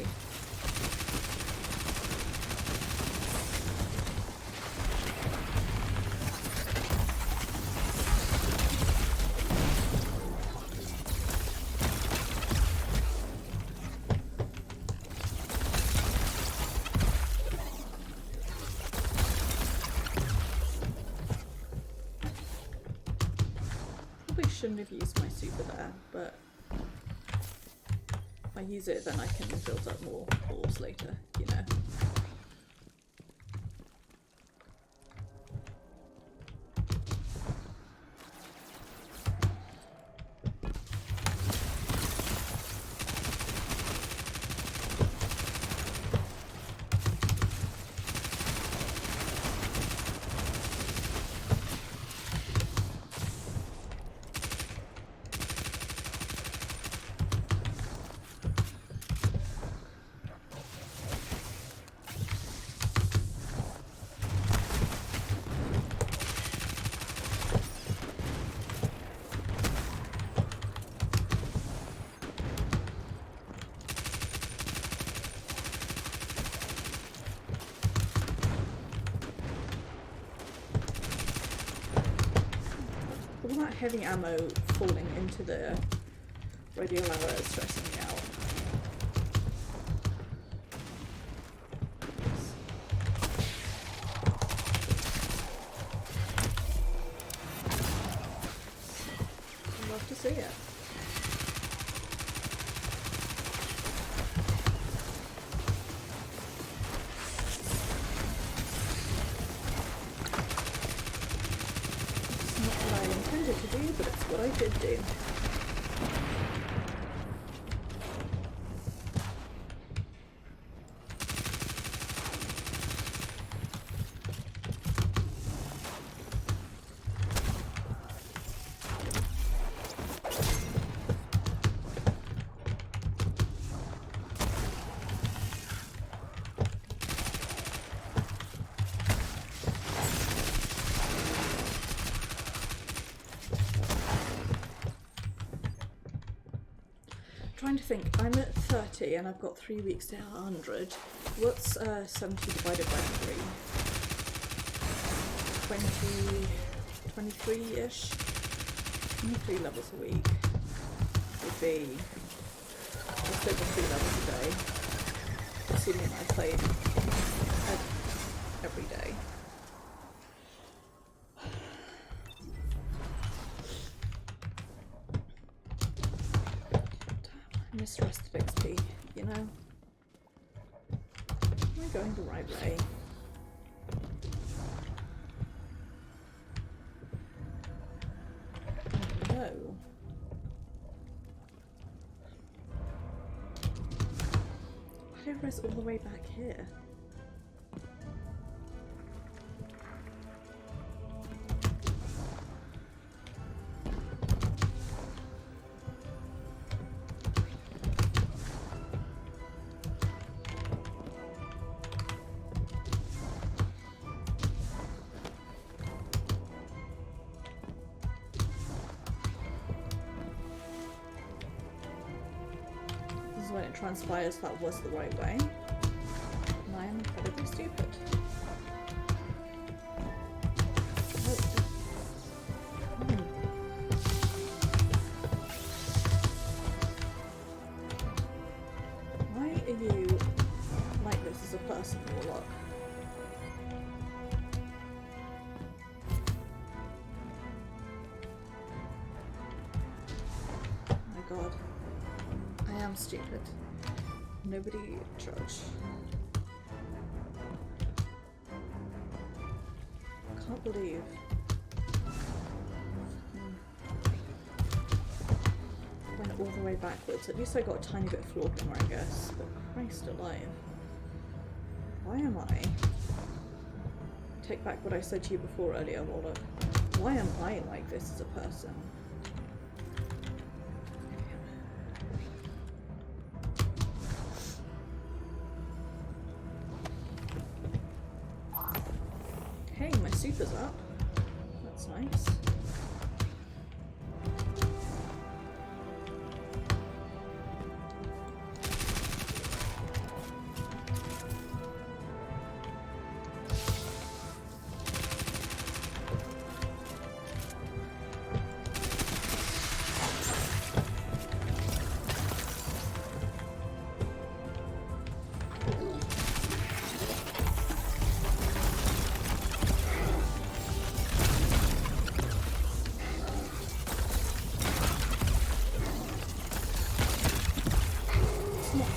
Probably shouldn't have used my super there, but if I use it then I can build up more balls later, you know. All that heavy ammo falling into the radio lava is stressing me out. I'd love to see it. It's not what I intended to do, but it's what I did do. Trying to think, I'm at 30 and I've got 3 weeks to 100. What's 70 divided by 3? 23-ish? 23 levels a week would be just over 3 levels a day. assuming I played every day. Damn, I missed rested XP, you know? Am I going the right way? No. Why did I rest all the way back here? When it transpires that was the right way. And I am incredibly stupid. Why are you like this as a person, Warlock? Oh my god. I am stupid. Nobody judge. Can't believe. Went all the way backwards. At least I got a tiny bit of floor camera, I guess. But Christ alive. Why am I? Take back what I said to you before earlier, Warlock. Why am I like this as a person? Hey, my super's up. That's nice.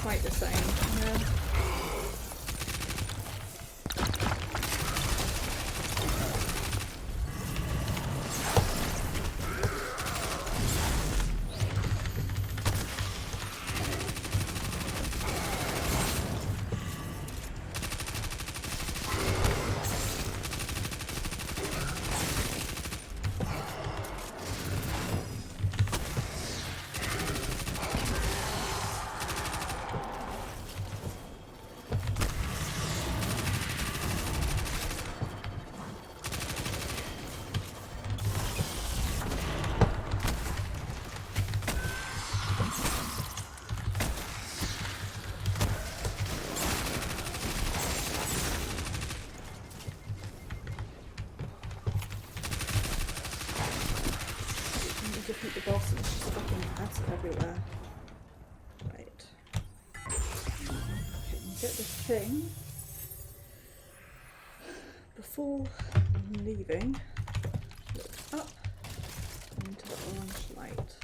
Quite the same. Yeah. Defeat the boss and it's just fucking acid everywhere. Right. Okay, get this thing before leaving. Look up into the orange light.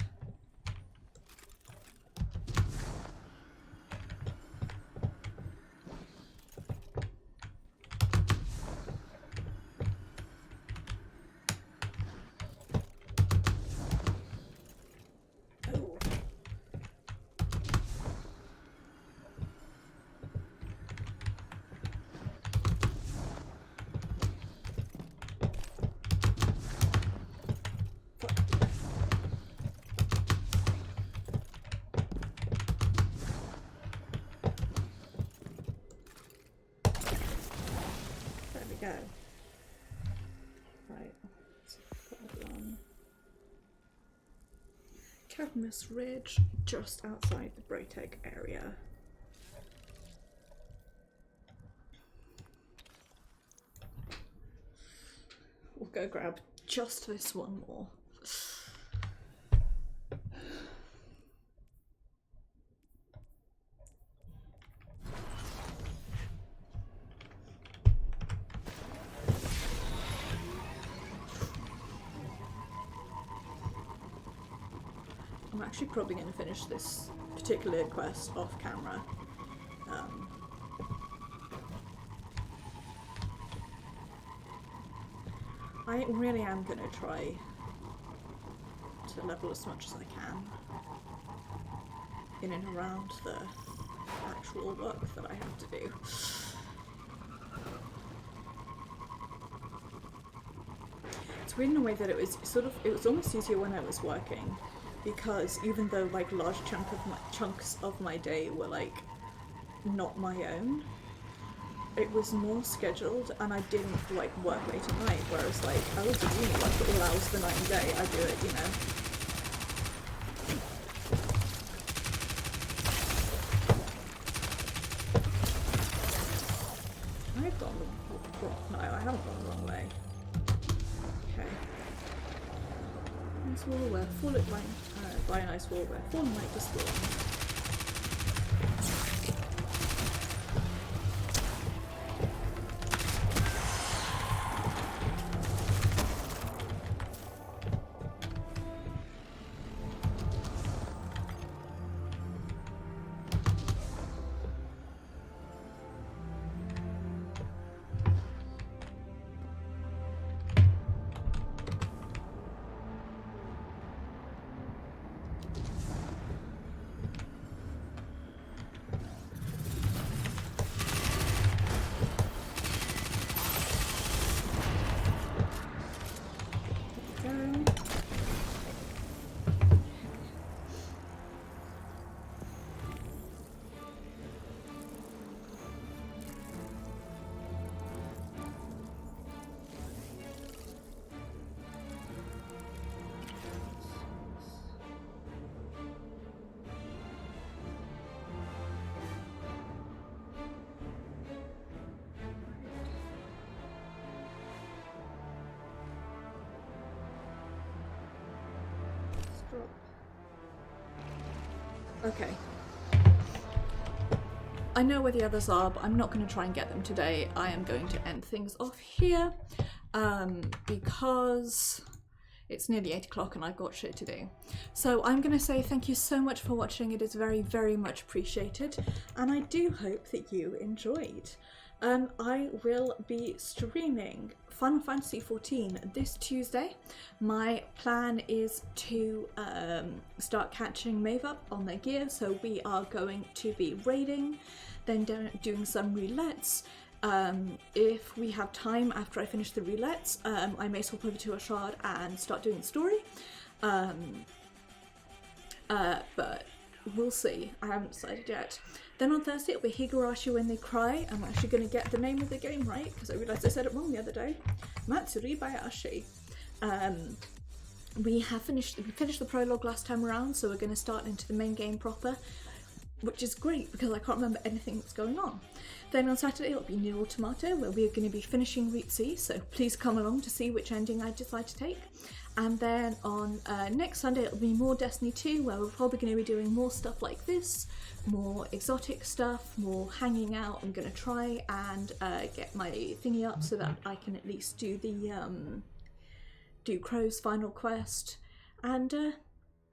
Go. Right, let's put that on. Cadmus Ridge, just outside the Brayteg area. We'll go grab just this one more. I'm actually probably going to finish this particular quest off camera. I really am going to try to level as much as I can in and around the actual work that I have to do. It's weird in a way that it was almost easier when I was working, because even though like large chunks of my day were like not my own, it was more scheduled and I didn't like work late at night, whereas like I was doing work at all hours of the night and day. I do it, you know. I've gone the wrong. No, I haven't gone the wrong way. Okay. Nice wall where fallen like by a nice wall where fallen light to spawn. Okay. I know where the others are, but I'm not going to try and get them today. I am going to end things off here because it's nearly 8 o'clock and I've got shit to do. So I'm going to say thank you so much for watching. It is very, very much appreciated, and I do hope that you enjoyed. I will be streaming Final Fantasy XIV this Tuesday. My plan is to start catching Maeve up on their gear, so we are going to be raiding, then doing some roulettes. If we have time after I finish the roulettes, I may swap over to Ashard and start doing the story. But we'll see. I haven't decided yet. Then on Thursday it'll be Higurashi When They Cry. I'm actually going to get the name of the game right because I realised I said it wrong the other day. Matsuri Bayashi. We finished the prologue last time around, so we're going to start into the main game proper, which is great because I can't remember anything that's going on. Then on Saturday it'll be Nier Automata, where we're going to be finishing Route C, so please come along to see which ending I decide to take. And then on next Sunday it'll be more Destiny 2, where we're probably going to be doing more stuff like this, more exotic stuff, more hanging out. I'm going to try and get my thingy up so that I can at least do the do Crow's final quest, and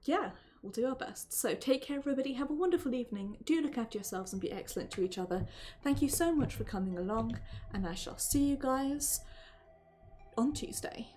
yeah, we'll do our best. So take care everybody, have a wonderful evening, do look after yourselves and be excellent to each other. Thank you so much for coming along, and I shall see you guys on Tuesday.